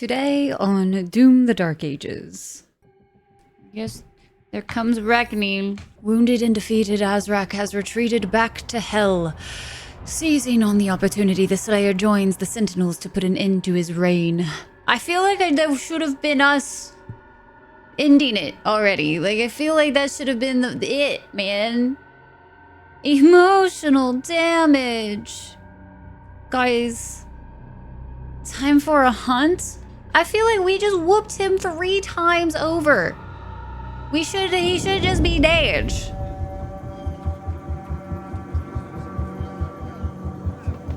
Today on Doom the Dark Ages. Yes, there comes reckoning. Wounded and defeated, Azrak has retreated back to hell. Seizing on the opportunity, the Slayer joins the Sentinels to put an end to his reign. I feel like that should have been us ending it already. Like, I feel like that should have been it, man. Emotional damage. Guys, time for a hunt? I feel like we just whooped him 3 times over. He should just be dead.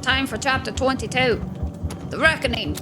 Time for chapter 22. The Reckoning.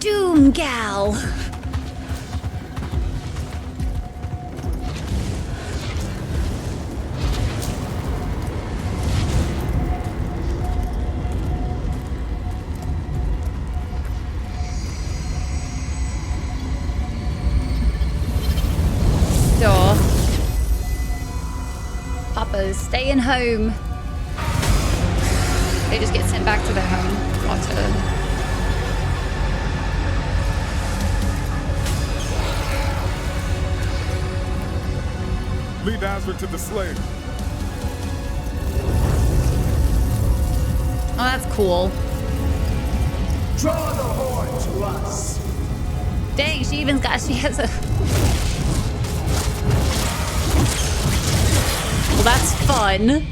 Doom gal. Door. Papa's staying home. They just get sent back to their home after. Lead Azra to the Slayer. Oh, that's cool. Draw the horn to us. Dang, she has a... Well, that's fun.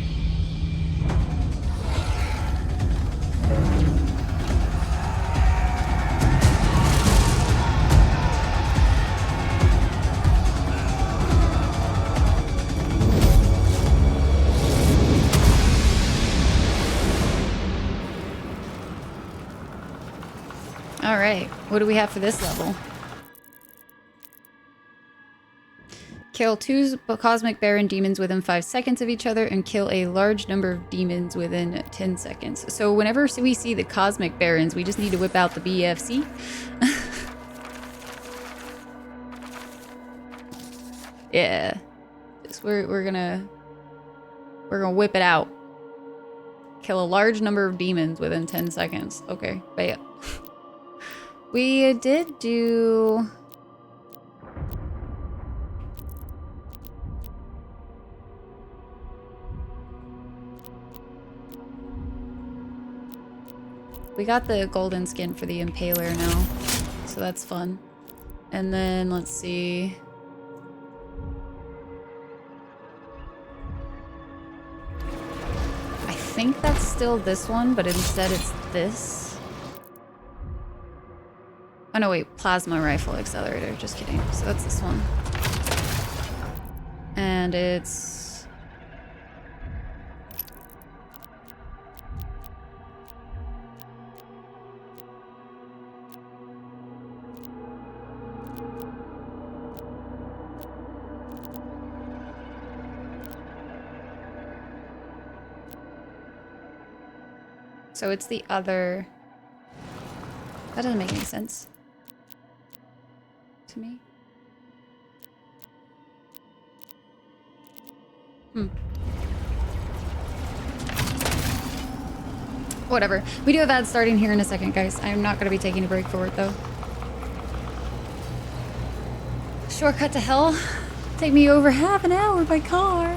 All right, what do we have for this level? Kill 2 Cosmic Baron demons within 5 seconds of each other and kill a large number of demons within 10 seconds. So whenever we see the Cosmic Barons, we just need to whip out the BFC. Yeah. We're gonna whip it out. Kill a large number of demons within 10 seconds. Okay, but yeah. We did do... We got the golden skin for the Impaler now, so that's fun. And then, let's see... I think that's still this one, but instead it's this. Oh no, wait, plasma rifle accelerator, just kidding. So that's this one. And it's... So it's the other... That doesn't make any sense to me. Whatever. We do have ads starting here in a second, guys. I'm not going to be taking a break for it, though. Shortcut to hell. Take me over half an hour by car.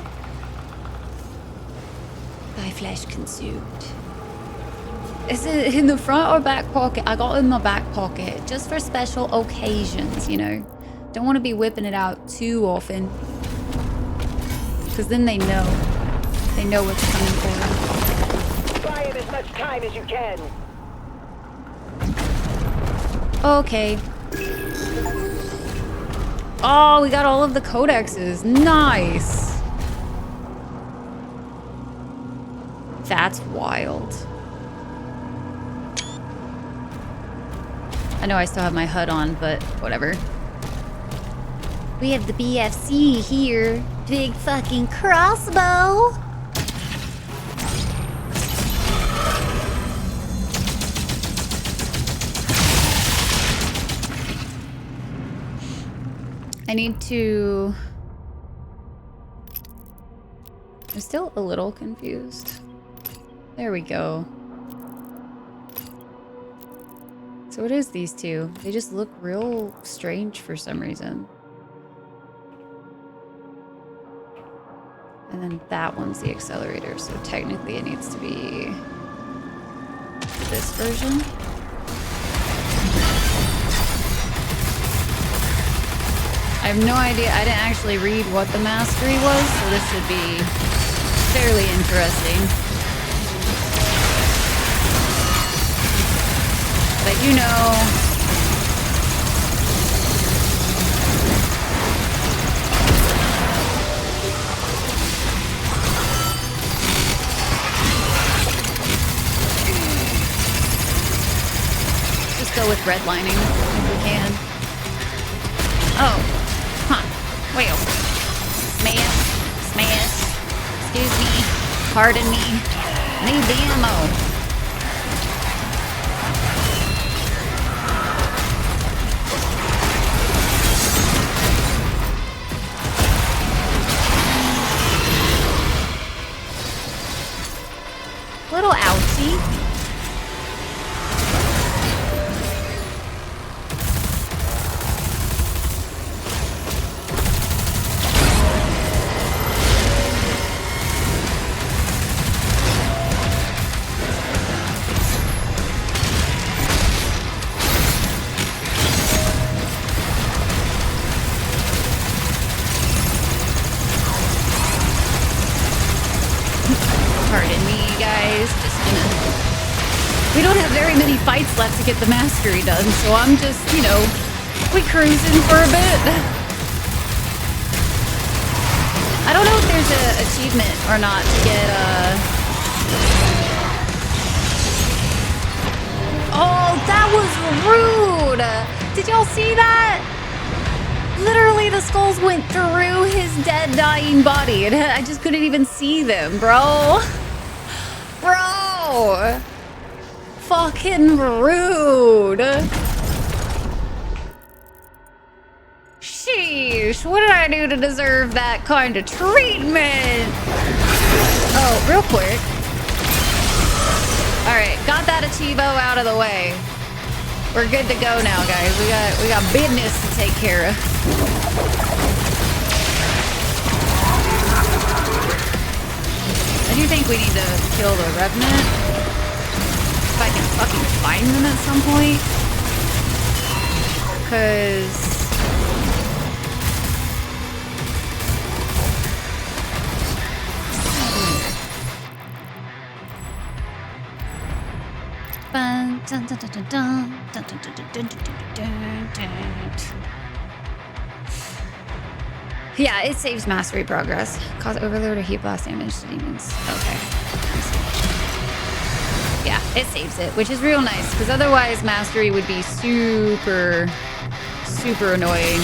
By flesh consumed. Is it in the front or back pocket? I got it in my back pocket just for special occasions, you know. Don't want to be whipping it out too often. Because then they know. They know what's coming for them. Buy him as much time as you can. Okay. Oh, we got all of the codexes. Nice. That's wild. I know I still have my HUD on, but whatever. We have the BFC here. Big fucking crossbow. I need to... I'm still a little confused. There we go. So what is these two? They just look real strange for some reason. And then that one's the accelerator, so technically it needs to be this version. I have no idea. I didn't actually read what the mastery was, so this should be fairly interesting. But you know... Just go with redlining if we can. Oh. Huh. Wait. Smash. Smash. Excuse me. Pardon me. Need the ammo. Little ouchie. Fights left to get the mastery done, so I'm just, you know, we cruising for a bit. I don't know if there's an achievement or not to get, Oh, that was rude! Did y'all see that? Literally, the skulls went through his dead, dying body, and I just couldn't even see them, bro. Bro! Fucking rude. Sheesh, what did I do to deserve that kind of treatment? Oh, real quick. All right, got that achievo out of the way. We're good to go now, guys. We got business to take care of. I do think we need to kill the Revenant. If I can fucking find them at some point. Because... Yeah, it saves mastery progress. Cause overload or heat blast damage to demons. Okay. Yeah, it saves it, which is real nice, because otherwise mastery would be super, super annoying.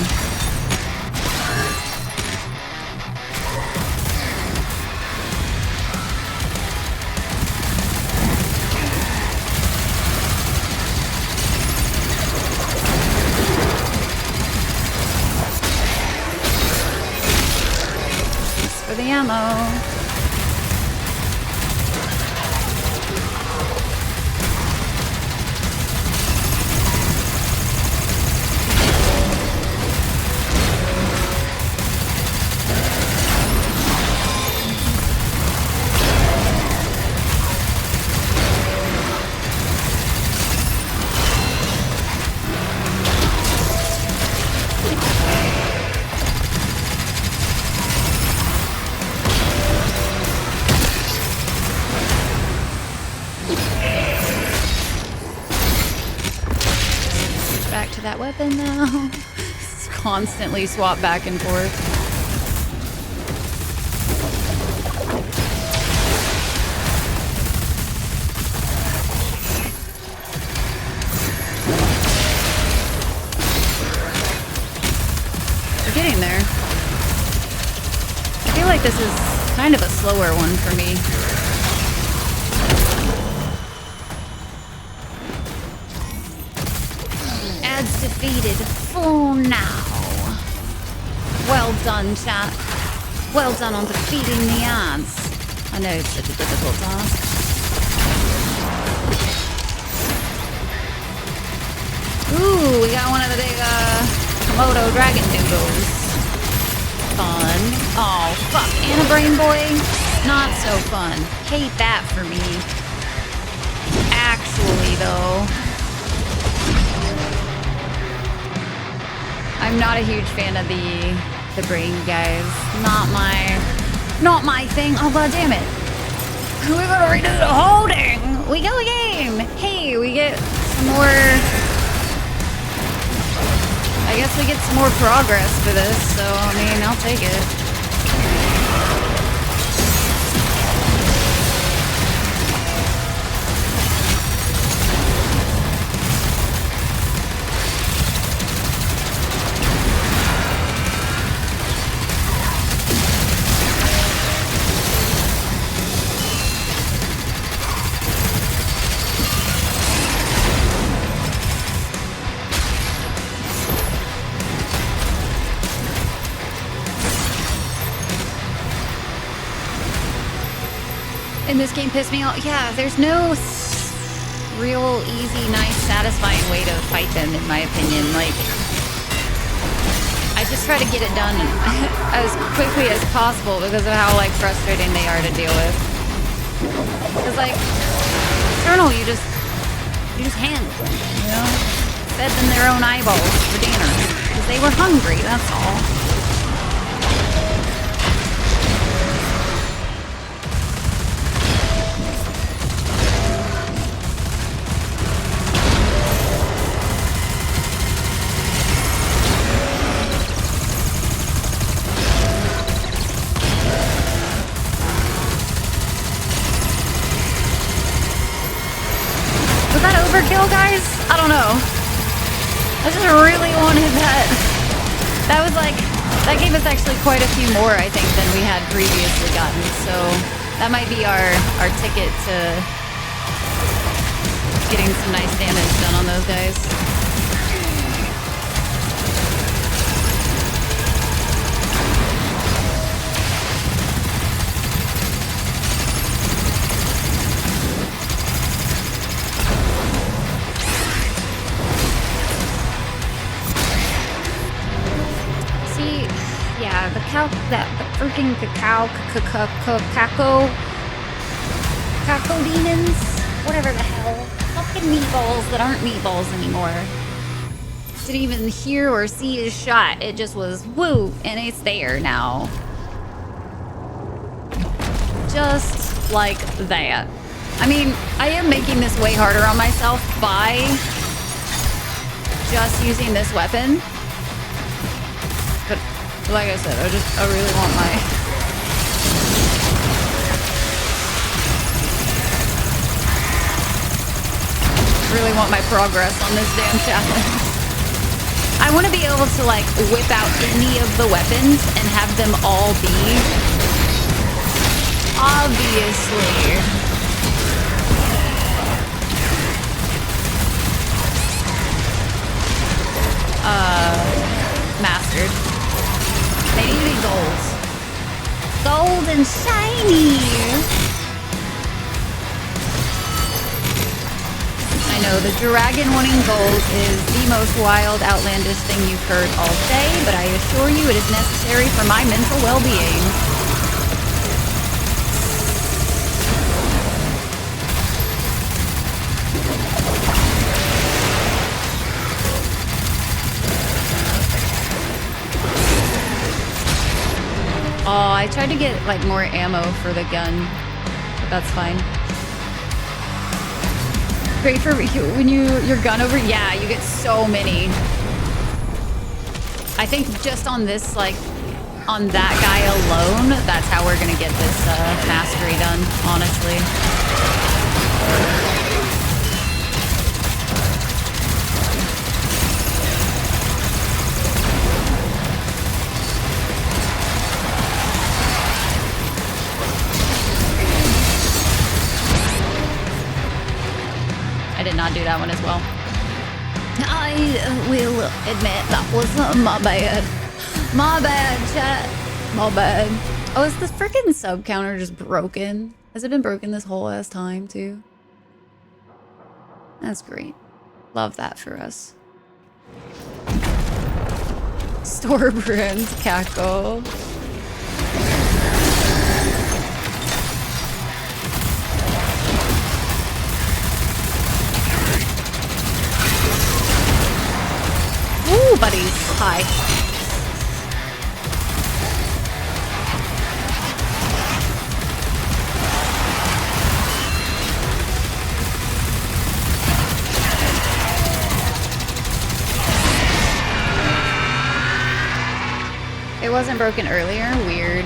Thanks for the ammo. weapon now. Constantly swap back and forth. We're getting there. I feel like this is kind of a slower one for me. Ads defeated for now. Well done, chat. Well done on defeating the ads. I know it's such a difficult task. Ooh, we got one of the big Komodo dragon noodles. Fun. Oh, fuck. And a brain boy? Not so fun. Hate that for me. Actually, though. I'm not a huge fan of the brain guys. Not my thing. Oh, god damn it. We're gonna redo the whole thing. We go again. Hey, we get some more... I guess we get some more progress for this, so, I mean, I'll take it. And this game pissed me off. Yeah, there's no real easy, nice, satisfying way to fight them, in my opinion. Like, I just try to get it done as quickly as possible because of how, like, frustrating they are to deal with. Because, like, Eternal, you just handle them, you know? Fed them their own eyeballs for dinner because they were hungry, that's all. Overkill, guys? I don't know. I just really wanted that. That was like, that gave us actually quite a few more, I think, than we had previously gotten. So that might be our ticket to getting some nice damage done on those guys. The freaking Caco demons, whatever the hell, fucking meatballs that aren't meatballs anymore. Didn't even hear or see his shot. It just was woo, and it's there now. Just like that. I mean, I am making this way harder on myself by just using this weapon. But like I said, I really want my progress on this damn challenge. I want to be able to like whip out any of the weapons and have them all be obviously mastered. They need to be gold. Gold and shiny! I know, the dragon wanting gold is the most wild, outlandish thing you've heard all day, but I assure you it is necessary for my mental well-being. Oh, I tried to get like more ammo for the gun, but that's fine. Great for when your gun over. Yeah, you get so many. I think just on this, like, on that guy alone, that's how we're gonna get this mastery done, honestly. I did not do that one as well. I will admit that was my bad. My bad, chat. My bad. Oh, is the freaking sub counter just broken? Has it been broken this whole ass time, too? That's great. Love that for us. Store brand cackle. Ooh, buddies. Hi. It wasn't broken earlier? Weird.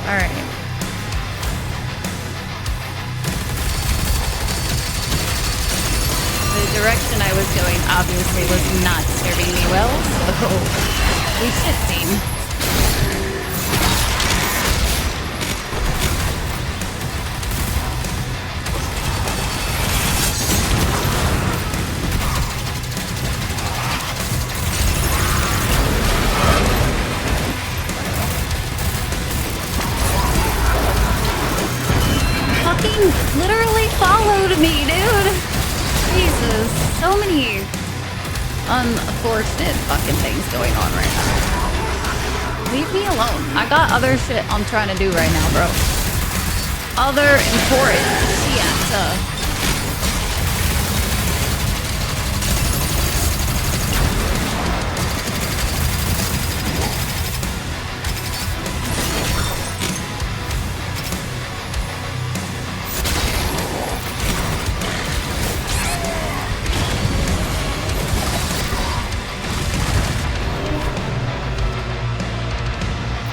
Alright. The direction I was going obviously was not serving me well, so we should see. Literally followed me, dude. Jesus, so many unfortunate fucking things going on right now. Leave me alone. I got other shit I'm trying to do right now, bro. Other important shit.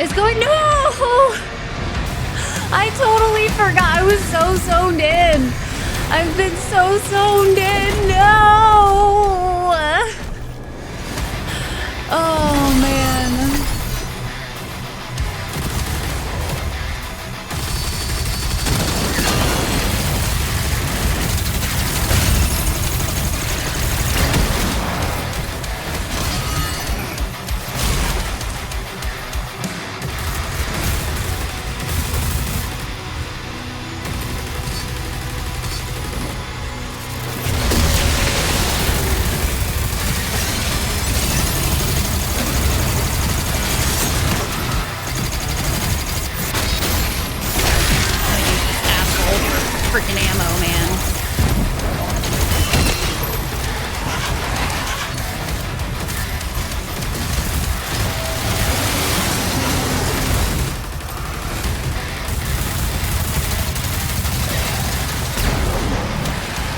It's going, no! I totally forgot. I was so zoned in. I've been so zoned in. No! Oh, man. Freaking ammo, man.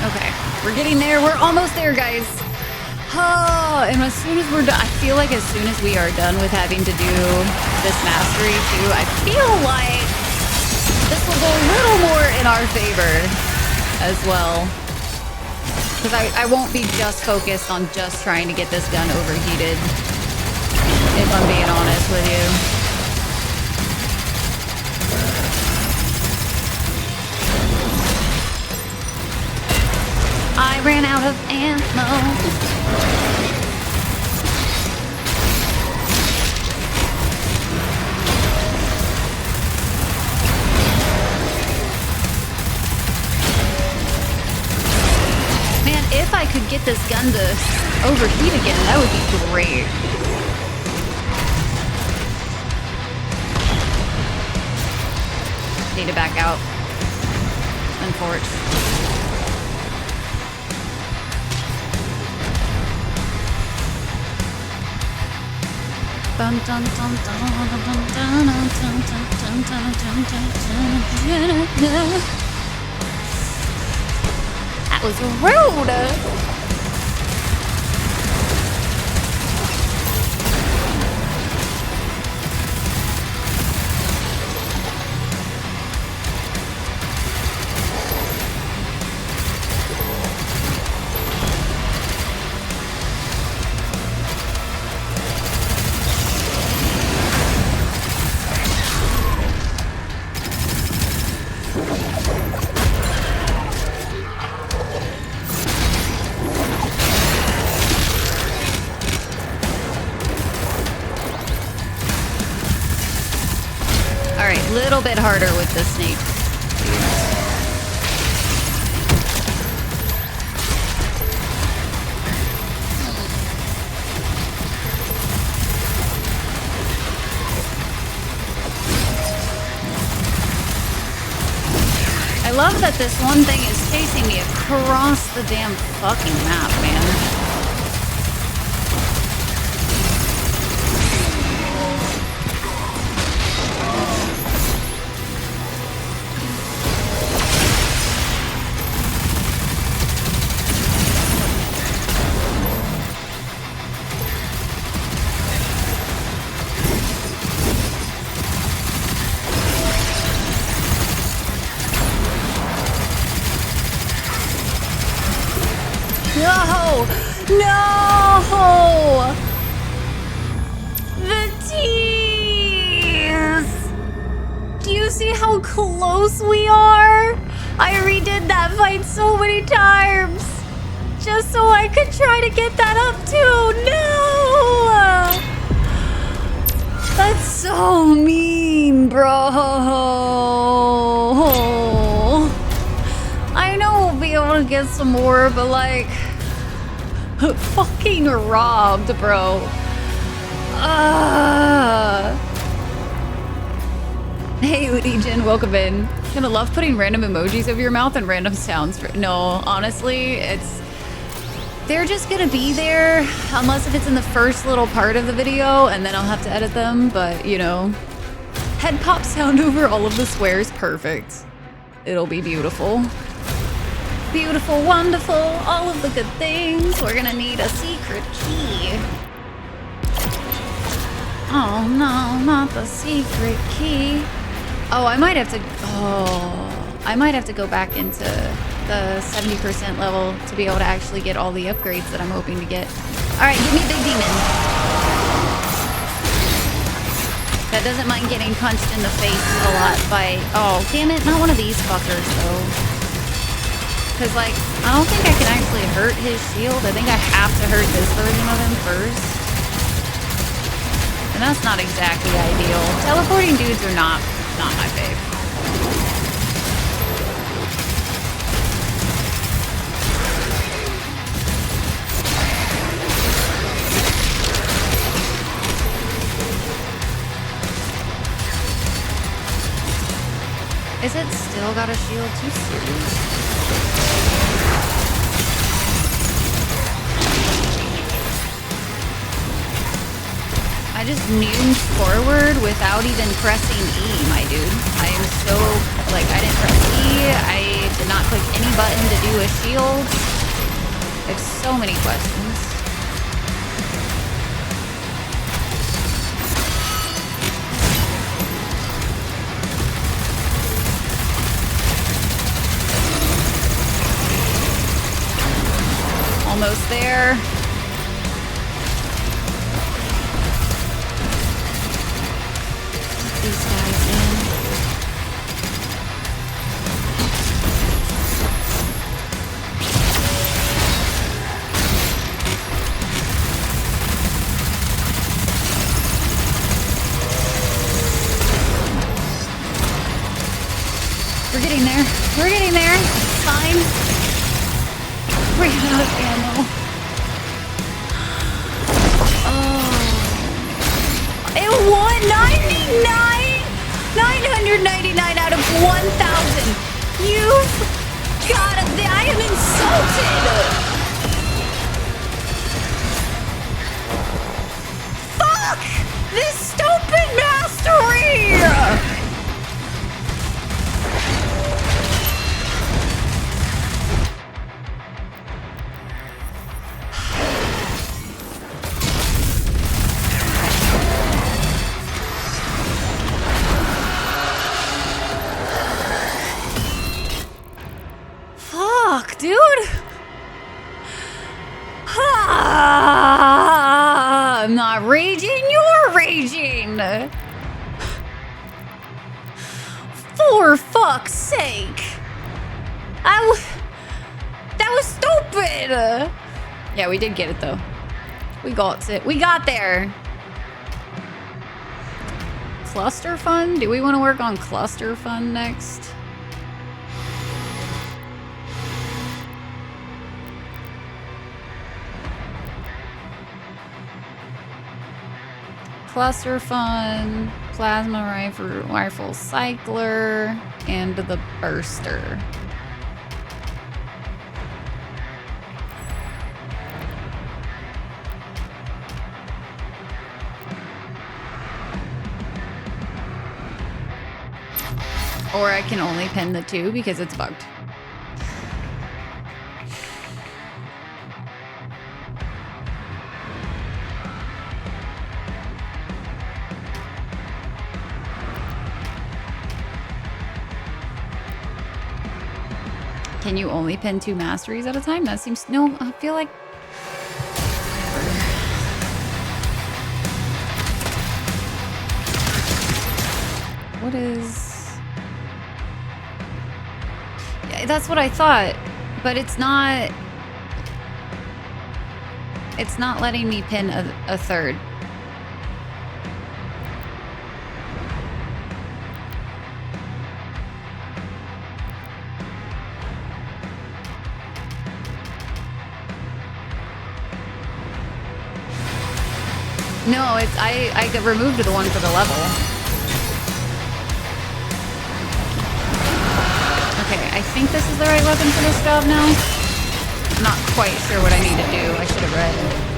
Okay, we're getting there. We're almost there, guys. Oh, and as soon as we're done, I feel like as soon as we are done with having to do this mastery too, I feel like this will go a little more in our favor as well. Because I won't be just focused on just trying to get this gun overheated, if I'm being honest with you. I ran out of ammo. If I could get this gun to overheat again, that would be great. Need to back out. Unfortunately. Dun, dun, dun, dun, dun, dun, dun, dun, dun, dun, dun, dun, dun. That was rude. Alright, little bit harder with the snake. I love that this one thing is chasing me across the damn fucking map, man. No! No! The teeth! Do you see how close we are? I redid that fight so many times. Just so I could try to get that up too. No! That's so mean, bro. I know we'll be able to get some more, but like... fucking robbed, bro. Hey, Legion, welcome in. Gonna love putting random emojis over your mouth and random sounds. No, honestly, they're just gonna be there, unless if it's in the first little part of the video, and then I'll have to edit them, but, you know. Head pop sound over all of the swears, perfect. It'll be beautiful. Beautiful, wonderful, all of the good things. We're gonna need a secret key. Oh no, not the secret key. Oh, I might have to go back into the 70% level to be able to actually get all the upgrades that I'm hoping to get. All right, give me a big demon. That doesn't mind getting punched in the face a lot by, oh, damn it, not one of these fuckers though. Because, like, I don't think I can actually hurt his shield. I think I have to hurt this version of him first. And that's not exactly ideal. Teleporting dudes are not my fave. Is it still got a shield? Too serious? I just moved forward without even pressing E, my dude. I am so, like, I didn't press E. I did not click any button to do a shield. I have so many questions. Almost there. These guys in. We're getting there. We're getting there. It's fine. Ran out of ammo. Oh. It won 999 out of 1,000. You've got it. I am insulted. Fuck! This stupid mastery! Fuck, dude. I'm not raging, you're raging. For fuck's sake. That was stupid. Yeah, we did get it though. We got it. We got there. Cluster fun? Do we want to work on cluster fun next? Cluster fun, plasma rifle cycler, and the burster. Or I can only pin the 2 because it's bugged. Can you only pin 2 masteries at a time? That seems... No, I feel like... What is... Yeah, that's what I thought. But it's not... It's not letting me pin a third. No, it's I removed the one for the level. Okay, I think this is the right weapon for this job now. I'm not quite sure what I need to do. I should have read.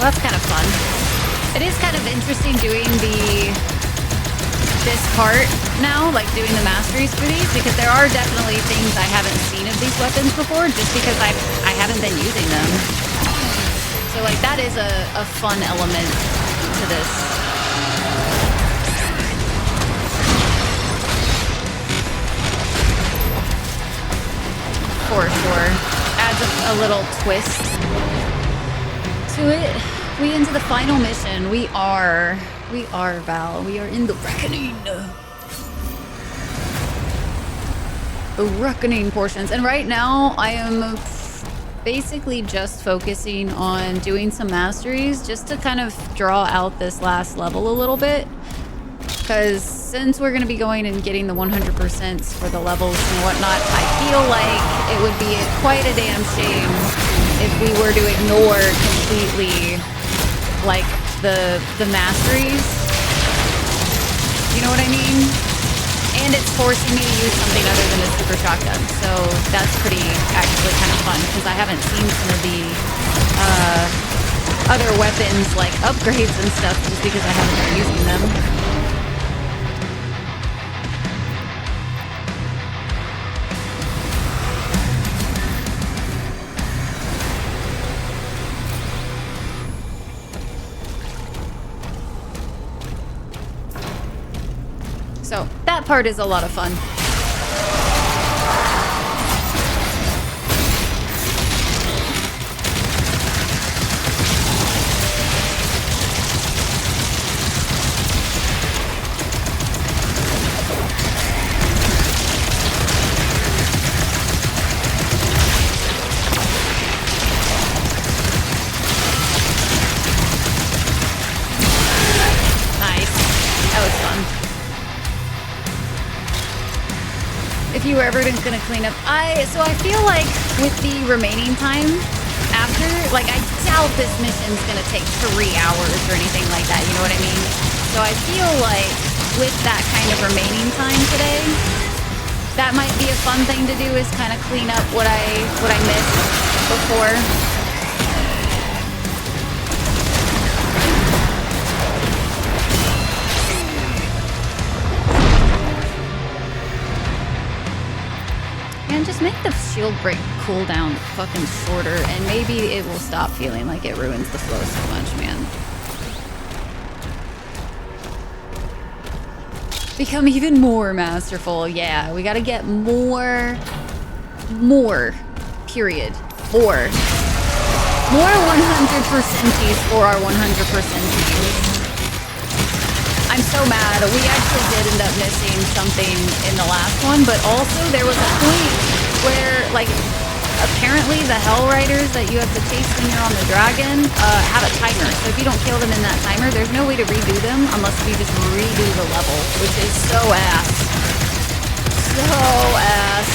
Well, that's kind of fun. It is kind of interesting doing this part now, like doing the masteries for these, because there are definitely things I haven't seen of these weapons before, just because I haven't been using them. So like that is a fun element to this. For sure. Adds a little twist to it. We into the final mission. We are Val. We are in the reckoning. The reckoning portions. And right now I am basically just focusing on doing some masteries just to kind of draw out this last level a little bit. Because since we're going to be going and getting the 100% for the levels and whatnot, I feel like it would be quite a damn shame if we were to ignore completely, like, the masteries. You know what I mean? And it's forcing me to use something other than a super shotgun. So that's pretty actually kind of fun because I haven't seen some of the other weapons like upgrades and stuff just because I haven't been using them. So that part is a lot of fun. If you were ever gonna clean up, so I feel like with the remaining time after, like I doubt this mission's gonna take 3 hours or anything like that, you know what I mean? So I feel like with that kind of remaining time today, that might be a fun thing to do is kind of clean up what I missed before. And just make the shield break cooldown fucking shorter, and maybe it will stop feeling like it ruins the flow so much, man. Become even more masterful. Yeah, we gotta get more, period. More 100%ies for our 100%ies. I'm so mad. We actually did end up missing something in the last one, but also there was a point where, like, apparently the Hell Riders that you have to chase when you're on the dragon have a timer. So if you don't kill them in that timer, there's no way to redo them unless we just redo the level, which is so ass. So ass.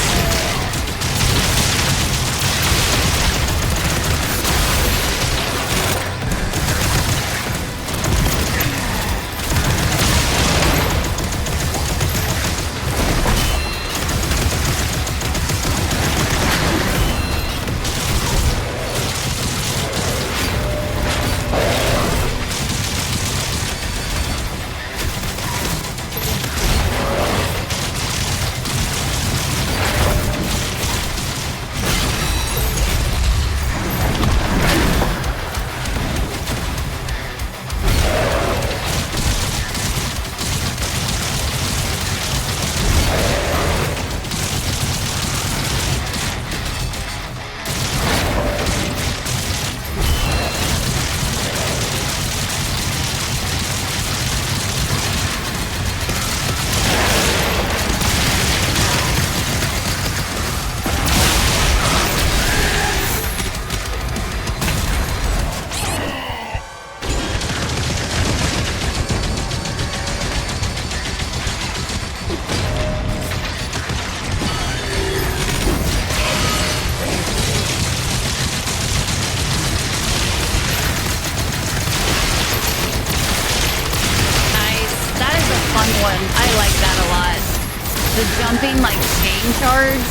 Jumping like chain charge,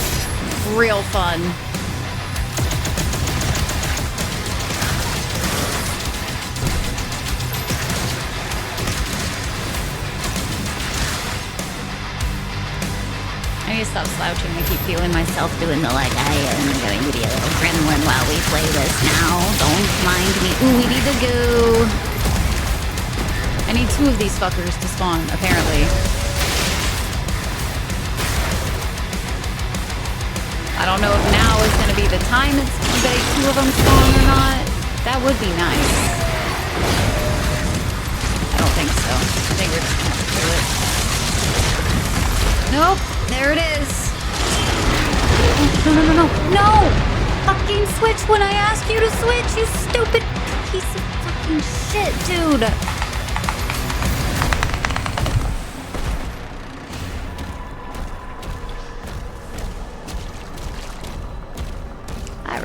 real fun. I need to stop slouching. I keep feeling myself doing the like I am going to be a little gremlin while we play this now. Don't mind me. Ooh, we need to go. I need 2 of these fuckers to spawn, apparently. I don't know if now is going to be the time that 2 of them spawn or not. That would be nice. I don't think so. I think we're just going to do it. Nope. There it is. No. No! Fucking switch when I ask you to switch, you stupid piece of fucking shit, dude.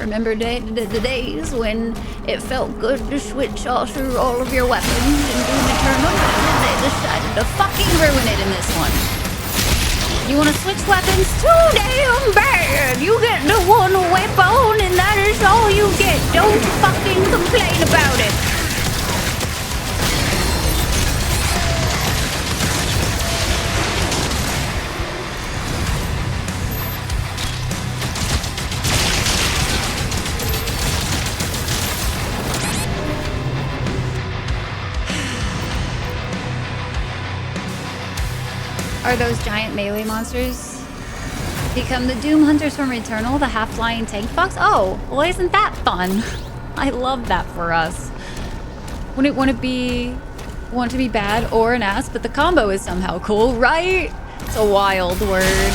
Remember the days when it felt good to switch all through all of your weapons in Doom Eternal, and then they decided to fucking ruin it in this one. You want to switch weapons? Too damn bad! You get the one weapon, and that is all you get. Don't fucking complain about it. Are those giant melee monsters? Become the Doom Hunters from Returnal, the half-flying tank fox? Oh, well isn't that fun? I love that for us. Wouldn't want to be bad or an ass, but the combo is somehow cool, right? It's a wild word.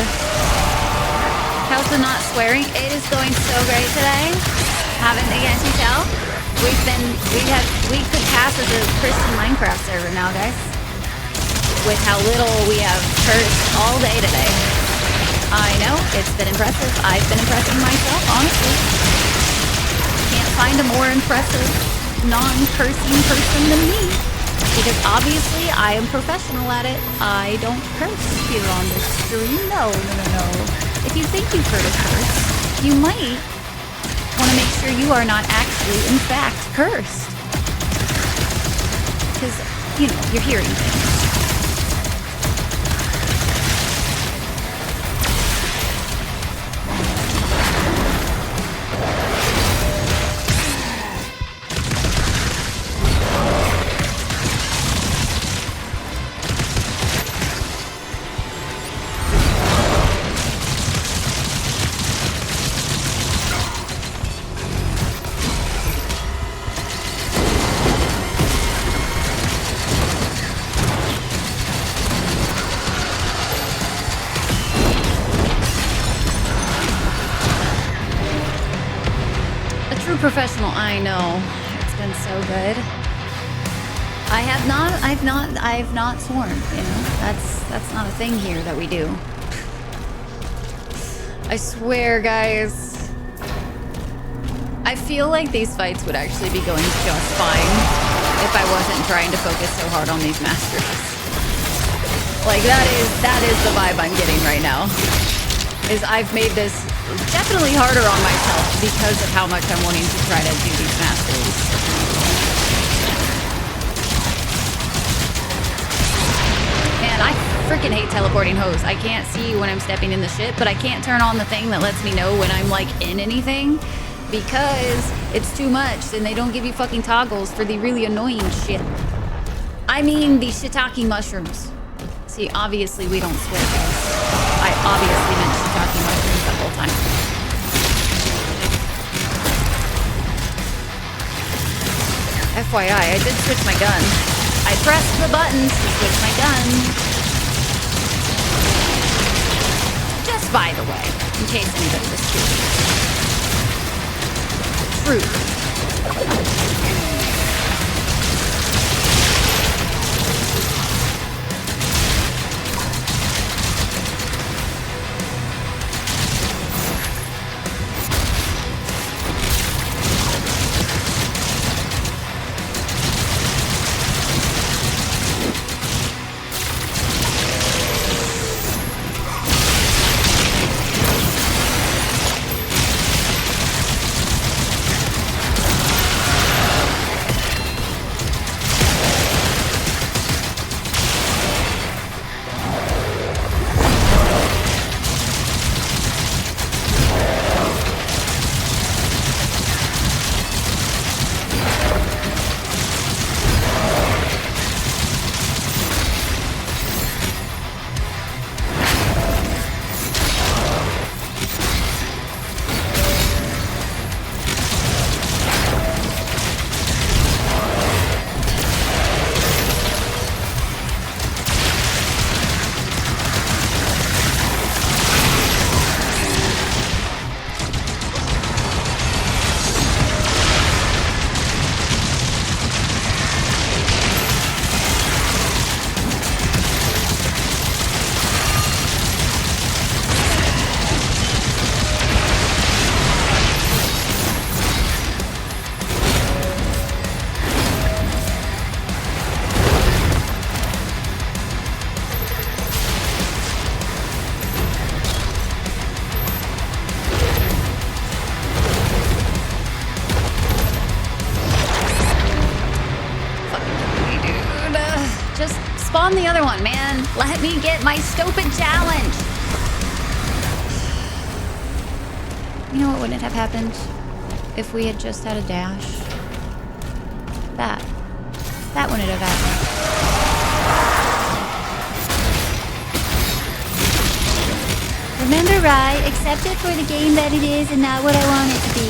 How's the not swearing? It is going so great today. Can't you tell? We could pass as a Christian Minecraft server now, guys. With how little we have cursed all day today. I know, it's been impressive. I've been impressing myself, honestly. Can't find a more impressive non-cursing person than me. Because obviously I am professional at it. I don't curse here on this stream. No. If you think you've heard a curse, you might want to make sure you are not actually, in fact, cursed. Because, you know, you're hearing things. Professional, I know. It's been so good. I've not sworn, you know. That's not a thing here that we do. I swear, guys. I feel like these fights would actually be going just fine if I wasn't trying to focus so hard on these masters. Like that is the vibe I'm getting right now. Is I've made this definitely harder on myself because of how much I'm wanting to try to do these masters. Man, I freaking hate teleporting hoes. I can't see when I'm stepping in the shit, but I can't turn on the thing that lets me know when I'm like in anything because it's too much and they don't give you fucking toggles for the really annoying shit. I mean the shiitake mushrooms. See, obviously we don't swear, guys. I obviously meant shiitake mushrooms the whole time. FYI, I did switch my gun. I pressed the buttons to switch my gun. Just by the way, in case anybody was curious. True. on, man. Let me get my stupid challenge. You know what wouldn't have happened if we had just had a dash? That wouldn't have happened. Remember, Rye, accept it for the game that it is and not what I want it to be.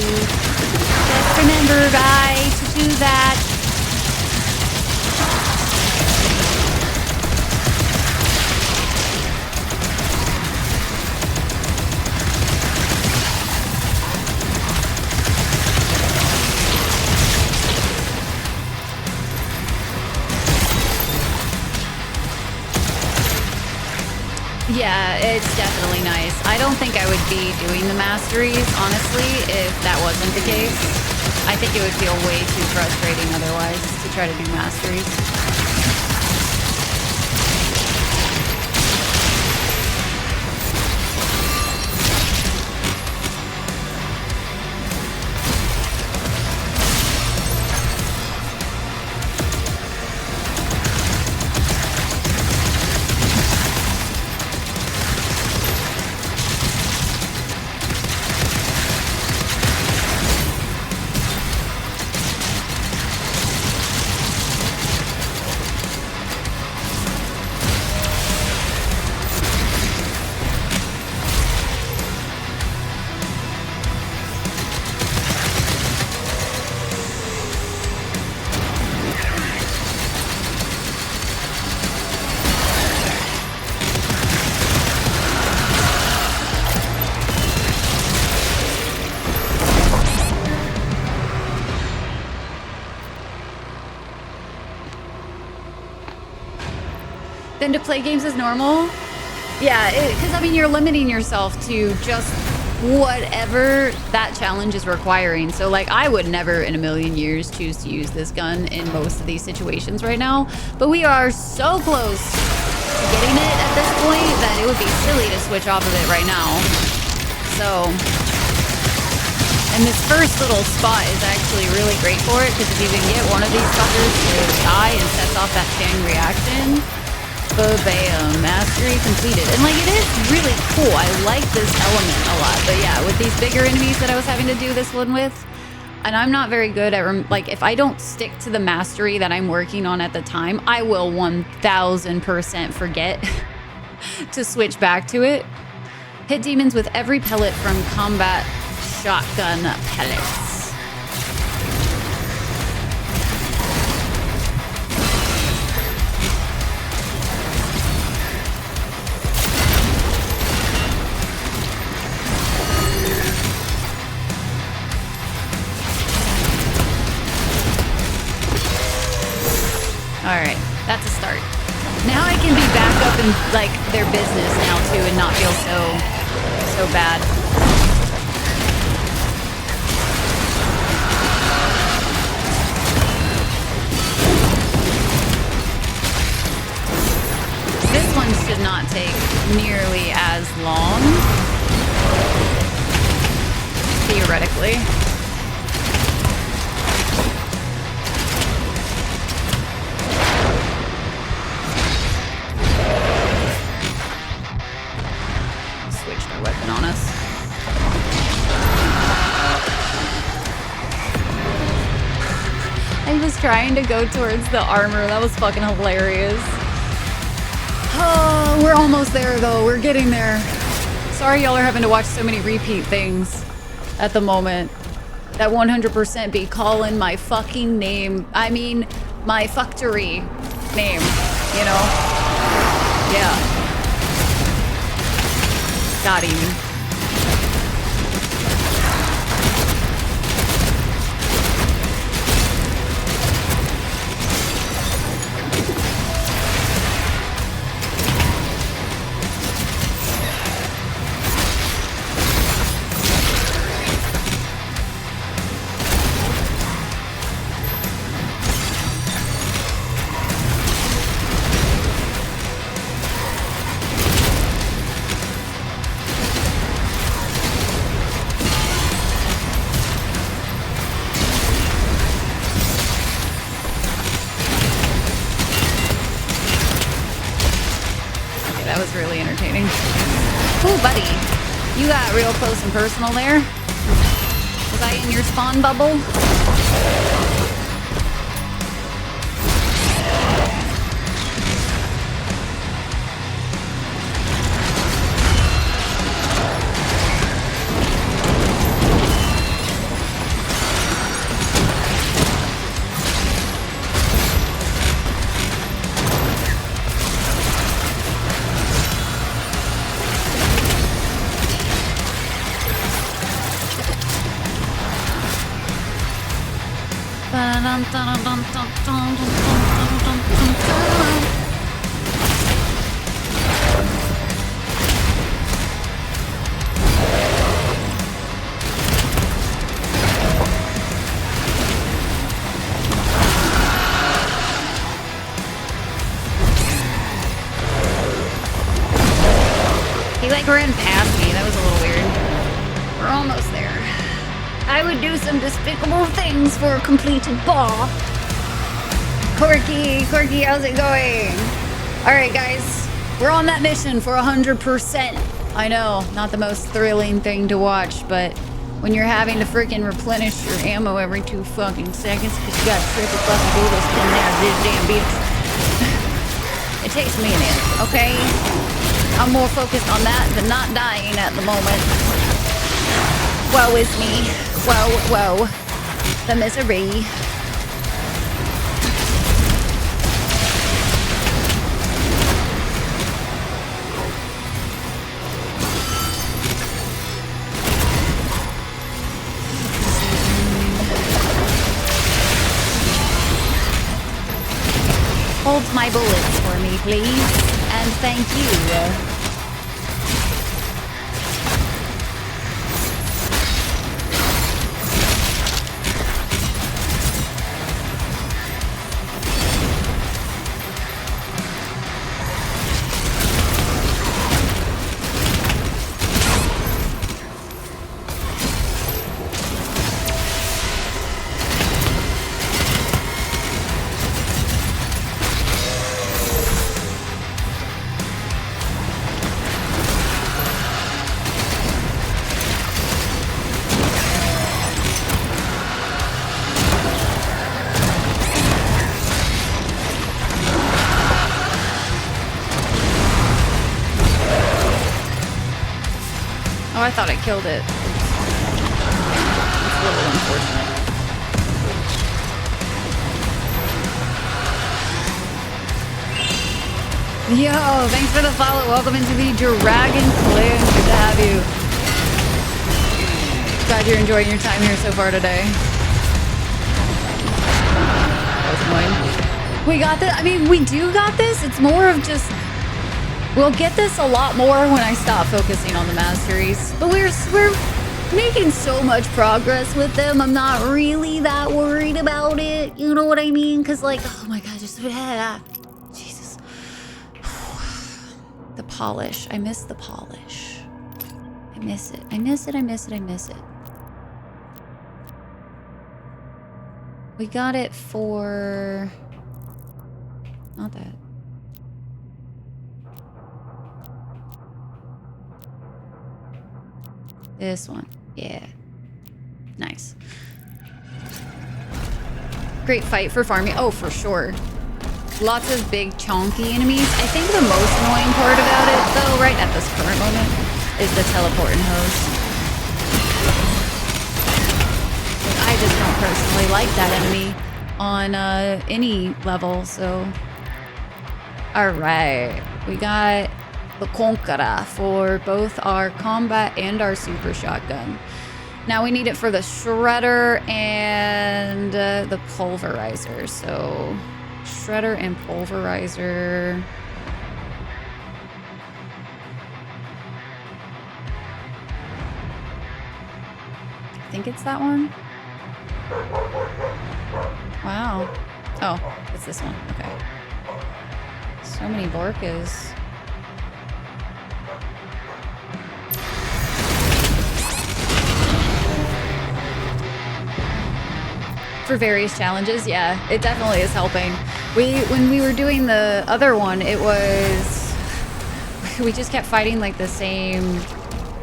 Just remember, Rye, to do that. Yeah, it's definitely nice. I don't think I would be doing the masteries, honestly, if that wasn't the case. I think it would feel way too frustrating otherwise to try to do masteries. Then to play games as normal? Yeah, because I mean, you're limiting yourself to just whatever that challenge is requiring. So like, I would never in a million years choose to use this gun in most of these situations right now, but we are so close to getting it at this point that it would be silly to switch off of it right now. So, and this first little spot is actually really great for it, because if you can get one of these fuckers to die and sets off that chain reaction, bam, mastery completed. And like, it is really cool. I like this element a lot. But yeah, with these bigger enemies that I was having to do this one with, and I'm not very good at, like, if I don't stick to the mastery that I'm working on at the time, I will 1000% forget to switch back to it. Hit demons with every pellet from combat shotgun pellets. Alright, that's a start. Now I can be back up in, like, their business now, too, and not feel so bad. This one should not take nearly as long, theoretically. Weapon on us. I was trying to go towards the armor. That was fucking hilarious. Oh, we're almost there though. We're getting there. Sorry y'all are having to watch so many repeat things at the moment. That 100% be calling my fucking name. I mean, my factory name, you know? Yeah. Got him. That was really entertaining. Ooh, buddy. You got real close and personal there. Was I in your spawn bubble? He like ran past me. That was a little weird. We're almost there. I would do some despicable things for a completed ball. Corky, how's it going? All right, guys, we're on that mission for 100%. I know, not the most thrilling thing to watch, but when you're having to freaking replenish your ammo every 2 fucking seconds because you got triple fucking doodles coming out of this damn bitch, it takes me a minute, okay? I'm more focused on that than not dying at the moment. Woe is me. Woe. The misery. Hold my bullets for me, please. And thank you. Oh, I thought I killed it. It's a little unfortunate. Yo, thanks for the follow. Welcome into the Dragon Clan. Good to have you. Glad you're enjoying your time here so far today. That was annoying. We got this. I mean, we do got this. It's more of just... We'll get this a lot more when I stop focusing on the masteries. But we're making so much progress with them. I'm not really that worried about it. You know what I mean? Because, like, oh my god, just... Jesus. The polish. I miss the polish. I miss it. I miss it. We got it for... Not that. This one. Yeah. Nice. Great fight for farming. Oh, for sure. Lots of big, chonky enemies. I think the most annoying part about it, though, right at this current moment, is the teleporting hose. I just don't personally like that enemy on any level, so... Alright. We got... the Conqueror for both our combat and our super shotgun. Now we need it for the shredder and the pulverizer. So shredder and pulverizer. I think it's that one. Wow. Oh, it's this one. Okay. So many Borkas. For various challenges, yeah, it definitely is helping. When we were doing the other one, it was we just kept fighting like the same,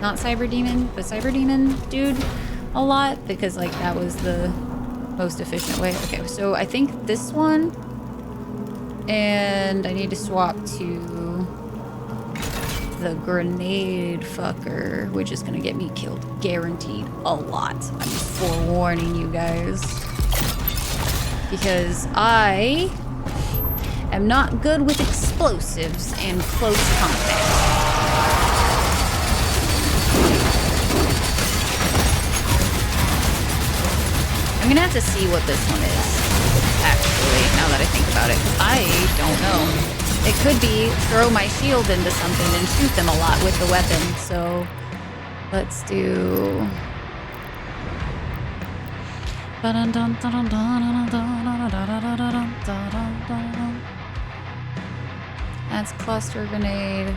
not cyber demon, but cyber demon dude a lot because like that was the most efficient way. Okay, so I think this one, and I need to swap to the grenade fucker, which is gonna get me killed guaranteed a lot. I'm just forewarning you guys because I am not good with explosives and close combat. I'm gonna have to see what this one is, actually, now that I think about it. I don't know. It could be throw my shield into something and shoot them a lot with the weapon, so let's do... That's cluster grenade.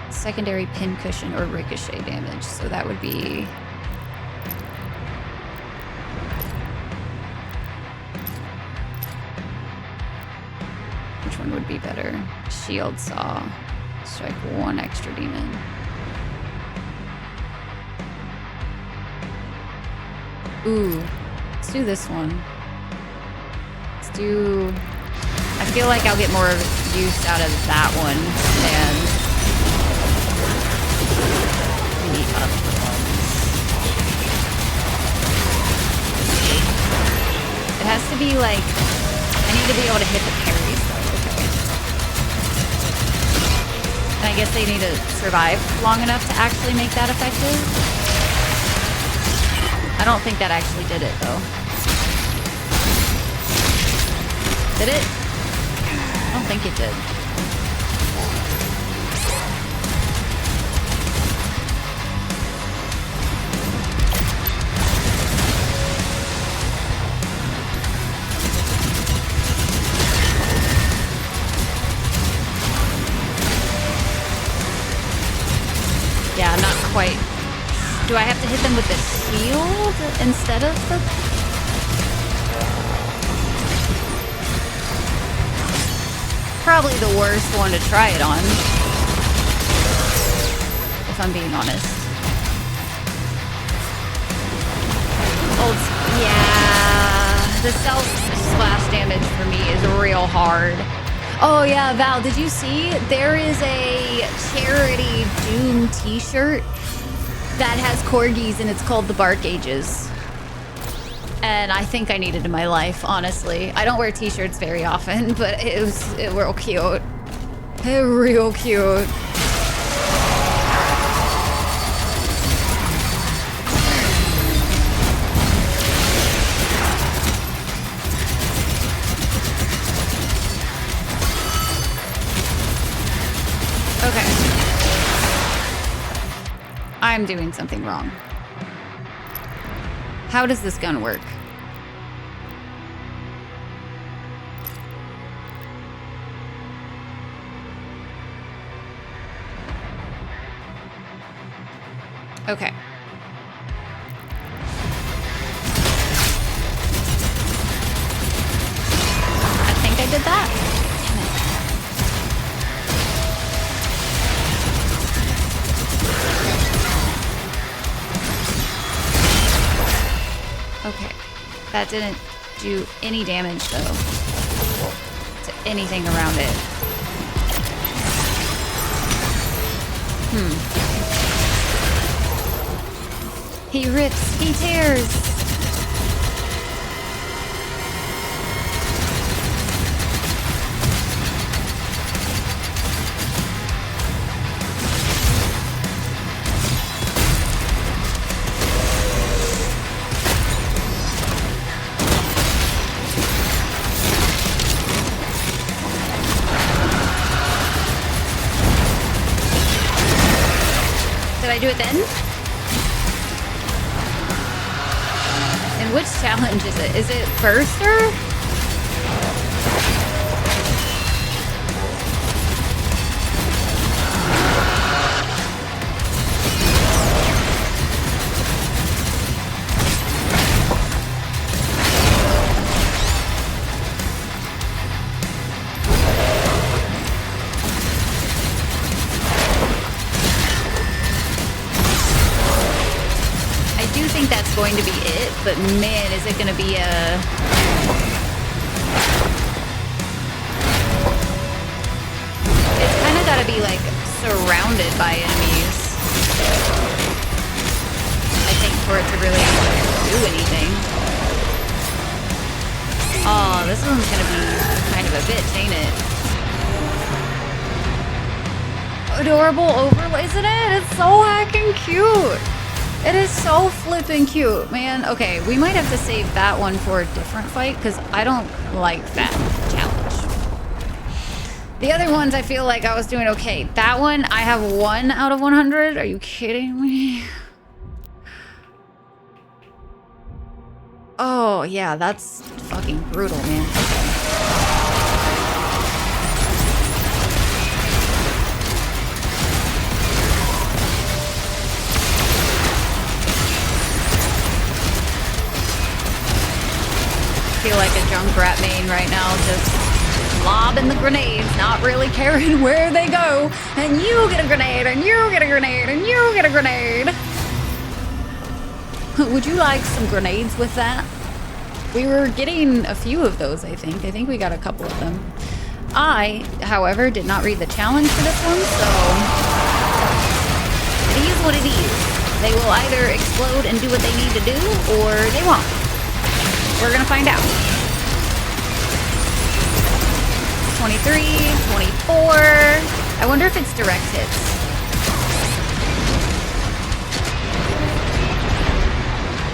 Secondary pin cushion or ricochet damage, so that would be... Which one would be better? Shield saw. Strike one extra demon. Ooh, let's do this one. Let's do... I feel like I'll get more use out of that one than the other ones. It has to be like... I need to be able to hit the parries though, okay. And I guess they need to survive long enough to actually make that effective. I don't think that actually did it, though. Did it? I don't think it did. Yeah, not quite. Do I have to hit them with the shield instead of the... Probably the worst one to try it on, if I'm being honest. Yeah, the self-splash damage for me is real hard. Oh yeah, Val, did you see? There is a charity Doom t-shirt that has corgis and it's called the Bark Ages. And I think I need it in my life, honestly. I don't wear t-shirts very often, but it real cute. Real cute. Okay. I'm doing something wrong. How does this gun work? Okay. I think I did that. Okay, that didn't do any damage though to anything around it. He rips, he tears. Did I do it then? And which challenge is it? Is it Burster? but man, is it gonna be a... It's kind of gotta be like surrounded by enemies, I think, for it to really do anything. Oh, this one's gonna be kind of a bitch, ain't it? Adorable overlay, isn't it? It's so heckin' cute. It is so flippin' cute, man. Okay, we might have to save that one for a different fight because I don't like that challenge. The other ones, I feel like I was doing okay. That one, I have 1 out of 100. Are you kidding me? Oh, yeah, that's fucking brutal, man. I feel like a Junkrat main right now, just lobbing the grenades, not really caring where they go. And you get a grenade, and you get a grenade, and you get a grenade. Would you like some grenades with that? We were getting a few of those, I think. I think we got a couple of them. I, however, did not read the challenge for this one, so it is what it is. They will either explode and do what they need to do, or they won't. We're gonna find out. 23, 24. I wonder if it's direct hits.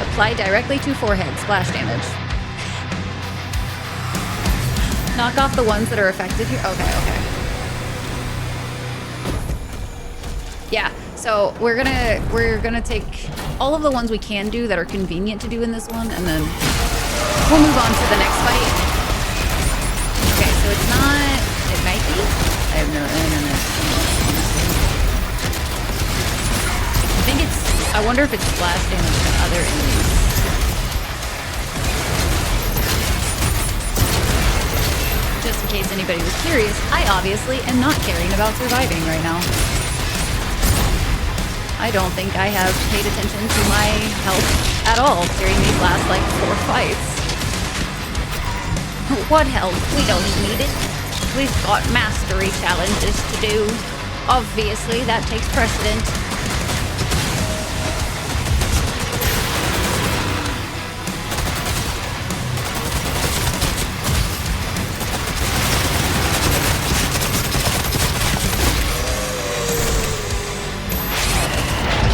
Apply directly to forehead, splash damage. Knock off the ones that are affected here. Okay, okay. Yeah, so we're gonna take all of the ones we can do that are convenient to do in this one, and then we'll move on to the next fight. Okay, so it's not... It might be? I have no... I think it's... I wonder if it's splash damage to other enemies. Just in case anybody was curious, I obviously am not caring about surviving right now. I don't think I have paid attention to my health at all during these last, like, 4 fights. What health? We don't need it. We've got mastery challenges to do. Obviously, that takes precedent.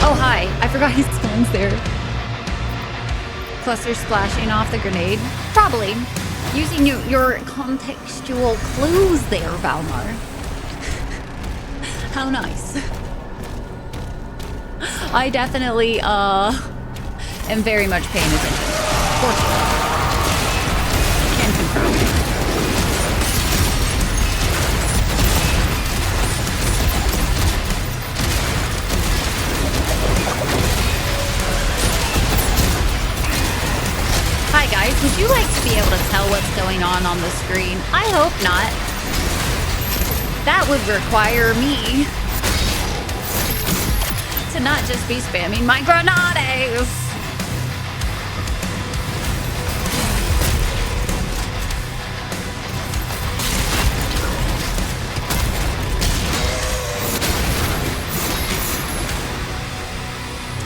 Oh, hi. I forgot his spawns there. Cluster splashing off the grenade? Probably. Using your contextual clues there, Valmar. How nice. I definitely, am very much paying attention. Fortunately. Can confirm. Hi guys, would you like to be able to tell what's going on the screen? I hope not. That would require me to not just be spamming my grenades.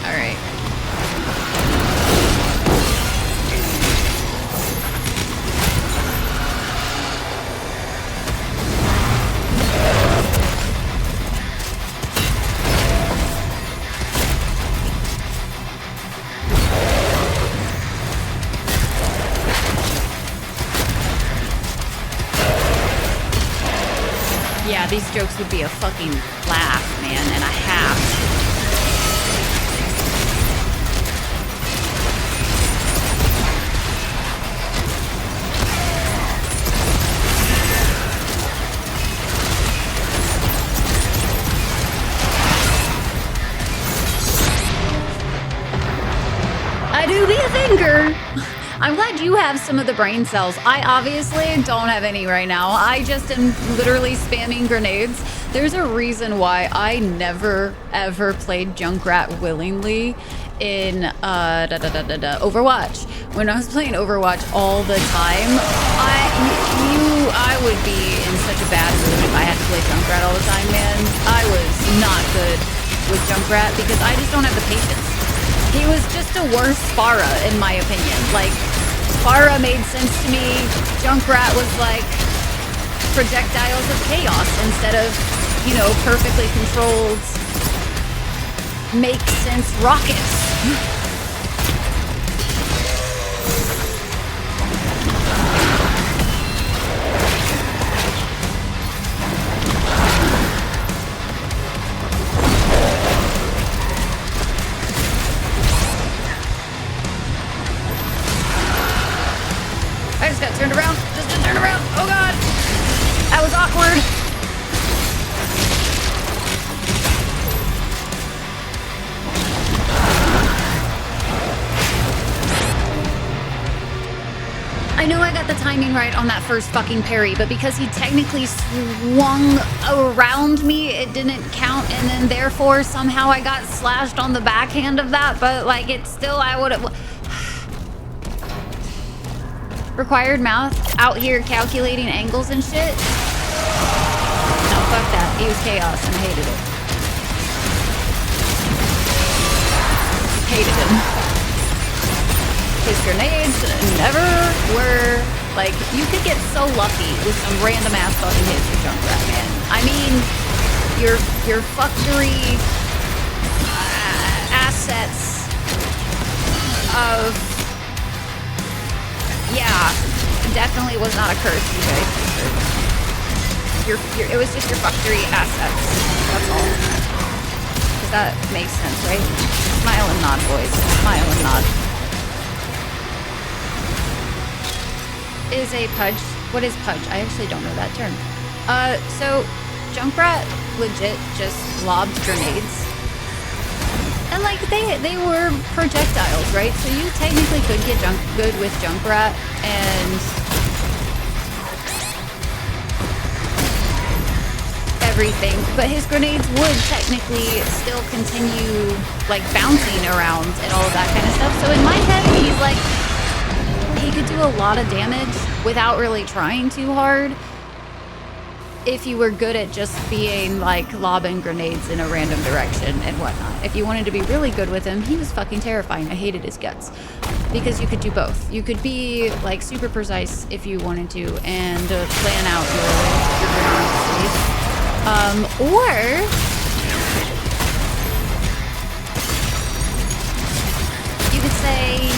All right. Yeah, these jokes would be a fucking laugh, man, and a half. I do be a thinker. I'm glad you have some of the brain cells. I obviously don't have any right now. I just am literally spamming grenades. There's a reason why I never, ever played Junkrat willingly. in Overwatch. When I was playing Overwatch all the time, I would be in such a bad mood if I had to play Junkrat all the time, man. I was not good with Junkrat because I just don't have the patience. He was just a worse Pharah, in my opinion. Like, Pharah made sense to me. Junkrat was like projectiles of chaos instead of, you know, perfectly controlled, make sense rockets. I just got turned around. Just got turned around. Oh god. That was awkward. I know I got the timing right on that first fucking parry, but because he technically swung around me, it didn't count, and then therefore somehow I got slashed on the backhand of that, but like it's still, I would have... Required math out here calculating angles and shit. No, fuck that. He was chaos and I hated it. Hated him. His grenades never were, like, you could get so lucky with some random ass fucking hits with Junkrat, man. I mean, your fuckery assets of, yeah, definitely was not a curse, you guys. It was just your fuckery assets. That's all. Because that makes sense, right? Smile and nod, boys. Smile and nod. Is a pudge. What is pudge? I actually don't know that term. So Junkrat legit just lobbed grenades. And like they were projectiles, right? So you technically could get good with Junkrat and everything, but his grenades would technically still continue like bouncing around and all of that kind of stuff. So in my head, he's like, he could do a lot of damage without really trying too hard if you were good at just being like lobbing grenades in a random direction and whatnot. If you wanted to be really good with him, he was fucking terrifying. I hated his guts because you could do both. You could be like super precise if you wanted to and plan out your grenades. Or you could say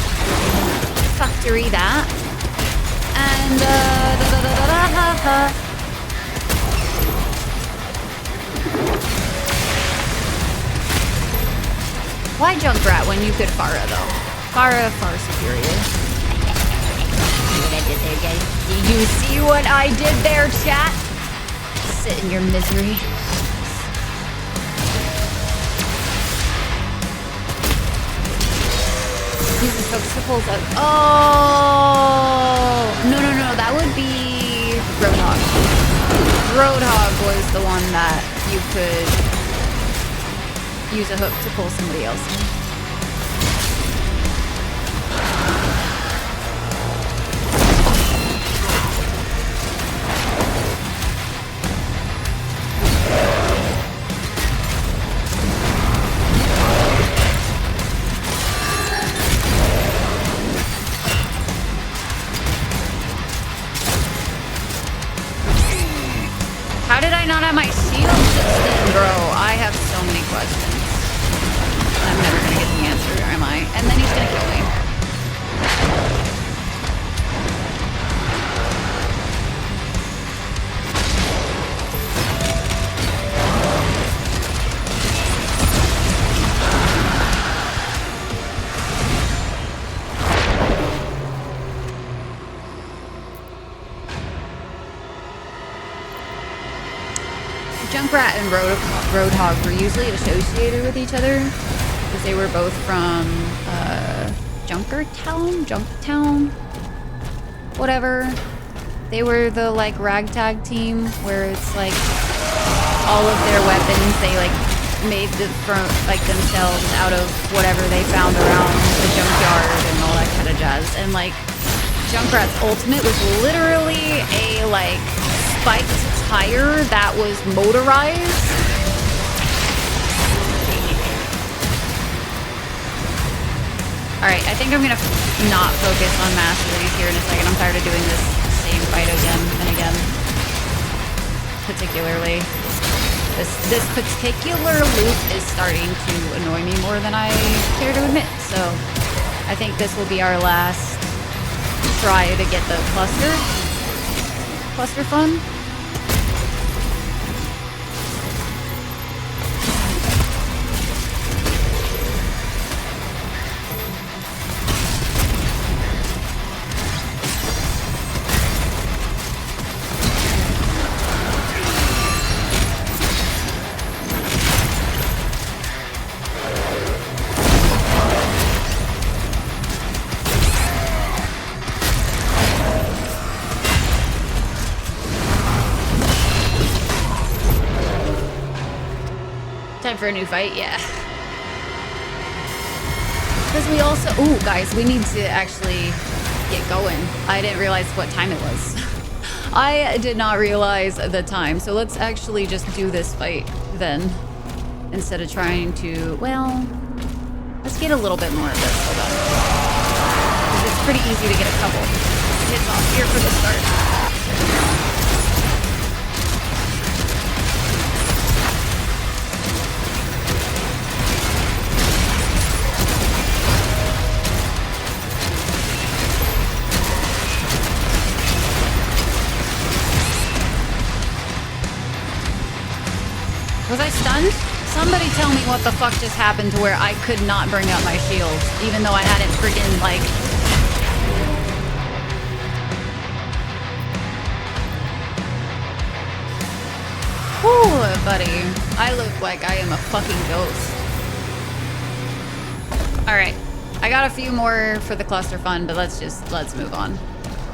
factory that and why Junkrat when you could Pharah though? Pharah far superior. See what I did there, guys? Did you see what I did there, chat? Sit in your misery. Uses hooks to pull up. Oh no, that would be Roadhog. Roadhog was the one that you could use a hook to pull somebody else in. How did I not have my shield just then, bro? I have so many questions. I'm never gonna get the answer, am I? And then he's gonna kill me. Junkrat and Roadhog were usually associated with each other because they were both from Junktown, whatever. They were the like ragtag team where it's like all of their weapons, they like made like themselves out of whatever they found around the junkyard and all that kind of jazz. And like Junkrat's ultimate was literally a like spiked tire that was motorized. Alright, I think I'm gonna not focus on mastery here in a second. I'm tired of doing this same fight again and again. Particularly. This particular loop is starting to annoy me more than I care to admit. So I think this will be our last try to get the cluster fun. Time for a new fight, yeah. Because we also... Ooh, guys, we need to actually get going. I didn't realize what time it was. I did not realize the time. So let's actually just do this fight then. Instead of trying to... Well, let's get a little bit more of this. Hold on. Because it's pretty easy to get a couple hits off here for the start. Was I stunned? Somebody tell me what the fuck just happened to where I could not bring up my shield, even though I hadn't friggin' like... Whew, buddy. I look like I am a fucking ghost. Alright. I got a few more for the cluster fun, but let's move on.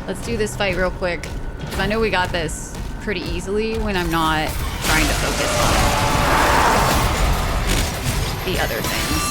Let's do this fight real quick. Because I know we got this pretty easily when I'm not trying to focus on the other things.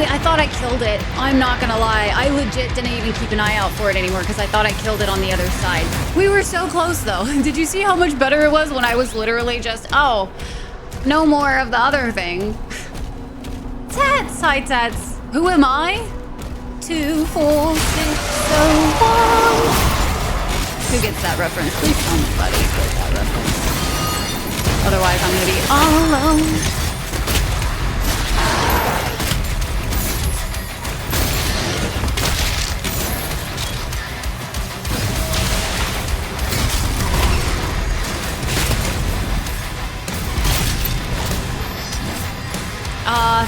I thought I killed it. I'm not gonna lie. I legit didn't even keep an eye out for it anymore because I thought I killed it on the other side. We were so close though. Did you see how much better it was when I was literally just, oh, no more of the other thing. Tats, hi Tats. Who am I? 2, 4, 6, so 1. Who gets that reference? Please tell me, buddy, who gets that reference. Otherwise, I'm gonna be all alone.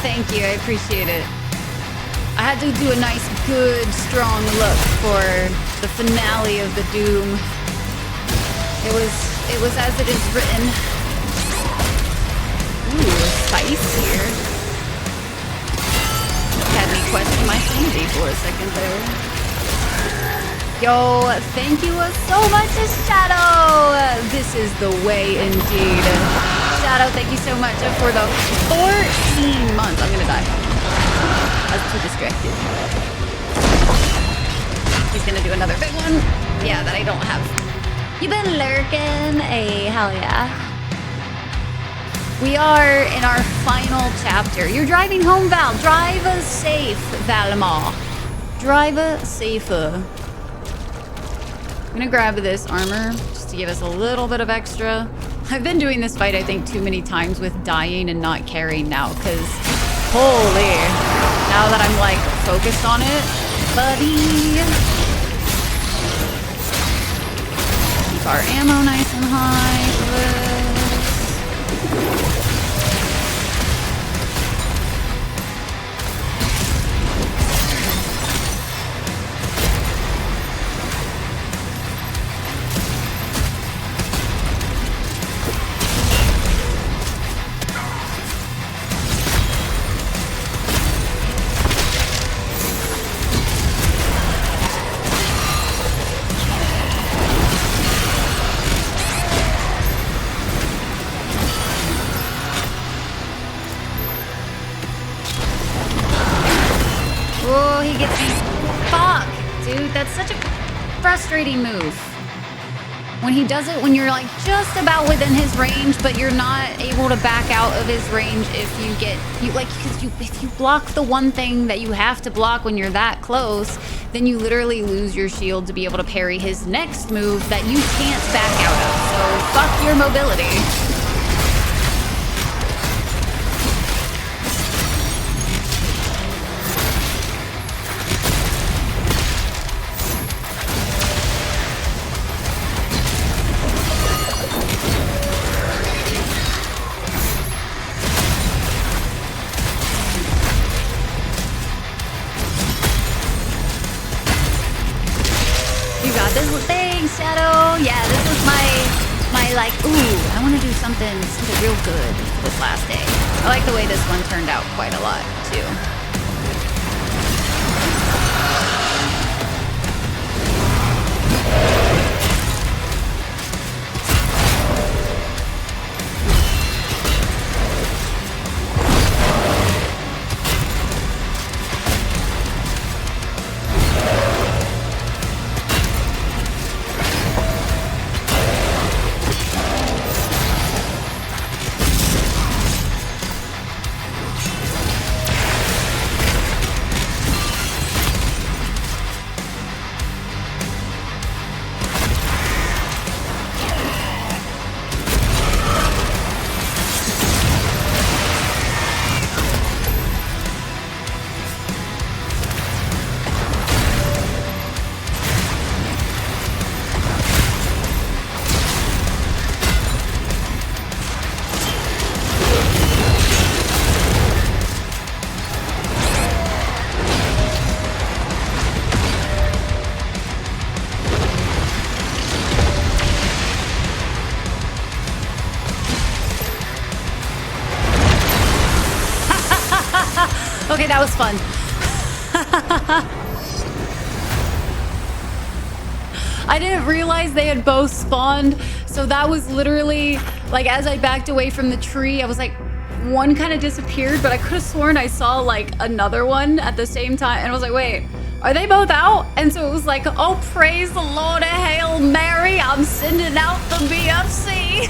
thank you. I appreciate it. I had to do a nice, good, strong look for the finale of the Doom. It was as it is written. Ooh, spice here. Had me question my sanity for a second there. Yo, thank you so much, Shadow. This is the way indeed. Shadow, thank you so much for the 14 months. I'm gonna die. I was too distracted. He's gonna do another big one. Yeah, that I don't have. You've been lurking. Hey, hell yeah. We are in our final chapter. You're driving home, Val. Drive safe, Valmar. Drive safer. I'm gonna grab this armor just to give us a little bit of extra. I've been doing this fight, I think, too many times with dying and not carrying now, because holy, now that I'm like focused on it, buddy. Keep our ammo nice and high for this. Oh, he gets me. Fuck, dude, that's such a frustrating move. When he does it when you're like just about within his range, but you're not able to back out of his range if you get if you block the one thing that you have to block when you're that close, then you literally lose your shield to be able to parry his next move that you can't back out of. So fuck your mobility. Shadow, yeah, this is my like, ooh, I want to do something real good for this last day. I like the way this one turned out quite a lot, too. Okay, that was fun. I didn't realize they had both spawned, so that was literally, like, as I backed away from the tree, I was like, one kind of disappeared, but I could have sworn I saw, like, another one at the same time, and I was like, wait, are they both out? And so it was like, oh, praise the Lord, Hail Mary, I'm sending out the BFC.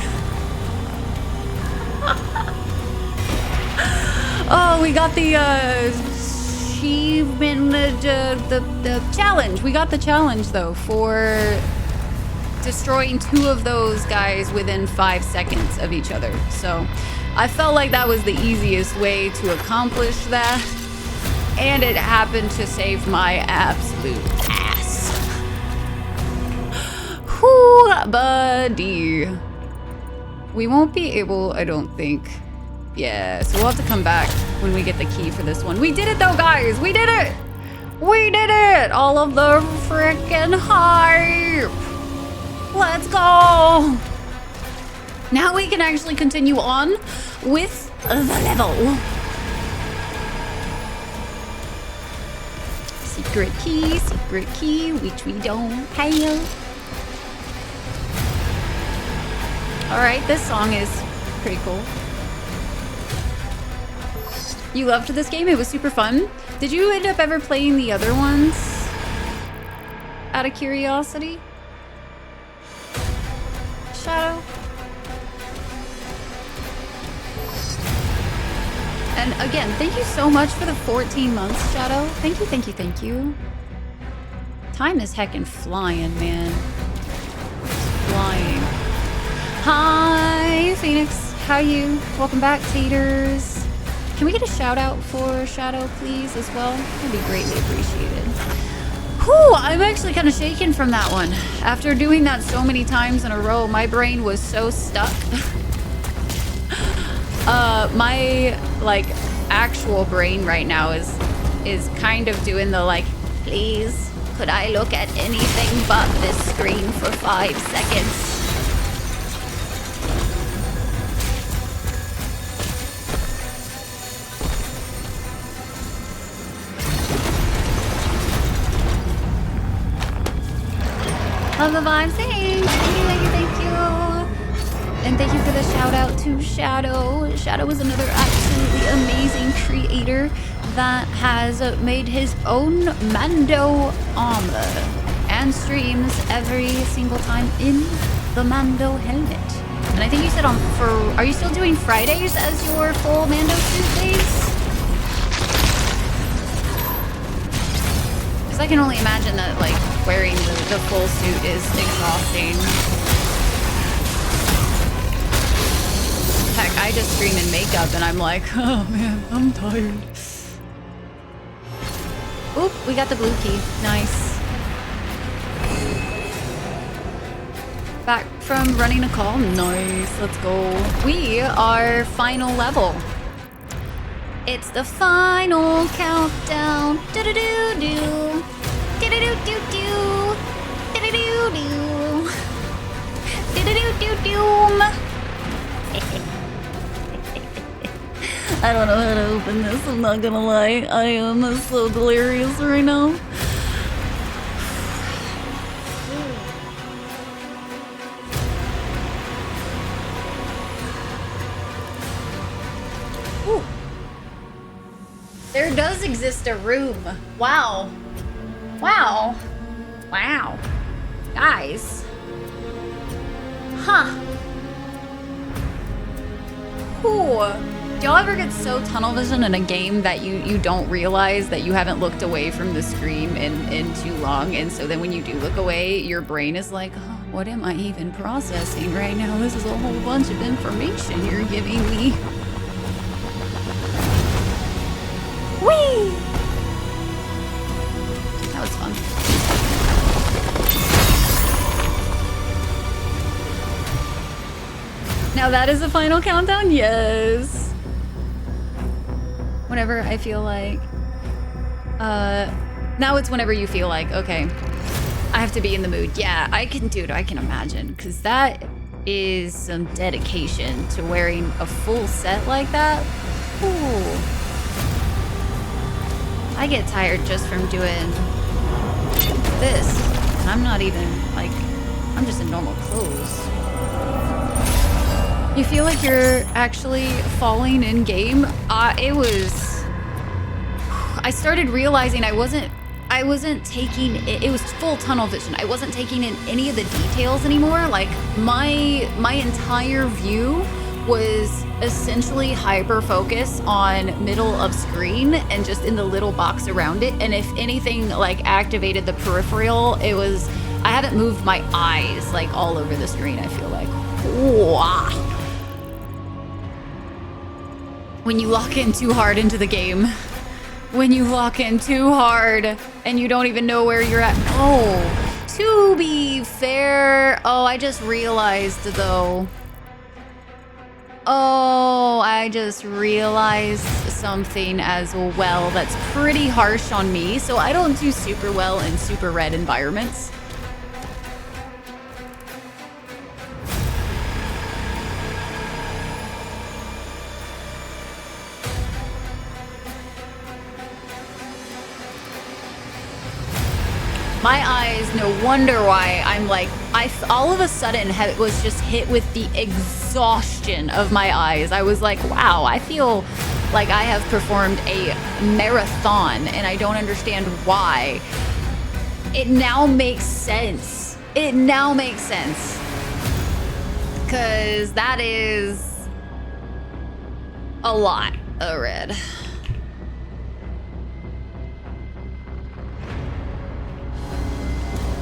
Oh, we got the achievement, the challenge. We got the challenge though for destroying 2 of those guys within 5 seconds of each other. So I felt like that was the easiest way to accomplish that, and it happened to save my absolute ass. Whoo, buddy. We won't be able, I don't think. Yeah, so we'll have to come back when we get the key for this one. We did it though, guys! We did it! We did it! All of the frickin' hype! Let's go! Now we can actually continue on with the level. Secret key, which we don't have. Alright, this song is pretty cool. You loved this game? It was super fun. Did you end up ever playing the other ones? Out of curiosity? Shadow? And again, thank you so much for the 14 months, Shadow. Thank you, thank you, thank you. Time is heckin' flying, man. Flying. Hi, Phoenix. How you? Welcome back, Taters. Can we get a shout out for Shadow, please, as well? That'd be greatly appreciated. Whew, I'm actually kind of shaken from that one. After doing that so many times in a row, my brain was so stuck. My, like, actual brain right now is kind of doing the, like, please, could I look at anything but this screen for 5 seconds? Love the vibes. Thanks. Thank you. And thank you for the shout out to Shadow. Shadow is another absolutely amazing creator that has made his own Mando armor and streams every single time in the Mando helmet. And I think you said are you still doing Fridays as your full Mando suit days? I can only imagine that, like, wearing the full suit is exhausting. Heck, I just stream in makeup and I'm like, oh man, I'm tired. Oop, we got the blue key. Nice. Back from running a call. Nice, let's go. We are final level. It's the final countdown. Do-do-do-do. Do-do-do-do-do. Do-do-do-do. Do-do-do-do-doom. I don't know how to open this, I'm not gonna lie. I am so delirious right now. Ooh. There does exist a room. Wow. Wow. Wow. Guys. Huh. Ooh. Do y'all ever get so tunnel vision in a game that you don't realize that you haven't looked away from the screen in too long, and so then when you do look away, your brain is like, oh, what am I even processing right now? This is a whole bunch of information you're giving me. Whee! That was fun. Now that is the final countdown? Yes. Whenever I feel like. Now it's whenever you feel like, okay, I have to be in the mood. Yeah, I can do it. I can imagine. Because that is some dedication to wearing a full set like that. Ooh. I get tired just from doing this. And I'm not even, like, I'm just in normal clothes. You feel like you're actually falling in game? It was... I started realizing I wasn't taking... It was full tunnel vision. I wasn't taking in any of the details anymore. Like, my entire view was essentially hyper-focused on middle of screen and just in the little box around it. And if anything, like, activated the peripheral, it was... I haven't moved my eyes, like, all over the screen, I feel like. Wow. When you lock in too hard into the game. When you lock in too hard and you don't even know where you're at. Oh, to be fair. Oh, I just realized though. Oh, I just realized something as well that's pretty harsh on me. So I don't do super well in super red environments. My eyes, no wonder why I'm like, all of a sudden was just hit with the exhaustion of my eyes. I was like, wow, I feel like I have performed a marathon and I don't understand why. It now makes sense. It now makes sense. Because that is a lot of red.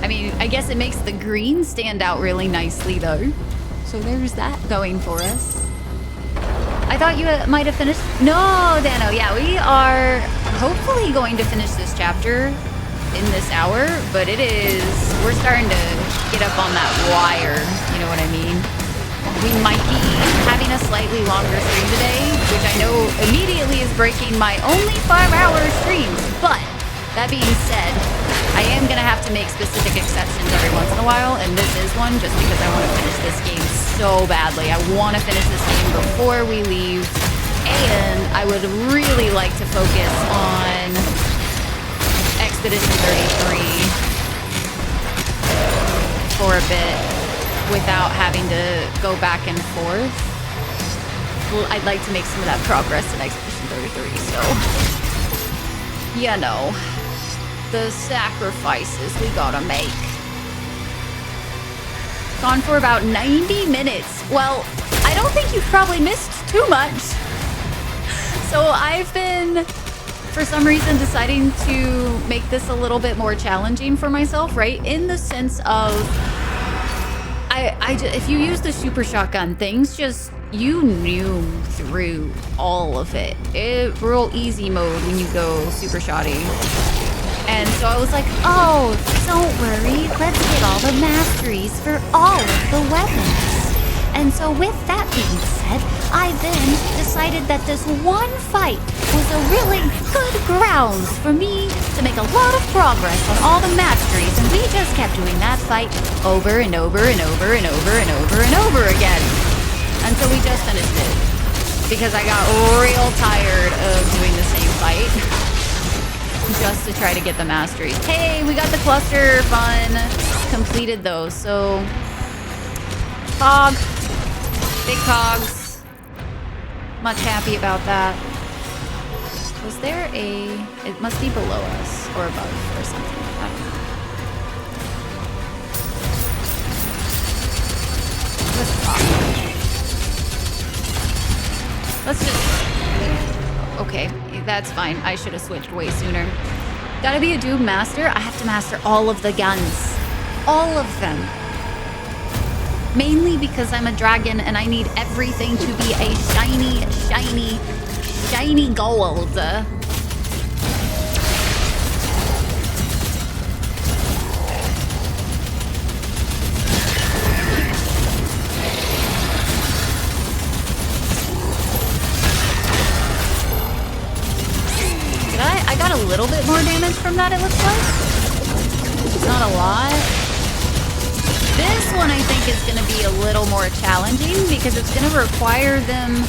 I mean, I guess it makes the green stand out really nicely, though. So there's that going for us. I thought you might have finished. No, Dano. Yeah, we are hopefully going to finish this chapter in this hour, but we're starting to get up on that wire. You know what I mean? We might be having a slightly longer stream today, which I know immediately is breaking my only 5-hour streams. But that being said, I am going to have to make specific exceptions every once in a while, and this is one just because I want to finish this game so badly. I want to finish this game before we leave, and I would really like to focus on Expedition 33 for a bit without having to go back and forth. Well, I'd like to make some of that progress in Expedition 33, so, you know. The sacrifices we gotta make. Gone for about 90 minutes. Well, I don't think you've probably missed too much. So I've been, for some reason, deciding to make this a little bit more challenging for myself, right? In the sense of, if you use the super shotgun, things just, you noom through all of it. It's real easy mode when you go super shotty. And so I was like, oh, don't worry, let's get all the masteries for all of the weapons. And so with that being said, I then decided that this one fight was a really good grounds for me to make a lot of progress on all the masteries. And we just kept doing that fight over and over and over and over and over and over again. Until we just finished it. Because I got real tired of doing the same fight. Just to try to get the masteries. Hey, we got the cluster fun completed though, so Cog, big cogs, much happy about that. Was there it must be below us or above or something, I don't know. Let's just, okay, that's fine. I should have switched way sooner. Gotta be a Doom master. I have to master all of the guns. All of them. Mainly because I'm a dragon and I need everything to be a shiny, shiny, shiny gold. I got a little bit more damage from that, it looks like. Not a lot. This one, I think, is going to be a little more challenging because it's going to require them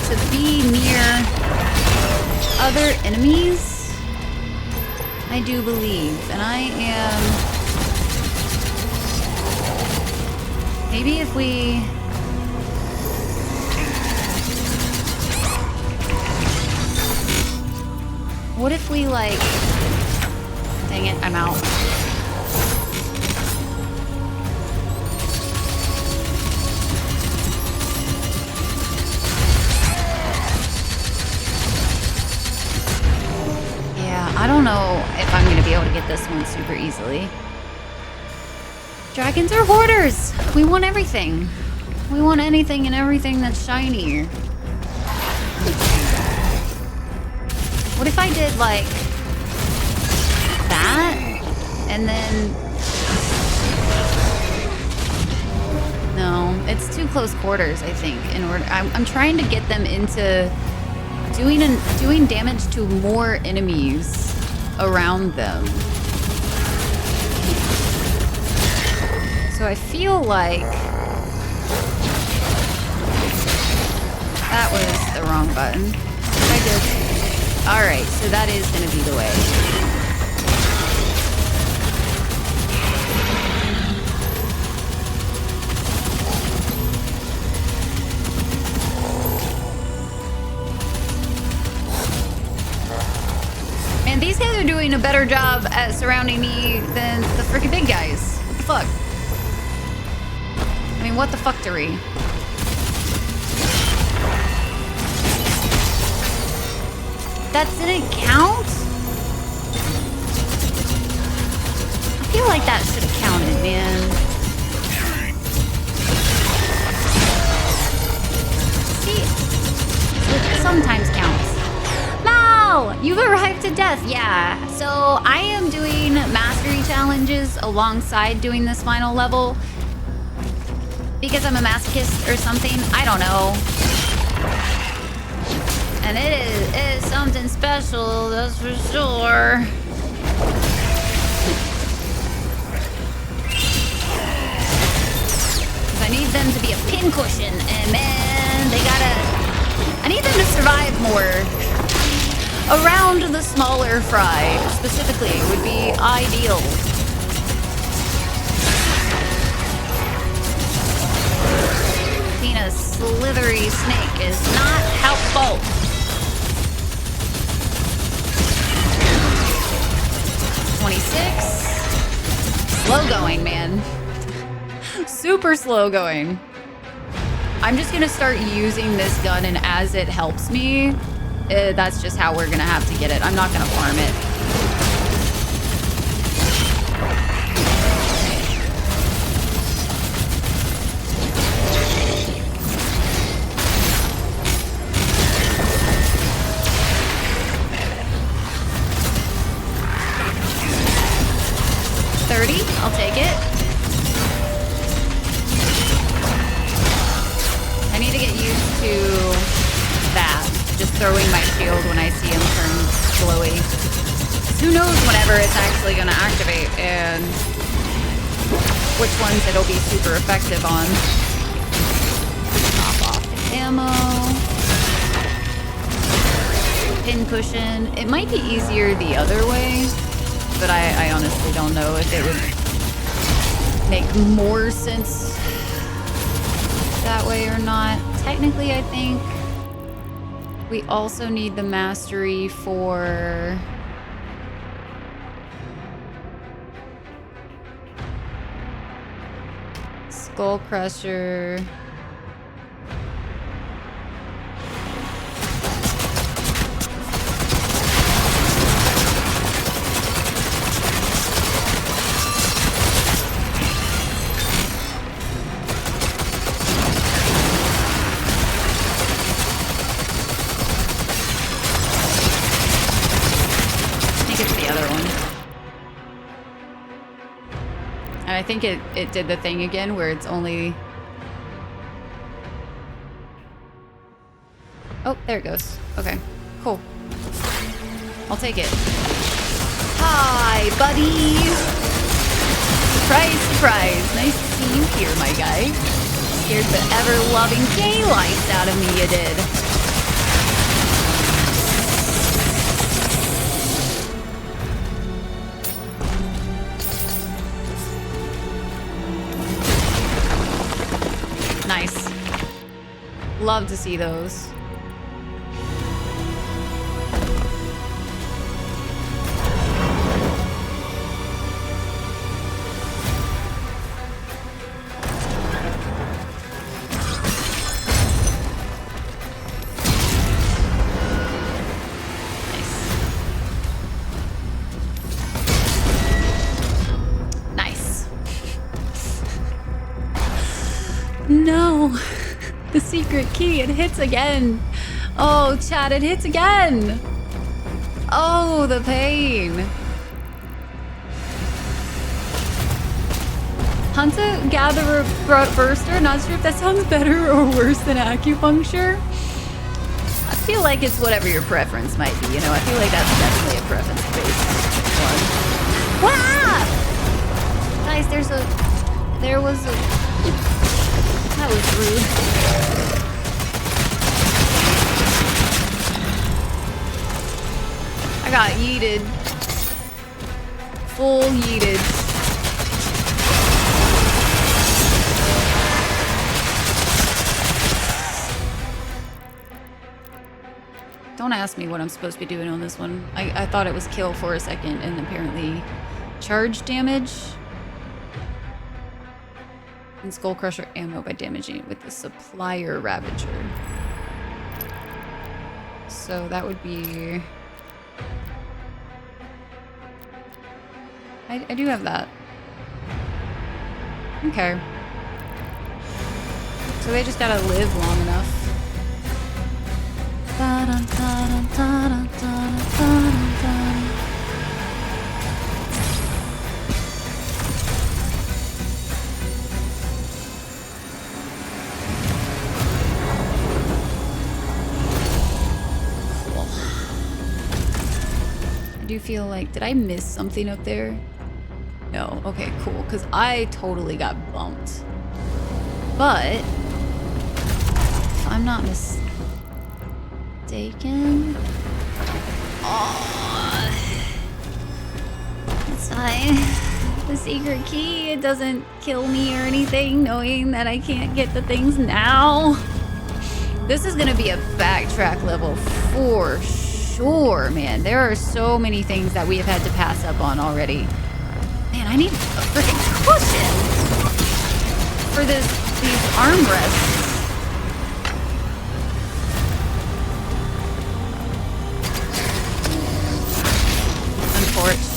to be near other enemies, I do believe. And I am... Maybe if we... What if we, like... Dang it, I'm out. Yeah, I don't know if I'm gonna be able to get this one super easily. Dragons are hoarders! We want everything. We want anything and everything that's shiny. What if I did, like, that? And then... No, it's too close quarters, I think, in order... I'm trying to get them into doing damage to more enemies around them. So I feel like... That was the wrong button. I did. Alright, so that is going to be the way. Man, these guys are doing a better job at surrounding me than the freaking big guys. What the fuck? I mean, what the fuckery? That didn't count? I feel like that should have counted, man. See? It sometimes counts. No! You've arrived to death, yeah. So I am doing mastery challenges alongside doing this final level. Because I'm a masochist or something. I don't know. And it is something special, that's for sure. I need them to be a pincushion, and man, they gotta... I need them to survive more. Around the smaller fry, specifically, would be ideal. Being a slithery snake is not helpful. 26. Slow going, man. Super slow going. I'm just gonna start using this gun, and as it helps me, that's just how we're gonna have to get it. I'm not gonna farm it. I'll take it. I need to get used to that. Just throwing my shield when I see him turn glowy. Who knows whenever it's actually going to activate and which ones it'll be super effective on. Pop off the ammo. Pin cushion. It might be easier the other way, but I honestly don't know if it would make more sense that way or not. Technically, I think we also need the mastery for Skull Crusher. I think it did the thing again where it's only... Oh, there it goes. Okay, cool. I'll take it. Hi, buddy! Surprise, surprise. Nice to see you here, my guy. Scared the ever-loving daylights out of me, you did. Nice. Love to see those. Nice. No. The secret key, it hits again. Oh, chat, it hits again. Oh, the pain. Hunter-gatherer burster. Not sure if that sounds better or worse than acupuncture. I feel like it's whatever your preference might be, you know? I feel like that's definitely a preference-based one. Ah! Guys, there was a... That was rude. I got yeeted. Full yeeted. Don't ask me what I'm supposed to be doing on this one. I thought it was kill for a second and apparently charge damage. And Skull Crusher ammo by damaging it with the Supplier Ravager. So that would be... I do have that. Okay. So they just gotta live long enough. I do feel like, did I miss something up there? No. Okay, cool. Because I totally got bumped. But if I'm not mistaken. Oh, it's fine. The secret key, it doesn't kill me or anything, knowing that I can't get the things now. This is gonna be a backtrack level for sure, man. There are so many things that we have had to pass up on already. Man, I need a freaking cushion for these armrests. Unfortunate.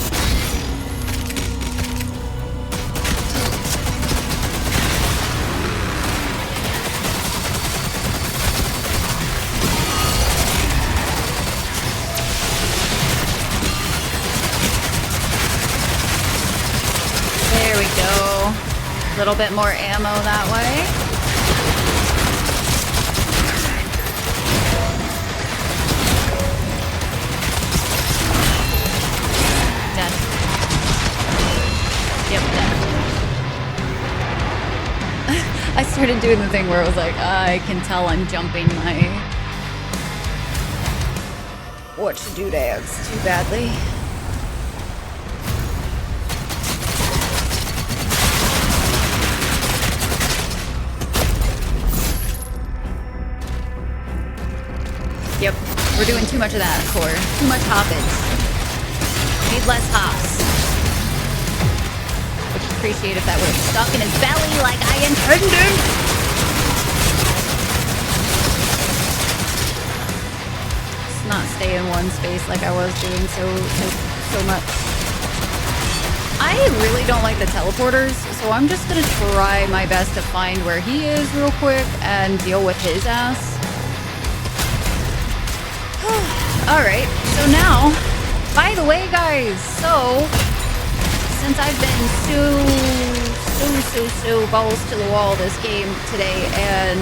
There we go. A little bit more ammo that way. Dead. Yep, dead. I started doing the thing where it was like, I can tell I'm jumping my what to do dance too badly. Yep, we're doing too much of that, core. Too much hoppage. Need less hops. Would appreciate if that would have stuck in his belly like I intended. Let's not stay in one space like I was doing so much. I really don't like the teleporters, so I'm just gonna try my best to find where he is real quick and deal with his ass. Alright, so now, by the way guys, so, since I've been so balls to the wall this game today and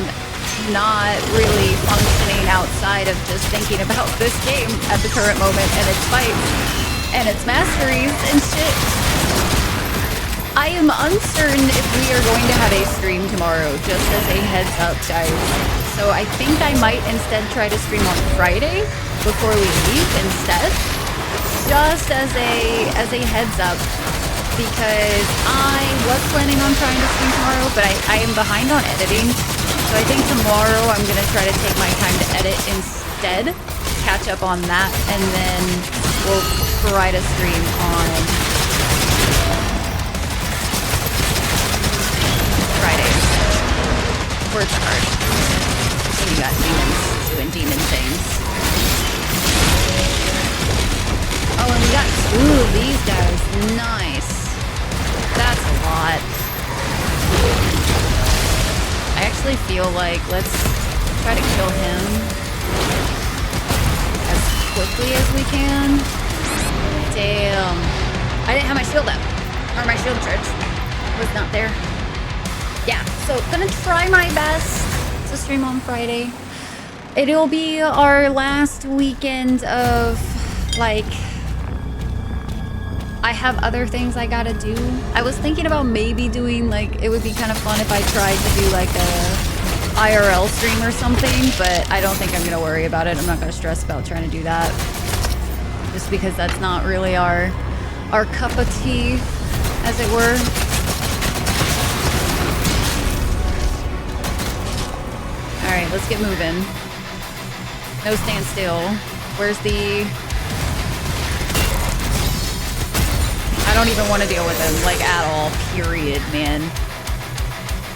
not really functioning outside of just thinking about this game at the current moment and its fights and its masteries and shit, I am uncertain if we are going to have a stream tomorrow, just as a heads up guys. So I think I might instead try to stream on Friday before we leave instead, just as a heads up, because I was planning on trying to stream tomorrow, but I am behind on editing, so I think tomorrow I'm gonna try to take my time to edit instead, catch up on that, and then we'll try to stream on Friday. Works hard. So you got demons doing demon things. Oh, and we got two of these guys. Nice. That's a lot. I actually feel like let's try to kill him as quickly as we can. Damn. I didn't have my shield up. Or my shield charge was not there. yeah, so gonna try my best to stream on Friday. It'll be our last weekend of, like, I have other things I gotta do. I was thinking about maybe doing, like, it would be kind of fun if I tried to do, like, a IRL stream or something, but I don't think I'm gonna worry about it. I'm not gonna stress about trying to do that. Just because that's not really our cup of tea, as it were. Alright, let's get moving. No stand still. Where's the... I don't even want to deal with them, like, at all. Period, man.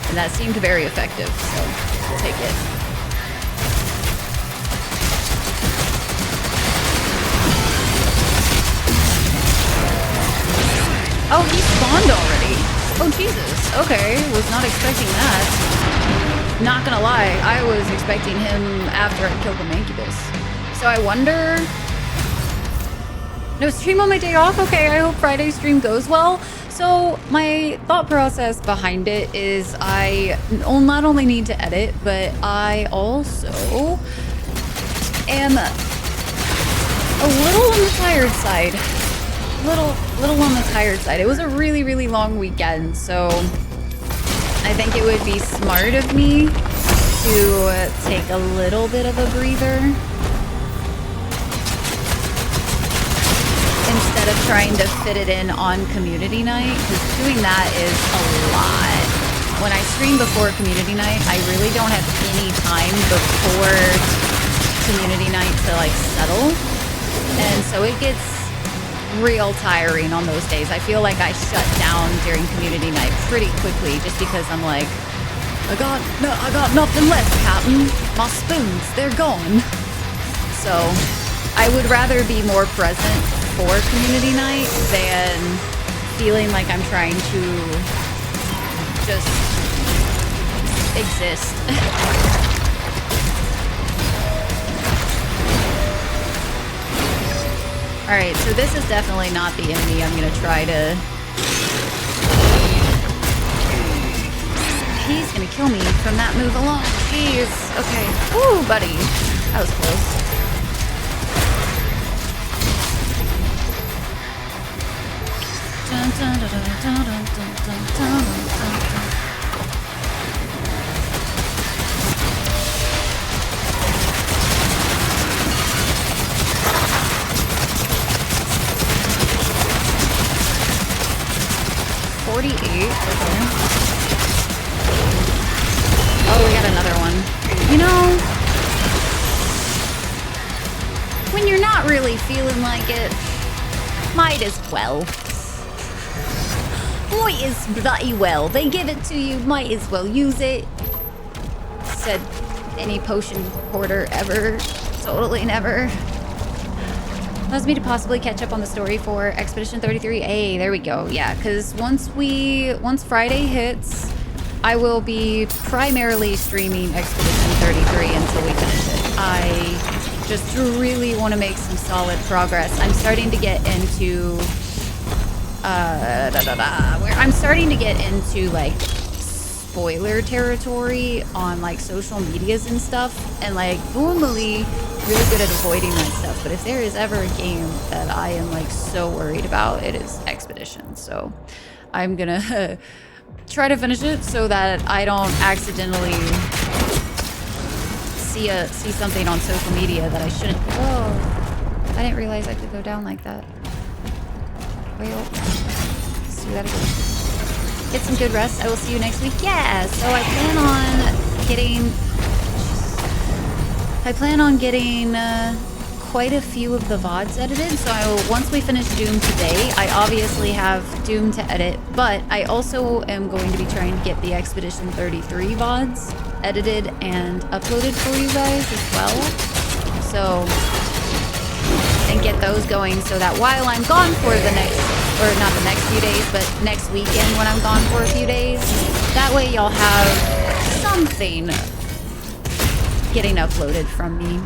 And that seemed very effective, so I'll take it. Oh, he spawned already. Oh, Jesus. Okay, was not expecting that. Not gonna lie, I was expecting him after I killed the Mancubus. So I wonder... No stream on my day off? Okay, I hope Friday's stream goes well. So my thought process behind it is I not only need to edit, but I also am a little on the tired side. Little on the tired side. It was a really, really long weekend, so I think it would be smart of me to take a little bit of a breather instead of trying to fit it in on community night, because doing that is a lot. When I stream before community night, I really don't have any time before community night to, like, settle, and so it gets real tiring on those days. I feel like I shut down during community night pretty quickly just because I'm like, I got nothing left, Captain. My spoons, they're gone. So I would rather be more present for community night than feeling like I'm trying to just exist. Alright, so this is definitely not the enemy I'm gonna try to... He's gonna kill me from that move alone. Jeez. Okay. Ooh, buddy. That was close. Dun, dun, dun, dun, dun, dun, dun, dun, dun, dun. 48. Okay. Oh, we got another one. You know, when you're not really feeling like it, might as well. Might as bloody well. They give it to you, might as well use it. Said any potion hoarder ever. Totally never. Allows me to possibly catch up on the story for Expedition 33A. There we go. Yeah, because once Friday hits, I will be primarily streaming Expedition 33 until we finish it. I just really want to make some solid progress. I'm starting to get into I'm starting to get into, like, spoiler territory on, like, social medias and stuff, and, like, normally really good at avoiding that stuff, but if there is ever a game that I am, like, so worried about, it is Expedition. So I'm gonna try to finish it so that I don't accidentally see something on social media that I shouldn't. Whoa, I didn't realize I could go down like that. Wait, let's do that again. Get some good rest. I will see you next week. Yeah, so I plan on getting quite a few of the VODs edited. So once we finish Doom today, I obviously have Doom to edit, but I also am going to be trying to get the Expedition 33 VODs edited and uploaded for you guys as well. So, and get those going so that while I'm gone for the next, or not the next few days, but next weekend when I'm gone for a few days, that way y'all have something getting uploaded from me.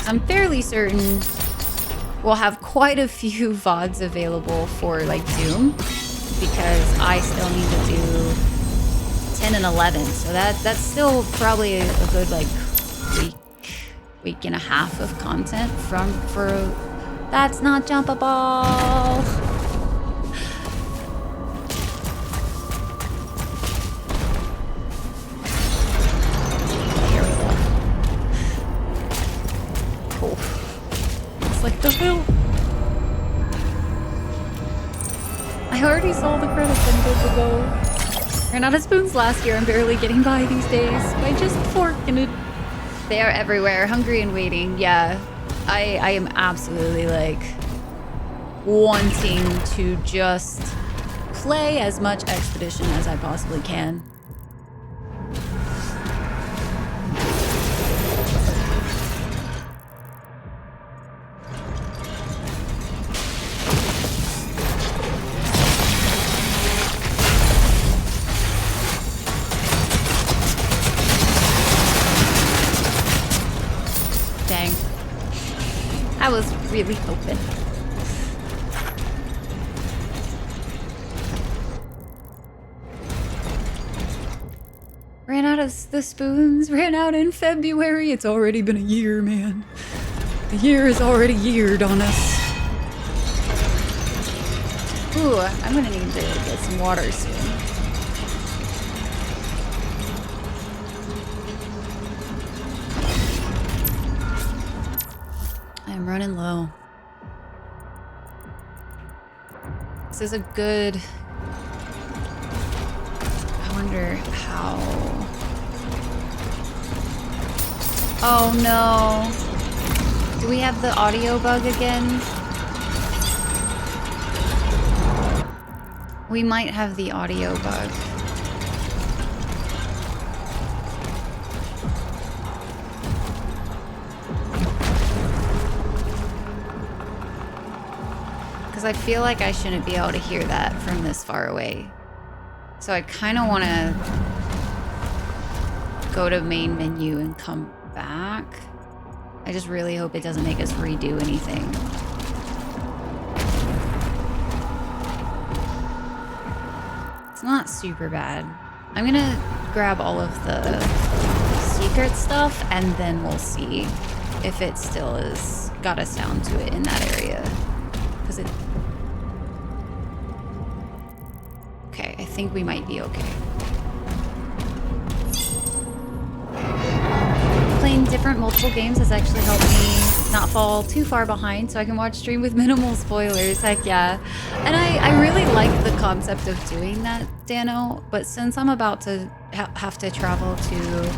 I'm fairly certain we'll have quite a few VODs available for, like, Doom, because I still need to do 10 and 11, so that's still probably a good like week and a half of content for that's not jumpable. Here we go. Cool. It's like the hill. I already saw the credits. I'm good to go. Ran out of spoons last year. I'm barely getting by these days. I just fork and it. They are everywhere. Hungry and waiting. Yeah. I am absolutely like wanting to just play as much Expedition as I possibly can. Dang. I was really hoping. Ran out of the spoons, ran out in February. It's already been a year, man. The year is already yeared on us. Ooh, I'm gonna need to get some water soon. I'm running low. This is a good... I wonder how... Oh no. Do we have the audio bug again? We might have the audio bug. Because I feel like I shouldn't be able to hear that from this far away. So I kind of want to go to main menu and come back. I just really hope it doesn't make us redo anything. It's not super bad. I'm gonna grab all of the secret stuff and then we'll see if it still is got us down to it in that area. Because it... Okay, I think we might be okay. Playing different multiple games has actually helped me not fall too far behind so I can watch stream with minimal spoilers. Heck yeah. And I really like the concept of doing that, Dano, but since I'm about to have to travel to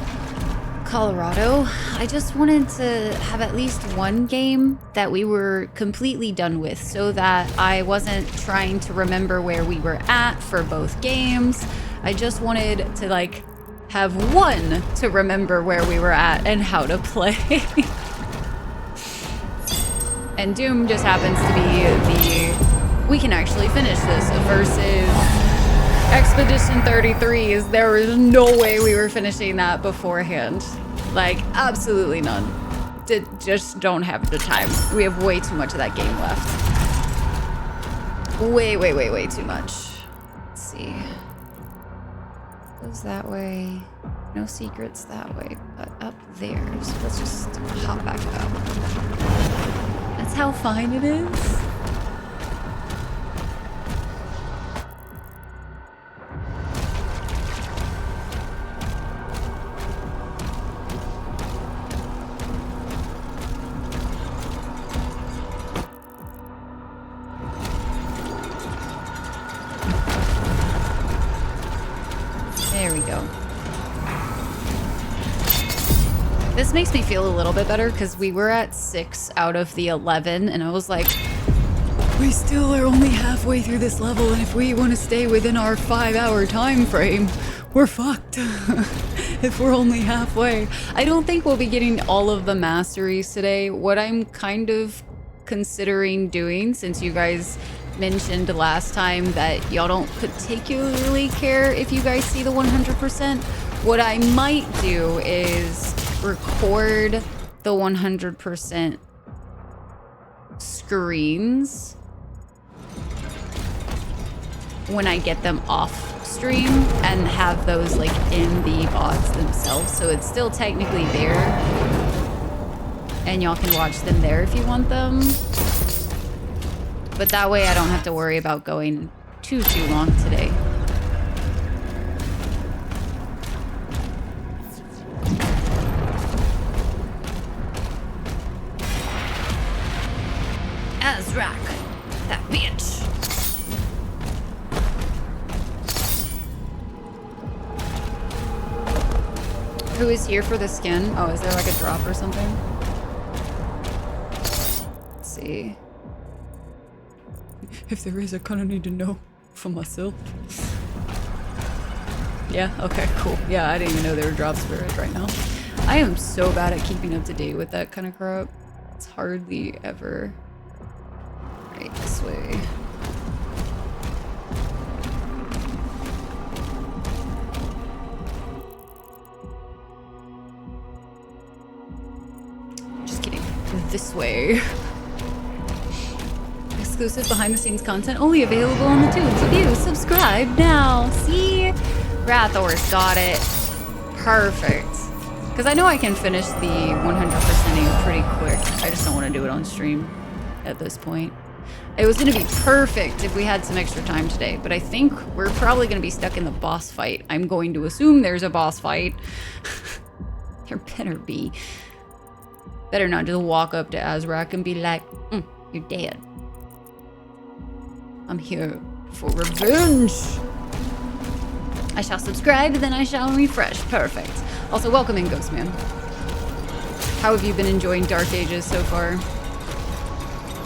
Colorado, I just wanted to have at least one game that we were completely done with so that I wasn't trying to remember where we were at for both games. I just wanted to like have one to remember where we were at and how to play. And Doom just happens to be the we can actually finish this versus Expedition 33 is there was no way we were finishing that beforehand. Like, absolutely none. Just don't have the time. We have way too much of that game left. Way too much. Let's see. Goes that way. No secrets that way, but up there. So let's just hop back up. That's how fine it is. There we go. This makes me feel a little bit better because we were at 6 out of the 11 and I was like, we still are only halfway through this level and if we want to stay within our 5-hour time frame, we're fucked. If we're only halfway. I don't think we'll be getting all of the masteries today. What I'm kind of considering doing, since you guys mentioned last time that y'all don't particularly care if you guys see the 100%, what I might do is record the 100% screens when I get them off stream and have those like in the VODs themselves, so it's still technically there. And y'all can watch them there if you want them. But that way I don't have to worry about going too long today. Azrak, that bitch. Who is here for the skin? Oh, is there like a drop or something? Let's see. If there is, I kind of need to know for myself. Yeah, okay, cool. Yeah, I didn't even know there were drops for it right now. I am so bad at keeping up to date with that kind of crap. It's hardly ever. Right, this way. Just kidding. This way. Exclusive behind-the-scenes content only available on the Tunes of You. Subscribe now. See? Rathor's got it. Perfect. Because I know I can finish the 100%ing pretty quick. I just don't want to do it on stream at this point. It was going to be perfect if we had some extra time today, but I think we're probably going to be stuck in the boss fight. I'm going to assume there's a boss fight. There better be. Better not just walk up to Azrak and be like, you're dead. I'm here for revenge. I shall subscribe, then I shall refresh. Perfect. Also, welcome in, Ghostman. How have you been enjoying Dark Ages so far?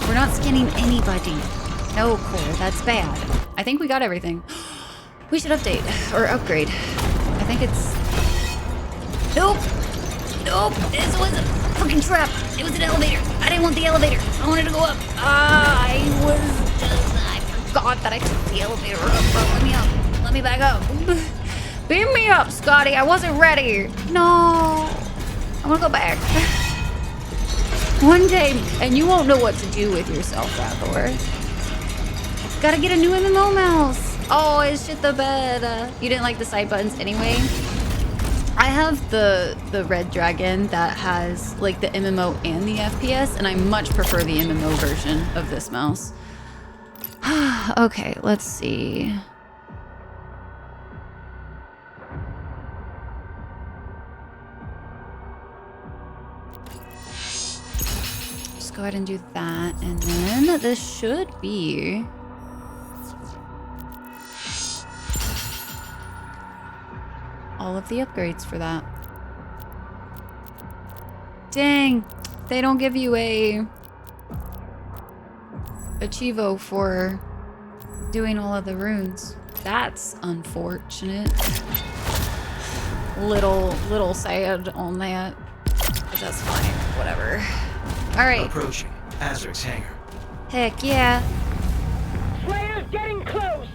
We're not skinning anybody. No, Core, that's bad. I think we got everything. We should update, or upgrade. I think it's... Nope! Nope! This was a fucking trap! It was an elevator! I didn't want the elevator! I wanted to go up! I forgot that I took the elevator up. Let me up. Let me back up. Beam me up, Scotty. I wasn't ready. No. I want to go back. One day, and you won't know what to do with yourself, Rathor. Gotta get a new MMO mouse. Oh, I shit the bed. You didn't like the side buttons anyway? I have the red dragon that has like the MMO and the FPS, and I much prefer the MMO version of this mouse. Okay, let's see. Just go ahead and do that, and then this should be... all of the upgrades for that. Dang, they don't give you a Chivo for doing all of the runes. That's unfortunate. Little sad on that, but that's fine. Whatever. All right. Approaching Azrak's hangar. Heck yeah. Slayer's getting close.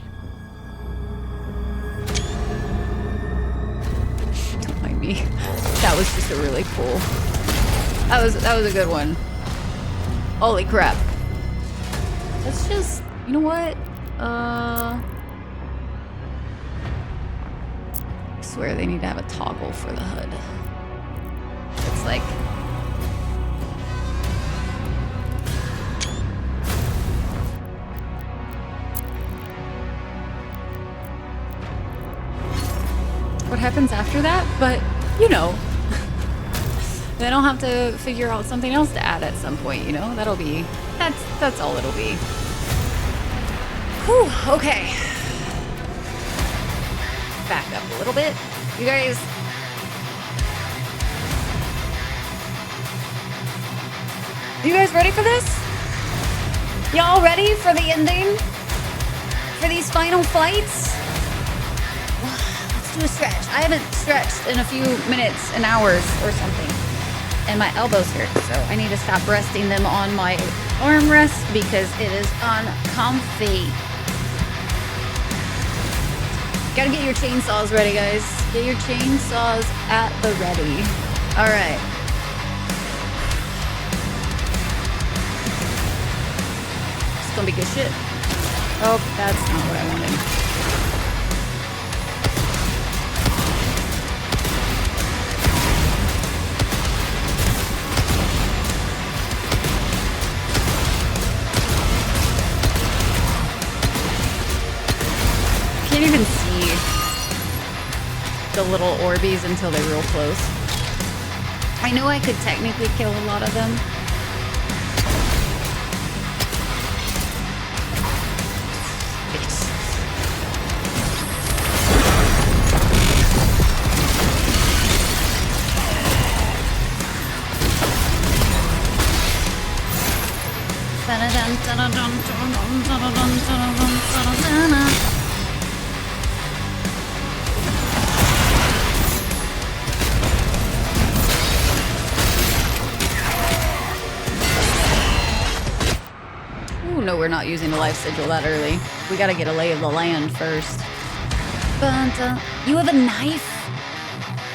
Don't mind me. That was just a really cool. That was a good one. Holy crap. Let's just, you know what? I swear they need to have a toggle for the hood. It's like... what happens after that? But, you know. Then I'll have to figure out something else to add at some point, you know? That'll be... That's all it'll be. Whew, okay. Back up a little bit. You guys... You guys ready for this? Y'all ready for the ending? For these final fights? Let's do a stretch. I haven't stretched in a few minutes and hours or something. And my elbows hurt, so I need to stop resting them on my armrest because it is uncomfy. Gotta get your chainsaws ready, guys. Get your chainsaws at the ready. Alright. It's gonna be good shit. Oh, that's not what I wanted. the little Orbeez until they're real close. I know I could technically kill a lot of them. Ooh, no, we're not using the life sigil that early. We gotta get a lay of the land first. You have a knife?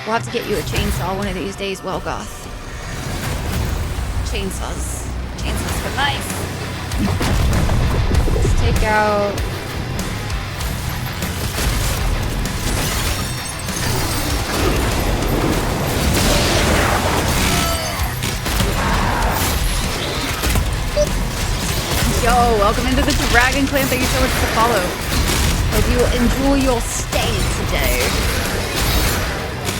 We'll have to get you a chainsaw one of these days, Welgoth. Chainsaws. Chainsaws for life. Let's take out... Yo, welcome into the Dragon Clan. Thank you so much for the follow. Hope you enjoy your stay today.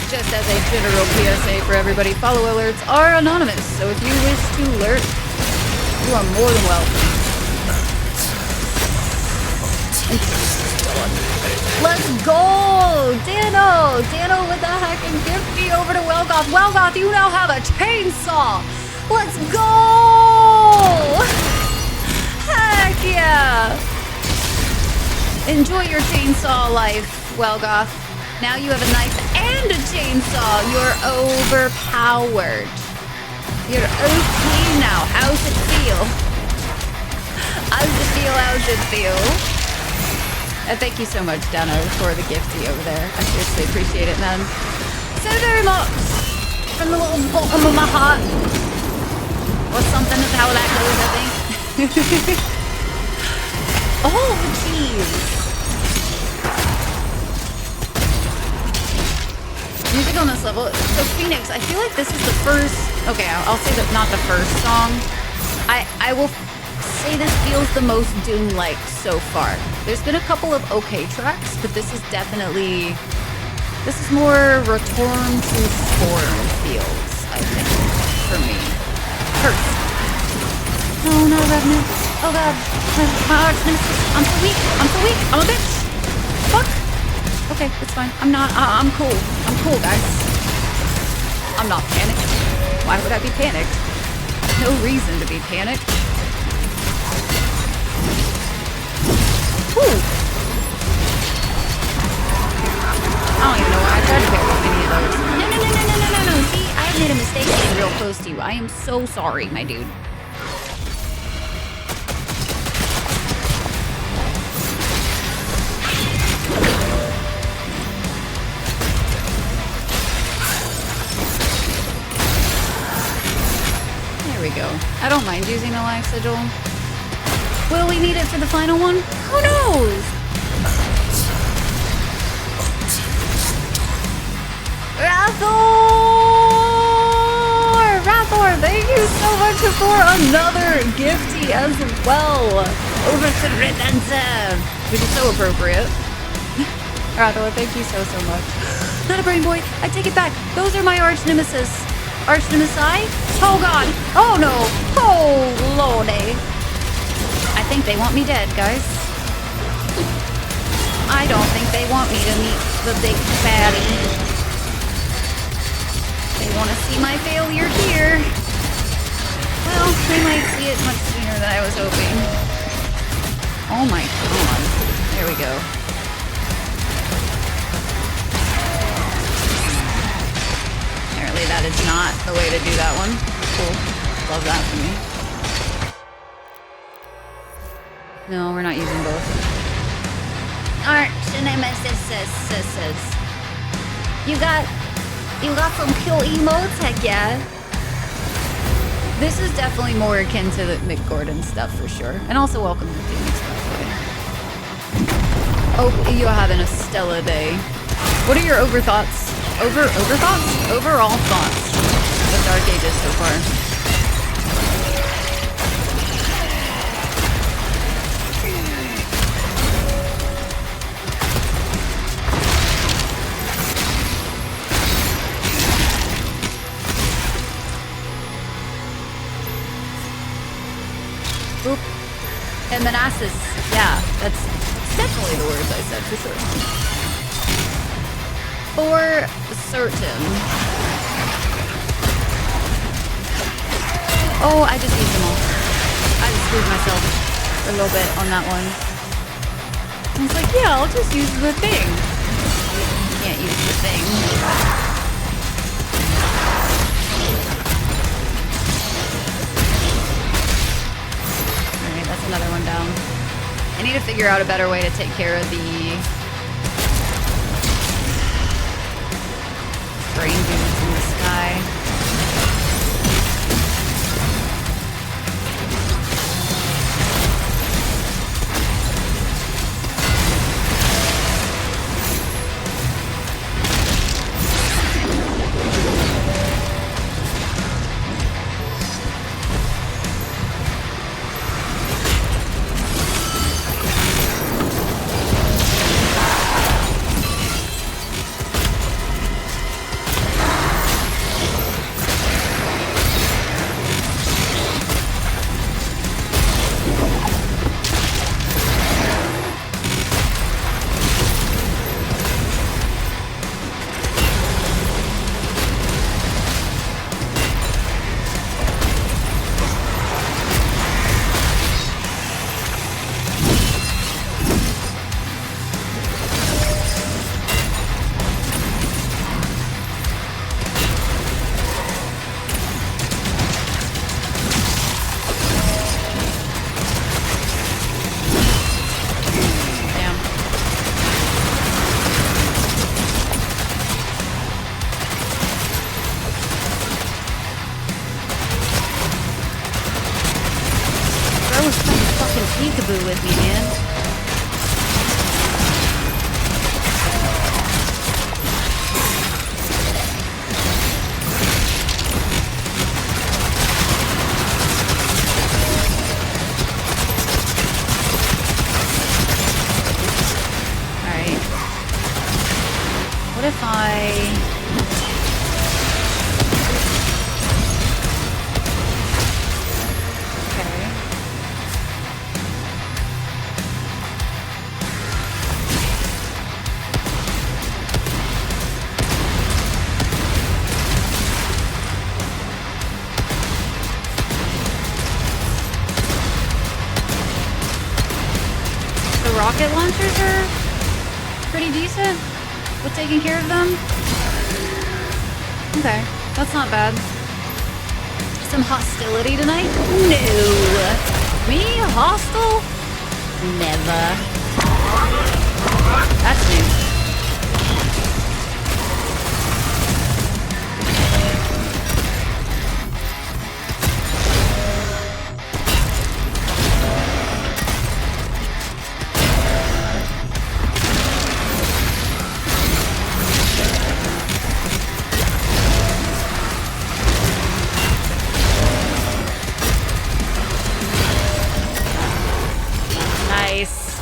Just as a general PSA for everybody, follow alerts are anonymous, so if you wish to alert, you are more than welcome. Let's go! Dano with the heckin' gifty over to Welgoth. Welgoth, you now have a chainsaw! Let's go! Heck yeah! Enjoy your chainsaw life, Welgoth. Now you have a knife and a chainsaw. You're overpowered. You're okay now. How's it feel? How's it feel? How's it feel? Thank you so much, Dano, for the gifty over there. I seriously appreciate it, man. So very much. From the little bottom of my heart. Or something is how that goes, I think. Oh, jeez. Music on this level. So Phoenix, I feel like this is the first... Okay, I'll say that not the first song. I will say this feels the most Doom-like so far. There's been a couple of okay tracks, but this is definitely... This is more return to form feels, I think, for me. Hurts. Oh no, Revenue. Oh god. My arch nemesis. I'm so weak. I'm so weak. I'm a bitch. Fuck. Okay, it's fine. I'm not. I'm cool. I'm cool, guys. I'm not panicked. Why would I be panicked? No reason to be panicked. Whew. I don't even know why I tried to pick up any of those. No. See, I made a mistake getting real close to you. I am so sorry, my dude. There we go. I don't mind using a life sigil. Will we need it for the final one? Who knows? Rathor, thank you so much for another gifty as well. Over to Redenza, which is so appropriate. Rathor, thank you so much. Not a brain boy. I take it back. Those are my arch nemesis. Arch nemesi? Oh god. Oh no. Oh lordy. I think they want me dead, guys. I don't think they want me to meet the big baddie. They want to see my failure here. Well, they might see it much sooner than I was hoping. Oh my god. There we go. Apparently that is not the way to do that one. Cool. Love that for me. No, we're not using both. Arch nemesis. You got some kill emotes? Heck yeah. This is definitely more akin to the Mick Gordon stuff for sure. And also welcome to Phoenix, by the way. Oh, you're having a stellar day. What are your overthoughts? Overthoughts? Overall thoughts of Dark Ages so far. Manassas. Yeah, that's definitely the words I said for sure. For certain. Oh, I just used them all. I just screwed myself a little bit on that one. I was like, yeah, I'll just use the thing. Can't use the thing. Alright, that's another one down. I need to figure out a better way to take care of the brain dudes in the sky. Peekaboo with me, man. Alright. What if rocket launchers are pretty decent with taking care of them? Okay, that's not bad. Some hostility tonight? No. Me? Hostile? Never. That's new.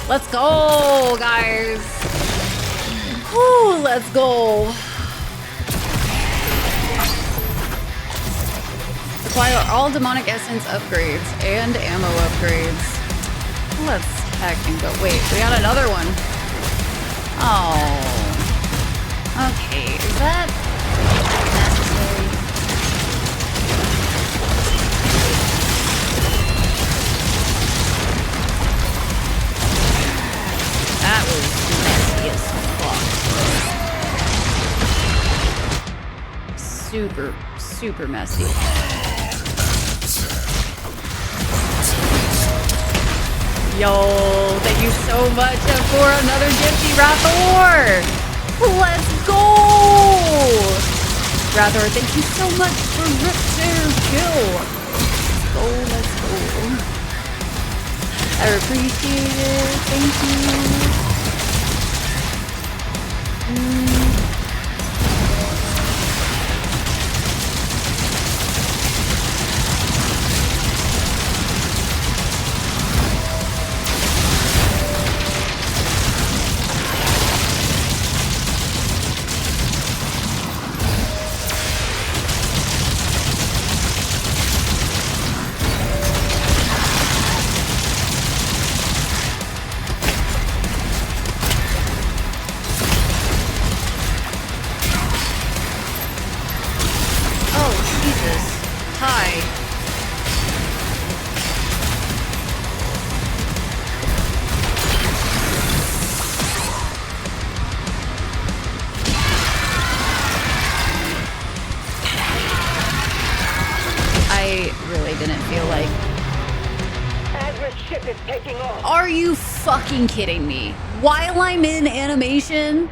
Let's go, guys. Woo, let's go. Acquire all demonic essence upgrades and ammo upgrades. Let's heckin' go. Wait, we got another one. Oh. Okay, is that necessary? That was messy as fuck. Super, super messy. Yo, thank you so much for another Gypsy Rathor! Let's go! Rathor, thank you so much for Riptail Kill! Let's go. I appreciate it. Thank you. really didn't feel like. Azra's ship is taking off. Are you fucking kidding me? While I'm in animation?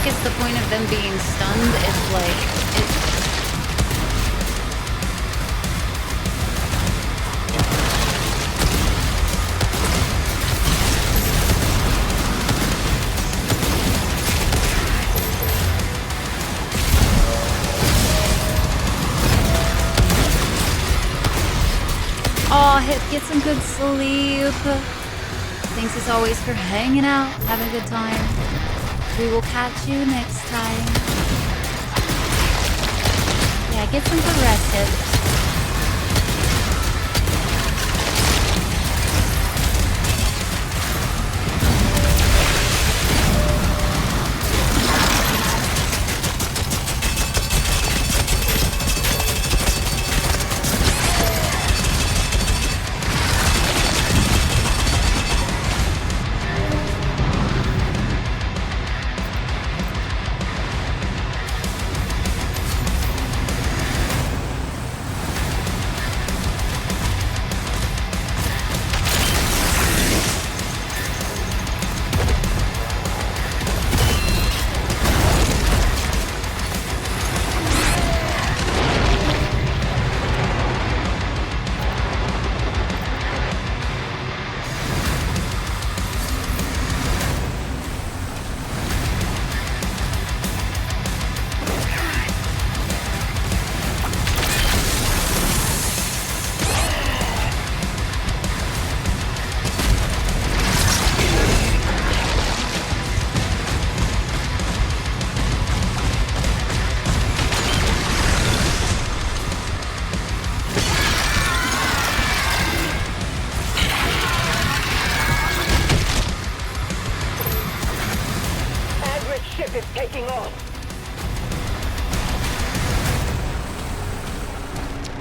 Is the point of them being stunned if like oh, Hip, get some good sleep. Thanks as always for hanging out, having a good time. We will catch you next time. Yeah, get some good rest, Hip.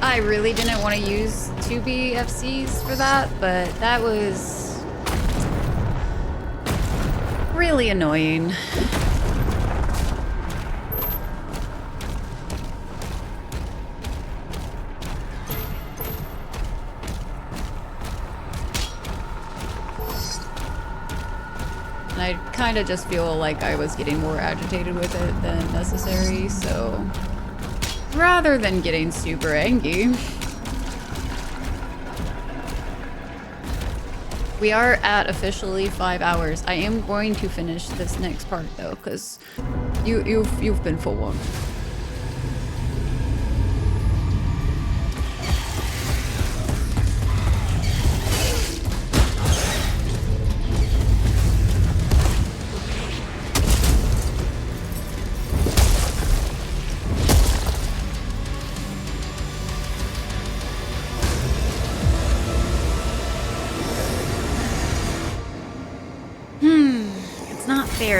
I really didn't want to use 2B FCs for that, but that was really annoying. And I kind of just feel like I was getting more agitated with it than necessary, so rather than getting super angry. We are at officially 5 hours. I am going to finish this next part though, because you've been forewarned.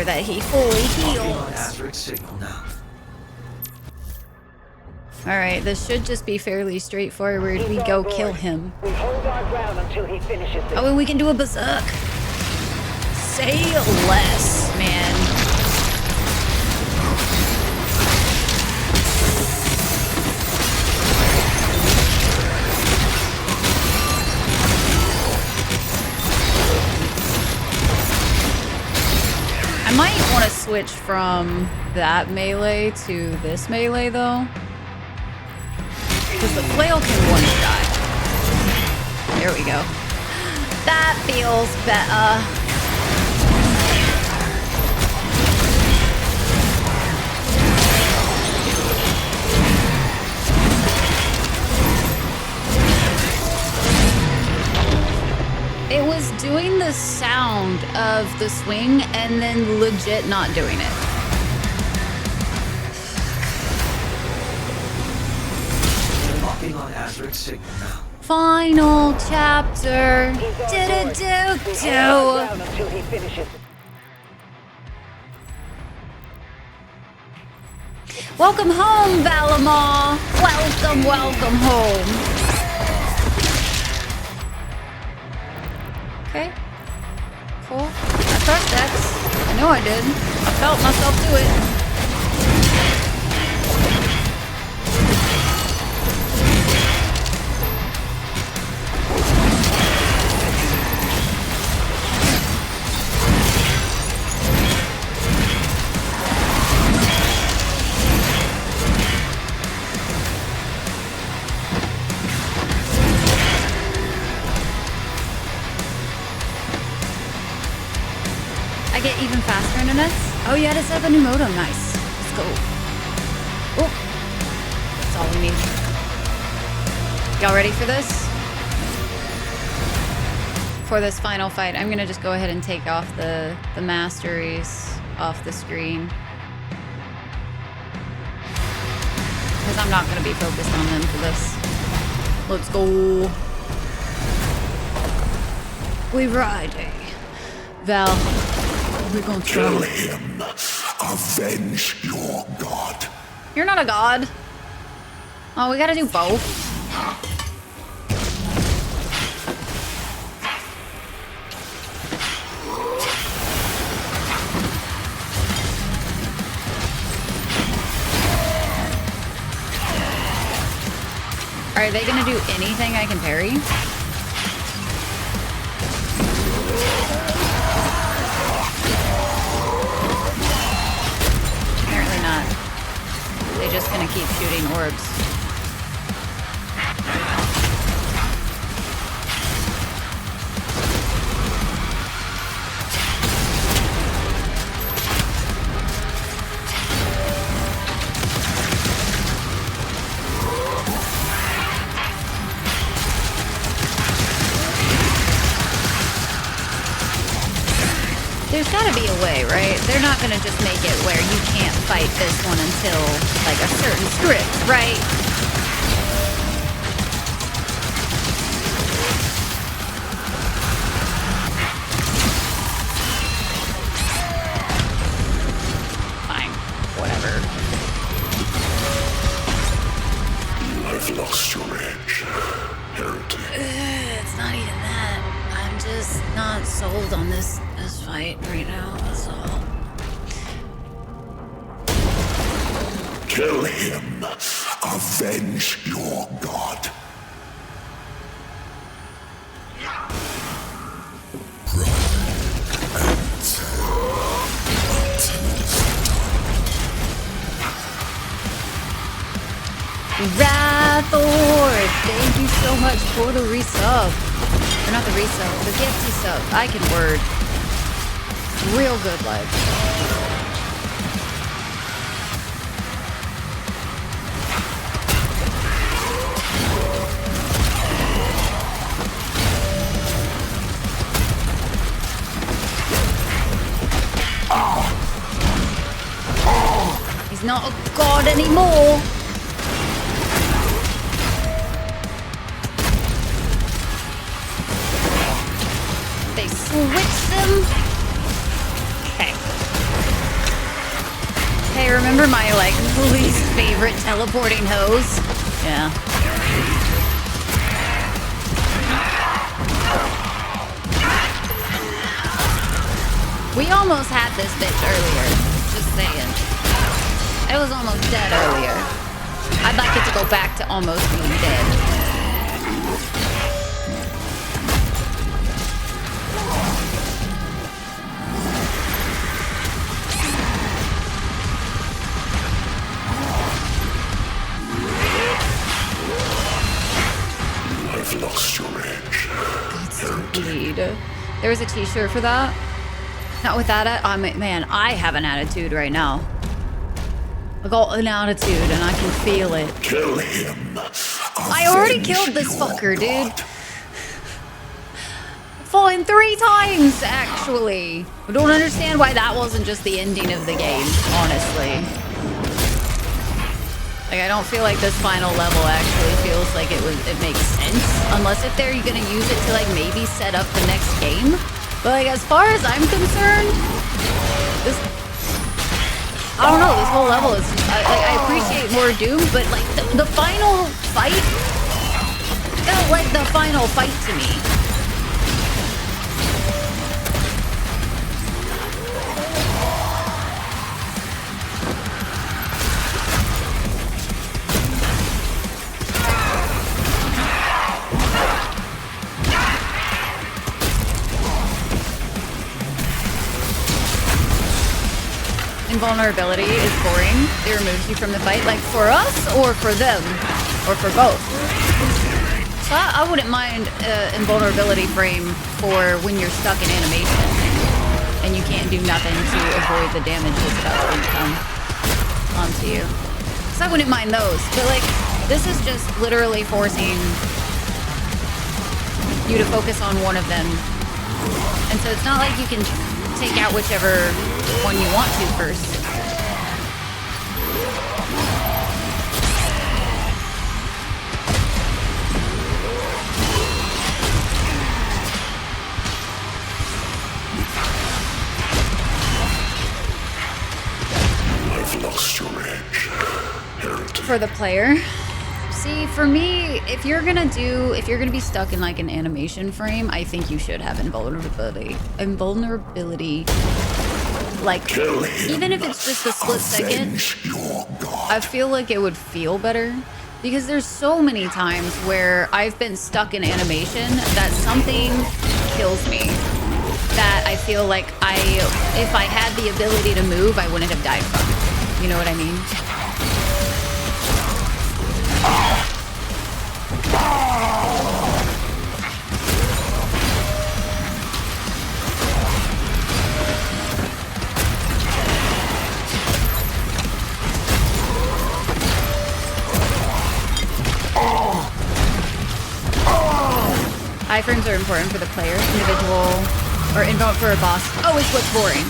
That he fully healed. Asterix signal now. Alright, this should just be fairly straightforward. We go kill him. We hold our ground until he finishes it. Oh, and we can do a berserk. Say less, man. I might want to switch from that melee to this melee, though. Because the flail can one-shot. There we go. That feels better. It was doing the sound of the swing and then legit not doing it. Locking on Azric's signal now. Final chapter. He's on board. We Do-do-do-do. hold our ground until he finishes it. Welcome home, Valamar. Welcome, welcome home. Okay. Cool. I trust X. I know I did. I felt myself do it. I get even faster in this. Oh yeah, to set up a new modem. Nice. Let's go. Oh, that's all we need. Y'all ready for this? For this final fight, I'm gonna just go ahead and take off the masteries off the screen. Because I'm not gonna be focused on them for this. Let's go. We riding. Val. We're gonna Kill try. him. Avenge your god. You're not a god. Oh, we gotta do both. Are they gonna do anything I can parry? Apparently not. They're just gonna keep shooting orbs. There's gotta be a way, right? They're not gonna just make it where you can't fight this one until, like, a certain script, right? Fine. Whatever. I've lost your edge, heretic. It's not even that. I'm just not sold on this fight right now, that's all. Kill him. Avenge your god. Rathor, thank you so much for the resub. Or not the resub, the gifty sub. I can word. Real good, like. He's not a god anymore. They switched them. Okay. Hey, remember Remember my, like, least favorite teleporting hose? Yeah. We almost had this bitch earlier. Just saying. It was almost dead earlier. I'd like it to go back to almost being dead. I've lost your edge. Indeed. There was a t-shirt for that. Not with that. Man, I have an attitude right now. I got an attitude and I can feel it. Kill him. I already killed this fucker, dude. Fallen 3 times, actually. I don't understand why that wasn't just the ending of the game, honestly. Like, I don't feel like this final level actually feels like it makes sense. Unless if they're gonna use it to, like, maybe set up the next game. But, like, as far as I'm concerned, this... I don't know, this whole level is... I appreciate more Doom, but, like, the final fight felt like the final fight to me. Invulnerability is boring. It removes you from the fight. Like, for us or for them? Or for both? So I wouldn't mind invulnerability frame for when you're stuck in animation and you can't do nothing to avoid the damage that's about to come onto you. So I wouldn't mind those. But, like, this is just literally forcing you to focus on one of them. And so it's not like you can take out whichever one you want to first. I've lost your edge. Heretic. For the player. See, for me, if you're gonna be stuck in like an animation frame, I think you should have invulnerability. Invulnerability. Like, even if it's just a split second, I feel like it would feel better. Because there's so many times where I've been stuck in animation that something kills me. That I feel like if I had the ability to move, I wouldn't have died from. You know what I mean? Iframes are important for the player, individual, or invoke for a boss. Oh, it's what's boring.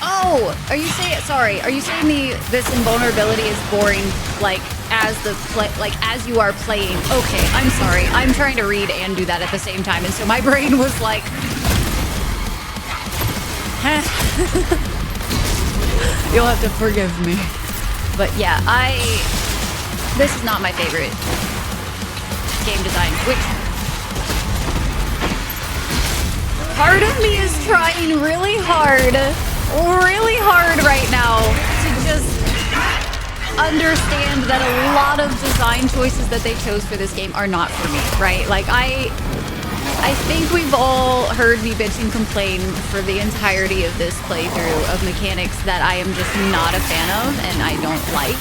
Oh, are you saying this invulnerability is boring, like as you are playing? Okay, I'm sorry. I'm trying to read and do that at the same time, and so my brain was like, you'll have to forgive me. But yeah, this is not my favorite game design, which part of me is trying really hard right now to just understand that a lot of design choices that they chose for this game are not for me, right? Like, I think we've all heard me bitch and complain for the entirety of this playthrough of mechanics that I am just not a fan of and I don't like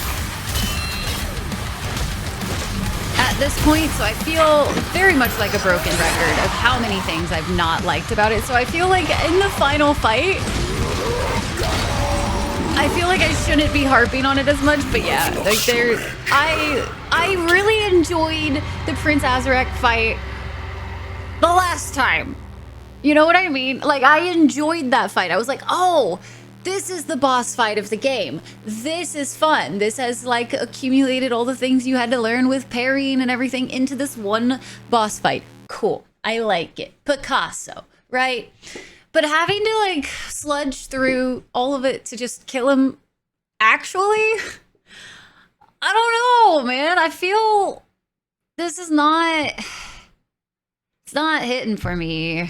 at this point, so I feel very much like a broken record of how many things I've not liked about it. So I feel like in the final fight, I feel like I shouldn't be harping on it as much, but yeah, like I really enjoyed the Prince Azrak fight the last time. You know what I mean? Like, I enjoyed that fight. I was like, oh, this is the boss fight of the game. This is fun. This has, like, accumulated all the things you had to learn with parrying and everything into this one boss fight. Cool. I like it. Picasso, right? But having to, like, sludge through all of it to just kill him actually, I don't know, man. I feel this is not, it's not hitting for me.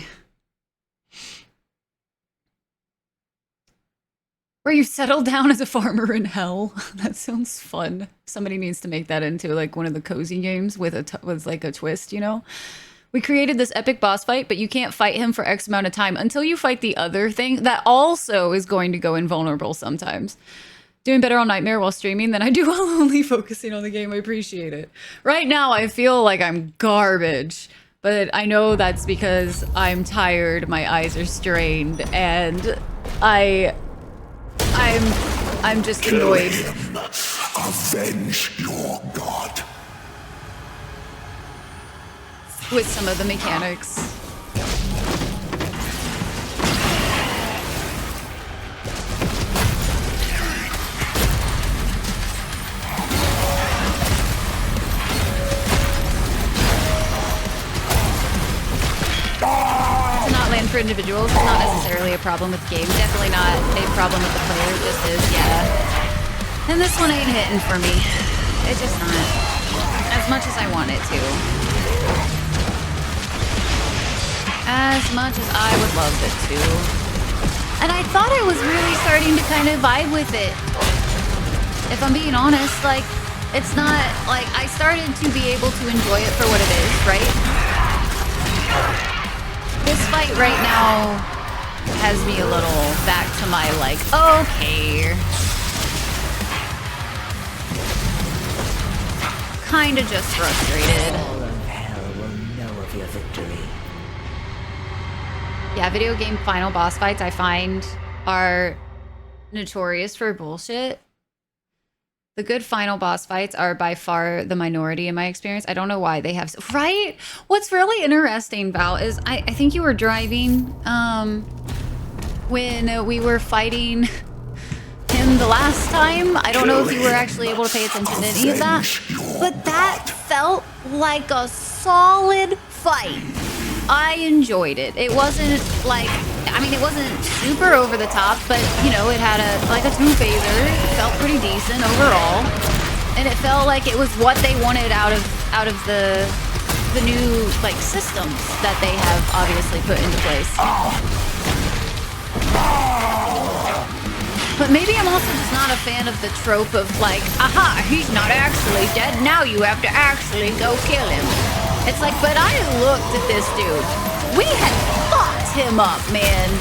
Where you settle down as a farmer in hell. That sounds fun. Somebody needs to make that into like one of the cozy games with with like a twist, you know? We created this epic boss fight, but you can't fight him for X amount of time until you fight the other thing that also is going to go invulnerable sometimes. Doing better on Nightmare while streaming than I do while only focusing on the game. I appreciate it. Right now, I feel like I'm garbage, but I know that's because I'm tired, my eyes are strained, and I'm just annoyed. Avenge your god. With some of the mechanics. To not land for individuals is not necessarily a problem with the game. Definitely not a problem with the player. It just is, yeah. And this one ain't hitting for me. It's just not. As much as I want it to. As much as I would love it to. And I thought I was really starting to kind of vibe with it. If I'm being honest, like, it's not, like, I started to be able to enjoy it for what it is, right? This fight right now has me a little back to my, like, okay. Kinda just frustrated. All of hell will know of your victory. Yeah, video game final boss fights I find are notorious for bullshit. The good final boss fights are by far the minority in my experience. I don't know why they have... Right? What's really interesting, Val, is I think you were driving when we were fighting him the last time. I don't know if you were actually able to pay attention to any of that. But that felt like a solid fight. I enjoyed it. It wasn't like, I mean, it wasn't super over the top, but you know, it had like a two-phaser. It felt pretty decent overall, and it felt like it was what they wanted out of the new like systems that they have obviously put into place. But maybe I'm also just not a fan of the trope of like, aha, he's not actually dead. Now you have to actually go kill him. It's like, but I looked at this dude. We had fucked him up, man.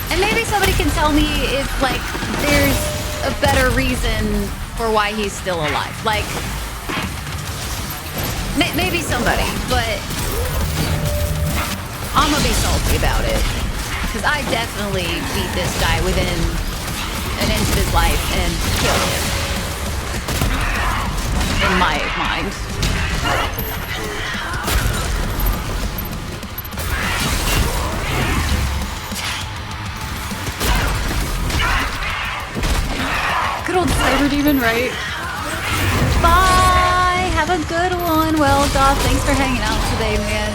And maybe somebody can tell me if, like, there's a better reason for why he's still alive. Like, maybe somebody, but I'm gonna be salty about it. Because I definitely beat this guy within an inch of his life and killed him. In my mind. Good old Cyber Demon, right? Bye! Have a good one. Well, Goth, thanks for hanging out today, man.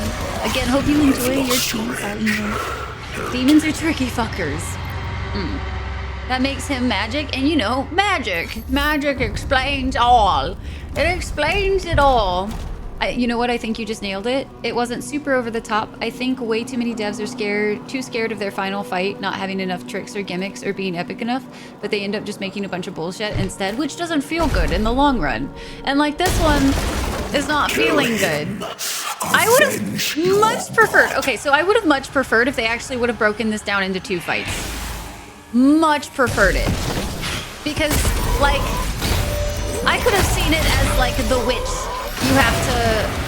Again, hope you enjoy your team fighting. Demons are tricky fuckers. That makes him magic, and you know, magic. Magic explains all. It explains it all. You know what? I think you just nailed it. It wasn't super over the top. I think way too many devs are too scared of their final fight, not having enough tricks or gimmicks or being epic enough, but they end up just making a bunch of bullshit instead, which doesn't feel good in the long run. And like this one is not feeling good. I would have much preferred, okay, so I would have much preferred if they actually would have broken this down into 2 fights. Much preferred it. Because, like, I could have seen it as like the witch. You have to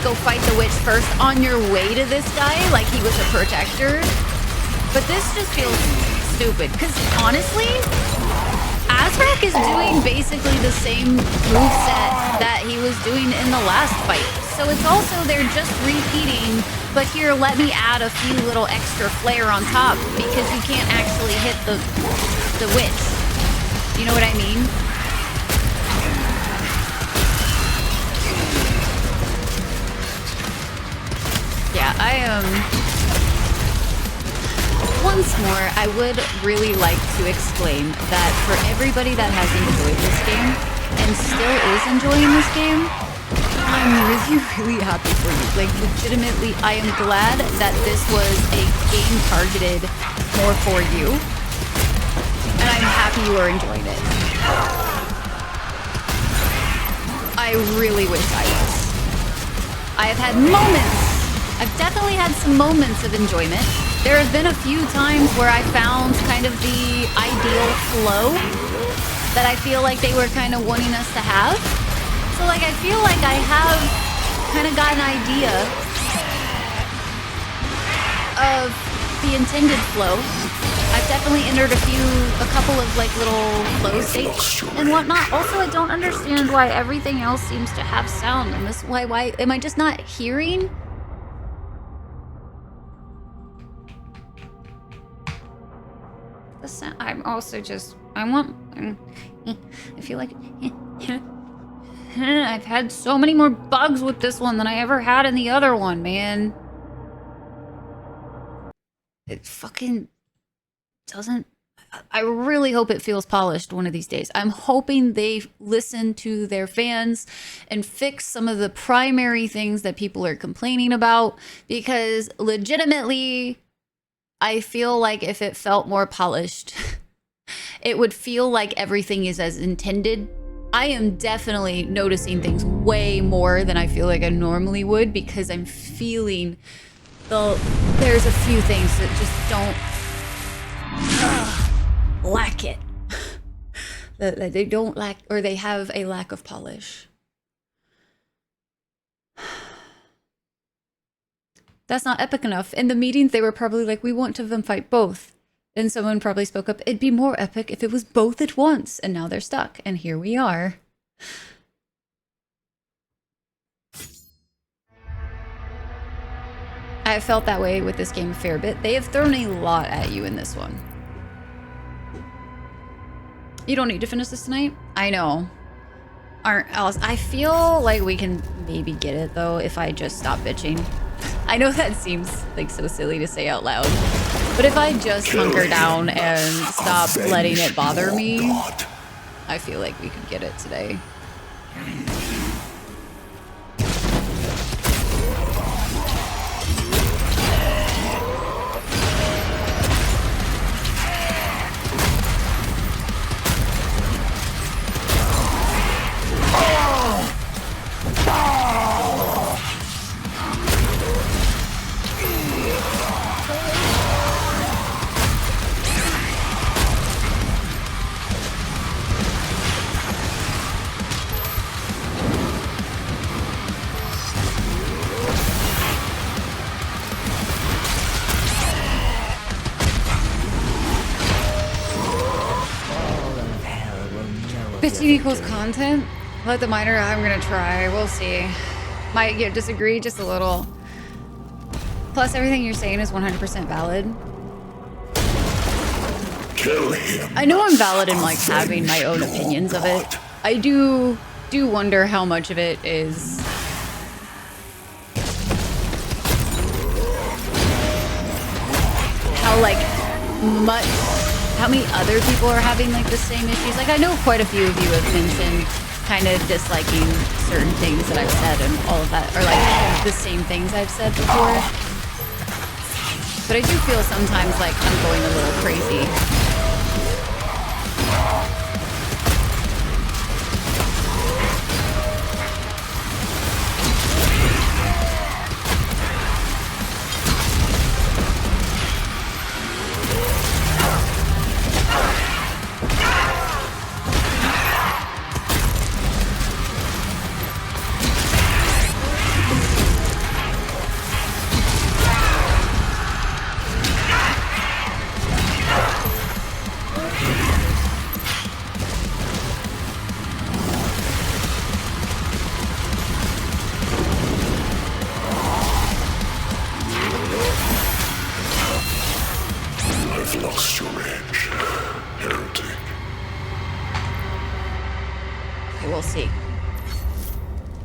go fight the witch first on your way to this guy, like he was a protector. But this just feels stupid, because honestly, Azrak is doing basically the same moveset that he was doing in the last fight. So it's also, they're just repeating, but here, let me add a few little extra flair on top, because you can't actually hit the witch. You know what I mean? Yeah, I am... One once more, I would really like to exclaim that for everybody that has enjoyed this game and still is enjoying this game, I'm really, really happy for you. Like, legitimately, I am glad that this was a game targeted more for you. And I'm happy you are enjoying it. I really wish I was. I have had moments. I've definitely had some moments of enjoyment. There have been a few times where I found kind of the ideal flow that I feel like they were kind of wanting us to have. So, like, I feel like I have kind of got an idea of the intended flow. I've definitely entered a couple of, like, little flow states and whatnot. Also, I don't understand why everything else seems to have sound. And this, why am I just not hearing? The sound, I'm also just, I feel like, I've had so many more bugs with this one than I ever had in the other one, man. It fucking doesn't... I really hope it feels polished one of these days. I'm hoping they listen to their fans and fix some of the primary things that people are complaining about, because legitimately, I feel like if it felt more polished, it would feel like everything is as intended. I am definitely noticing things way more than I feel like I normally would, because I'm feeling there's a few things that just don't lack it. that they don't lack, or they have a lack of polish. That's not epic enough. In the meetings, they were probably like, we want to them fight both. Then someone probably spoke up, it'd be more epic if it was both at once. And now they're stuck. And here we are. I have felt that way with this game a fair bit. They have thrown a lot at you in this one. You don't need to finish this tonight? I know. I feel like we can maybe get it, though, if I just stop bitching. I know that seems like so silly to say out loud, but if I just hunker down and stop letting it bother me, I feel like we could get it today. Bitching equals content? Let the miner, I'm gonna try. We'll see. Might disagree just a little. Plus, everything you're saying is 100% valid. Kill him. I know I'm valid in, like, having my own opinions of it. I do wonder how much of it is... how many other people are having, like, the same issues. Like, I know quite a few of you have mentioned kind of disliking certain things that I've said and all of that, or, like, the same things I've said before. But I do feel sometimes like I'm going a little crazy.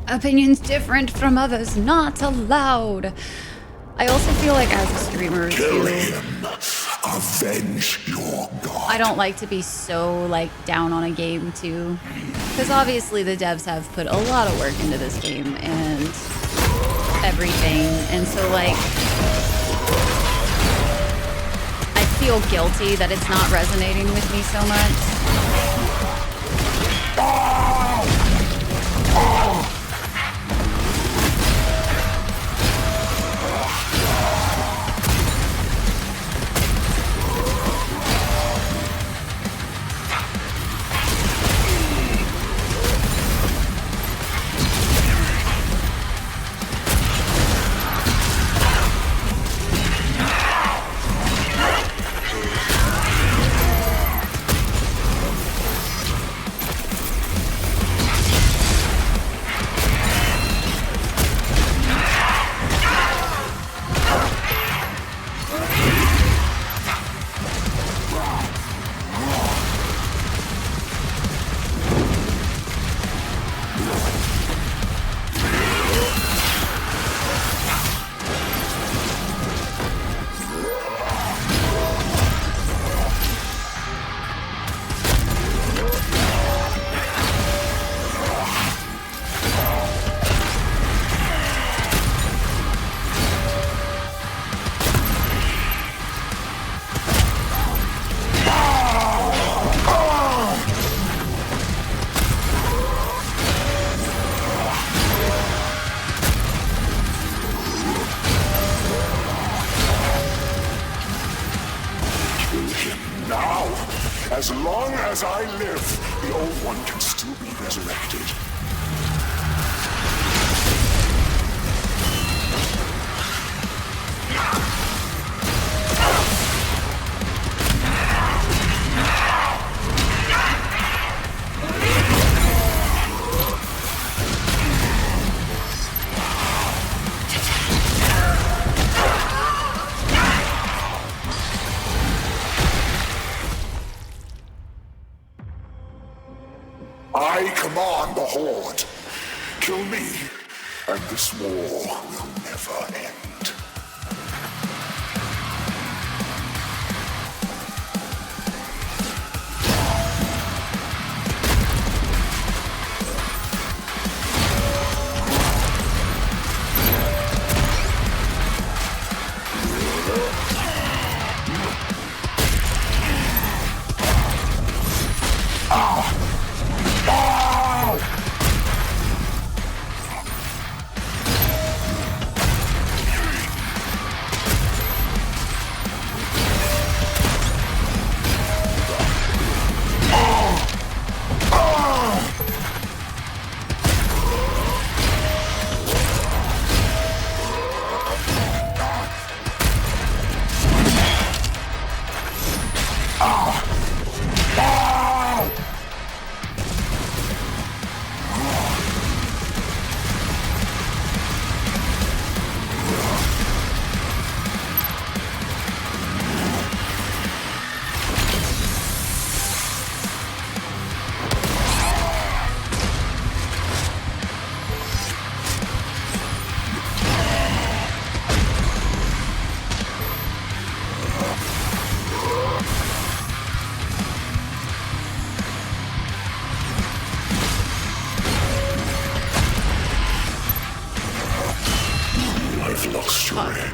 Opinions different from others, not allowed. I also feel like as a streamer Kill too, him. Avenge your god. I don't like to be so, like, down on a game, too. Because obviously the devs have put a lot of work into this game and everything. And so, like, I feel guilty that it's not resonating with me so much. As long as I live, the old one can still be resurrected. I command the Horde. Kill me, and this war will never end.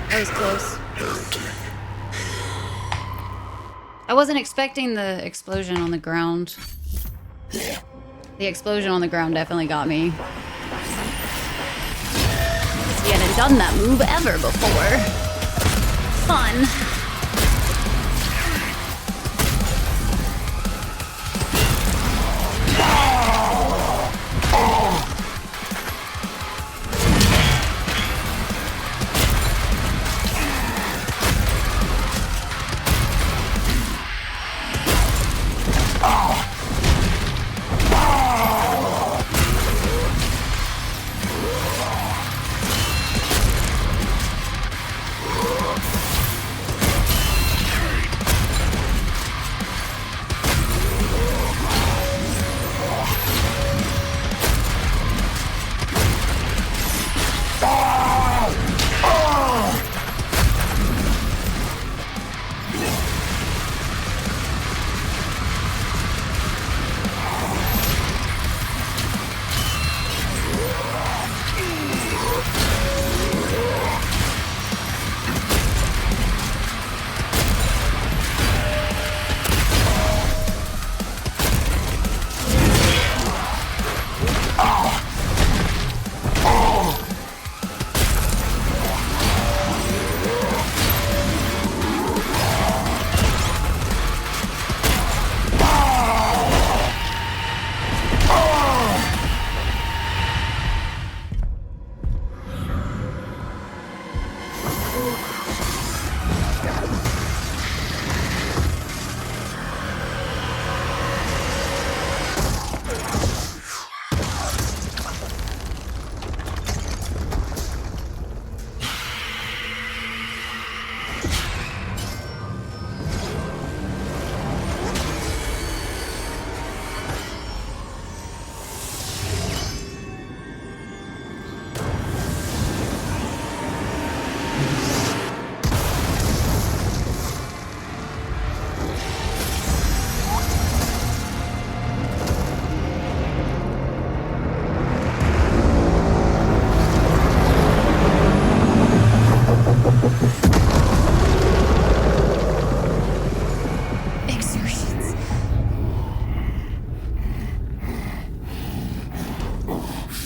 That was close. I wasn't expecting the explosion on the ground. The explosion on the ground definitely got me. He hadn't done that move ever before. Fun.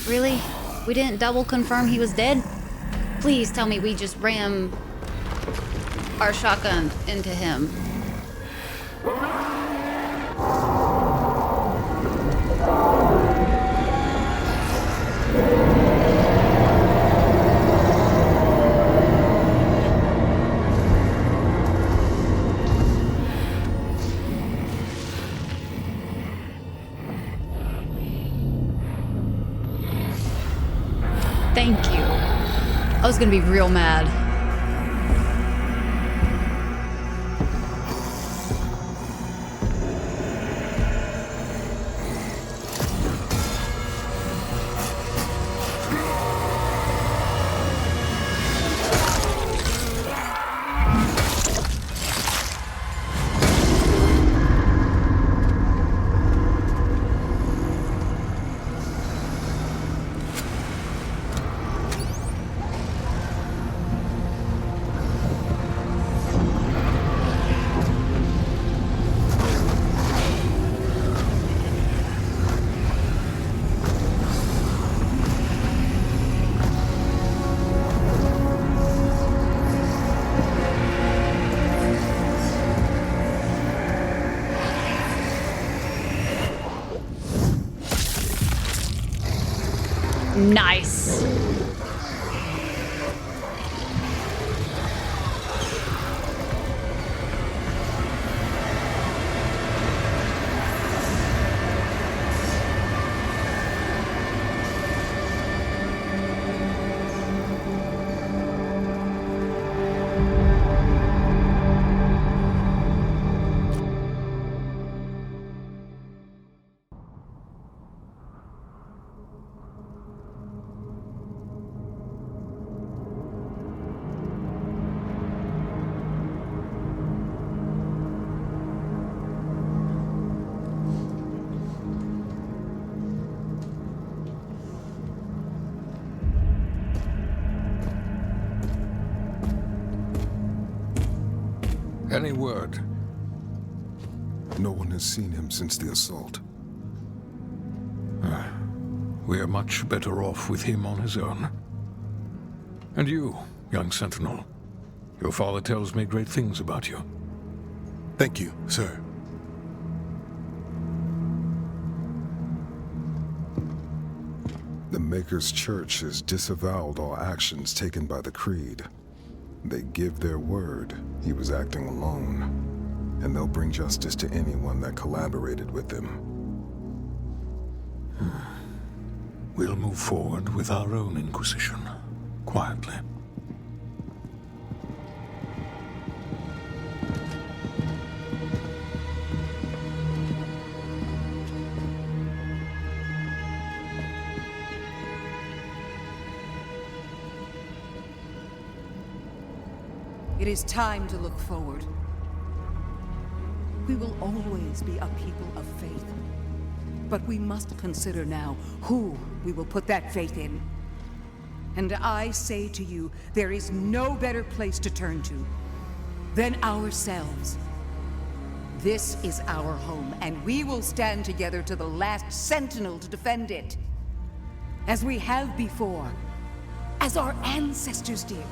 Really? We didn't double confirm he was dead? Please tell me we just ram our shotgun into him. Thank you. I was gonna be real mad. Nice. Any word? No one has seen him since the assault. We are much better off with him on his own. And you, young sentinel. Your father tells me great things about you. Thank you, sir. The Maker's Church has disavowed all actions taken by the Creed. They give their word he was acting alone, and they'll bring justice to anyone that collaborated with them. We'll move forward with our own Inquisition, quietly. It is time to look forward. We will always be a people of faith. But we must consider now who we will put that faith in. And I say to you, there is no better place to turn to than ourselves. This is our home, and we will stand together to the last sentinel to defend it. As we have before, as our ancestors did.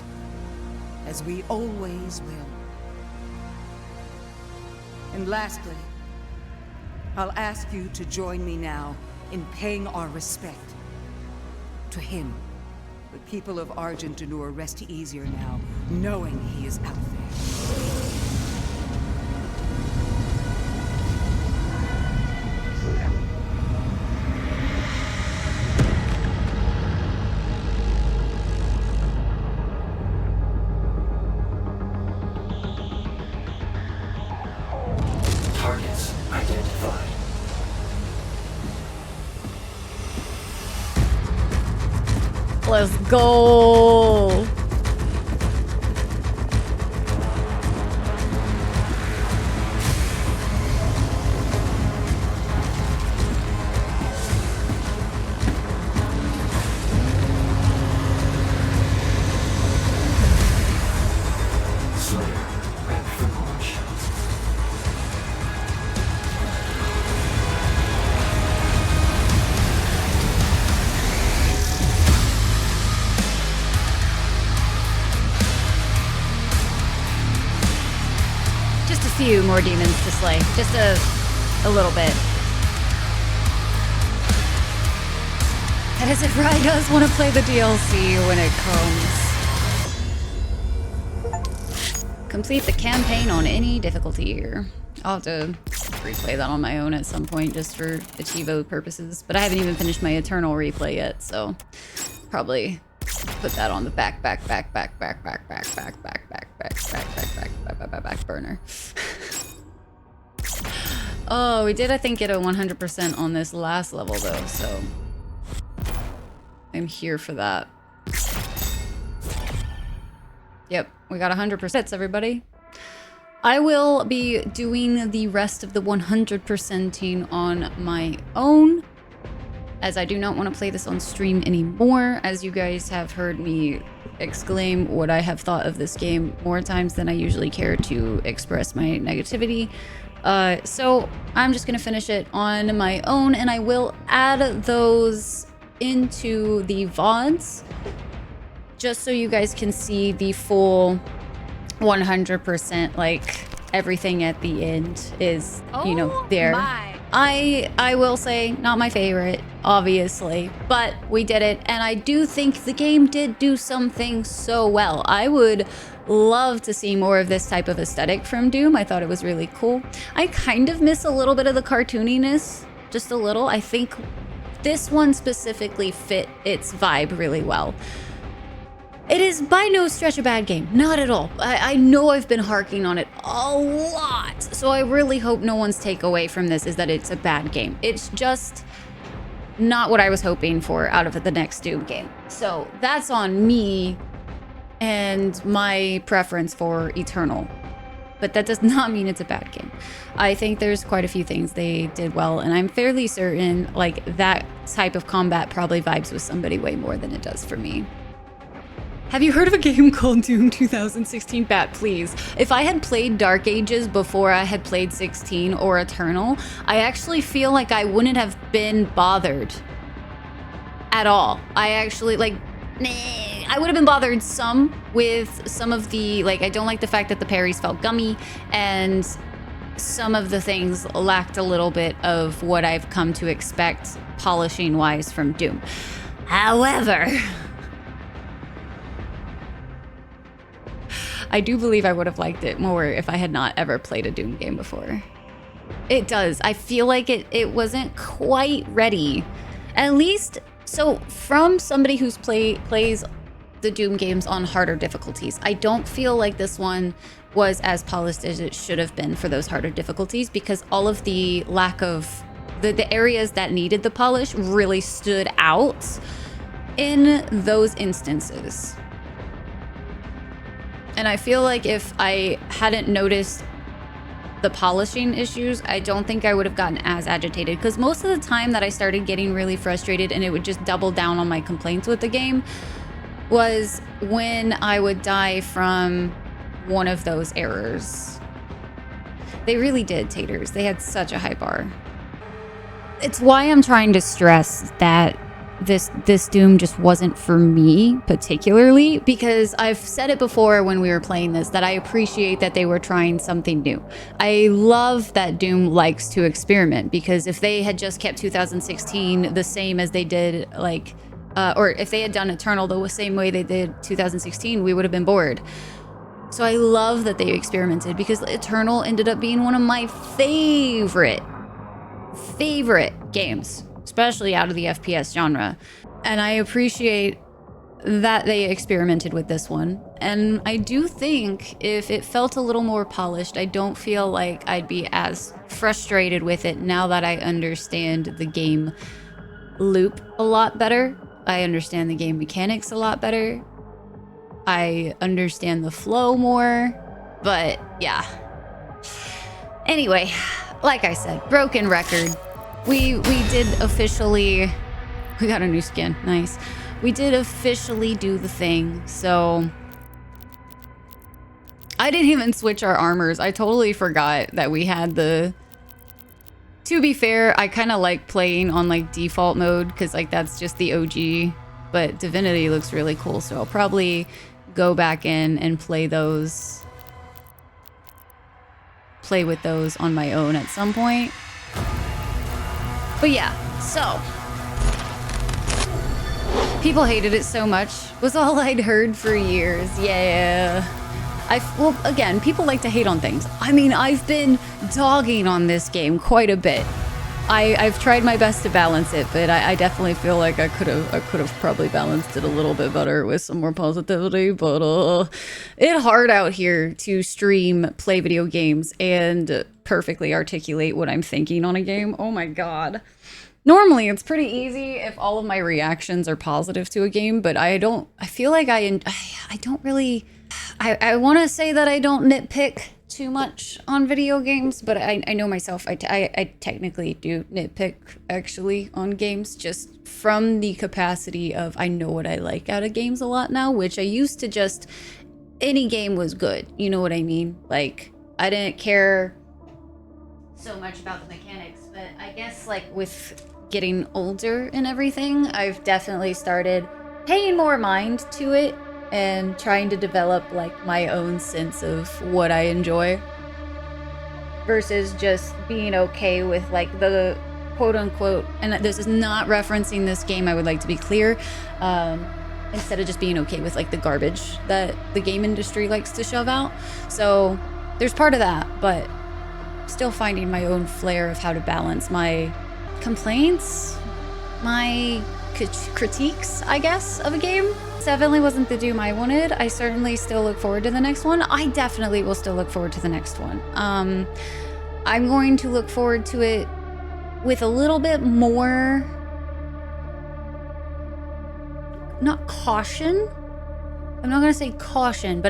As we always will. And lastly, I'll ask you to join me now in paying our respect to him. The people of Argentanur rest easier now, knowing he is out there. Targets identified. Let's go. Slayer, ready for launch. few more demons to slay. Just a little bit. That is if Rhyelle does want to play the DLC when it comes. Complete the campaign on any difficulty here. I'll have to replay that on my own at some point just for Achivo purposes. But I haven't even finished my Eternal replay yet, so probably put that on the back burner. Oh, we did, I think, get a 100% on this last level though, so I'm here for that. Yep, we got 100%, everybody. I will be doing the rest of the 100%ing on my own, as I do not want to play this on stream anymore, as you guys have heard me exclaim what I have thought of this game more times than I usually care to express my negativity. So I'm just going to finish it on my own, and I will add those into the VODs, just so you guys can see the full 100%, like everything at the end is, you know, there. I will say, not my favorite, obviously, but we did it, and I do think the game did do something so well. I would love to see more of this type of aesthetic from Doom. I thought it was really cool. I kind of miss a little bit of the cartooniness, just a little. I think this one specifically fit its vibe really well. It is by no stretch a bad game, not at all. I know I've been harking on it a lot, so I really hope no one's takeaway from this is that it's a bad game. It's just not what I was hoping for out of the next Doom game. So that's on me and my preference for Eternal. But that does not mean it's a bad game. I think there's quite a few things they did well, and I'm fairly certain like that type of combat probably vibes with somebody way more than it does for me. Have you heard of a game called Doom 2016? Bat, please. If I had played Dark Ages before I had played 16 or Eternal, I actually feel like I wouldn't have been bothered at all. I actually, like, I would have been bothered some with some of the, like, I don't like the fact that the parries felt gummy, and some of the things lacked a little bit of what I've come to expect polishing-wise from Doom. However, I do believe I would have liked it more if I had not ever played a Doom game before. It does. I feel like it wasn't quite ready. At least, so from somebody who's plays the Doom games on harder difficulties, I don't feel like this one was as polished as it should have been for those harder difficulties, because all of the lack of the areas that needed the polish really stood out in those instances. And I feel like if I hadn't noticed the polishing issues, I don't think I would have gotten as agitated, because most of the time that I started getting really frustrated and it would just double down on my complaints with the game was when I would die from one of those errors. They really did, taters. They had such a high bar. It's why I'm trying to stress that this Doom just wasn't for me particularly, because I've said it before when we were playing this, that I appreciate that they were trying something new. I love that Doom likes to experiment, because if they had just kept 2016 the same as they did, like, or if they had done Eternal the same way they did 2016, we would have been bored. So I love that they experimented, because Eternal ended up being one of my favorite games, especially out of the FPS genre. And I appreciate that they experimented with this one. And I do think if it felt a little more polished, I don't feel like I'd be as frustrated with it now that I understand the game loop a lot better. I understand the game mechanics a lot better. I understand the flow more. But yeah. Anyway, like I said, broken record. We did officially, we got a new skin, nice. We did officially do the thing, so I didn't even switch our armors. I totally forgot that we had the, to be fair, I kind of like playing on like default mode, because like that's just the OG, but Divinity looks really cool, so I'll probably go back in and play those play with those on my own at some point. But yeah, so people hated it so much was all I'd heard for years. Yeah. Well, again, people like to hate on things. I mean, I've been dogging on this game quite a bit. I've tried my best to balance it, but I definitely feel like I could have probably balanced it a little bit better with some more positivity. But it's hard out here to stream, play video games, and perfectly articulate what I'm thinking on a game. Oh my god. Normally, it's pretty easy if all of my reactions are positive to a game, but I feel like I don't really. I want to say that I don't nitpick too much on video games, but I know myself, I technically do nitpick actually on games, just from the capacity of I know what I like out of games a lot now, which I used to just, any game was good, you know what I mean? Like, I didn't care so much about the mechanics, but I guess like with getting older and everything, I've definitely started paying more mind to it and trying to develop like my own sense of what I enjoy versus just being okay with like the quote unquote, and this is not referencing this game, I would like to be clear, instead of just being okay with like the garbage that the game industry likes to shove out. So there's part of that, but still finding my own flair of how to balance my complaints, my critiques, I guess, of a game. Definitely wasn't the Doom I wanted. I certainly still look forward to the next one. I definitely will still look forward to the next one. I'm going to look forward to it with a little bit more, not caution. I'm not gonna say caution, but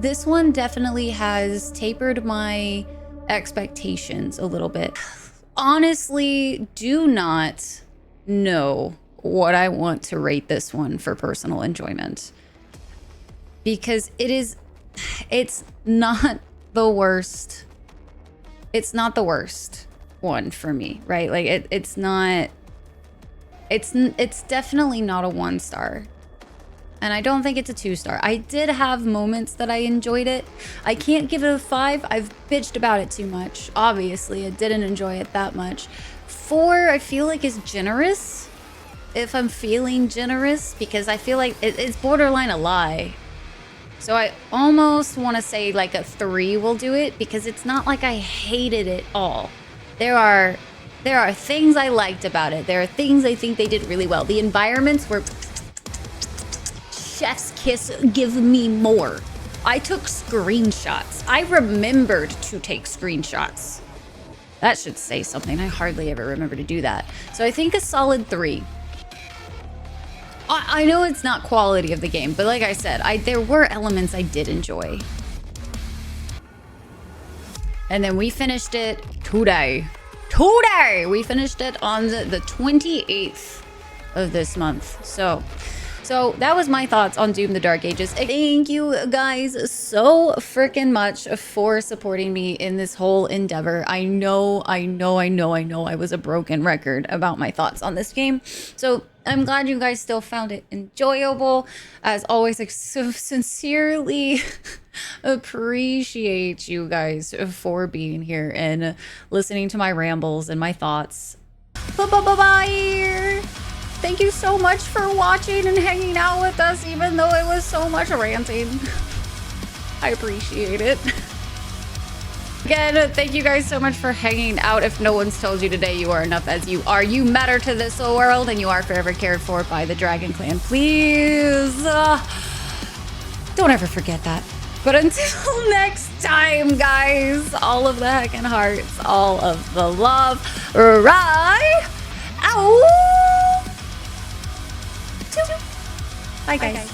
this one definitely has tapered my expectations a little bit. Honestly, do not know what I want to rate this one for personal enjoyment, because it's not the worst. It's not the worst one for me, right? Like it's definitely not a 1-star. And I don't think it's a 2-star. I did have moments that I enjoyed it. I can't give it a 5. I've bitched about it too much. Obviously, I didn't enjoy it that much. 4, I feel like is generous. If I'm feeling generous, because I feel like it's borderline a lie. So I almost want to say like a 3 will do it, because it's not like I hated it all. There are things I liked about it. There are things I think they did really well. The environments were chef's kiss, give me more. I took screenshots. I remembered to take screenshots. That should say something. I hardly ever remember to do that. So I think a solid 3. I know it's not quality of the game, but like I said, there were elements I did enjoy. And then we finished it today. We finished it on the 28th of this month. So that was my thoughts on Doom the Dark Ages. Thank you guys so freaking much for supporting me in this whole endeavor. I know I was a broken record about my thoughts on this game. So I'm glad you guys still found it enjoyable. As always, I so sincerely appreciate you guys for being here and listening to my rambles and my thoughts. Bye-bye! Thank you so much for watching and hanging out with us, even though it was so much ranting. I appreciate it. Again, thank you guys so much for hanging out. If no one's told you today, you are enough as you are. You matter to this world, and you are forever cared for by the Dragon Clan. Please, don't ever forget that. But until next time, guys, all of the heckin' hearts, all of the love, right? Ow! Bye, guys.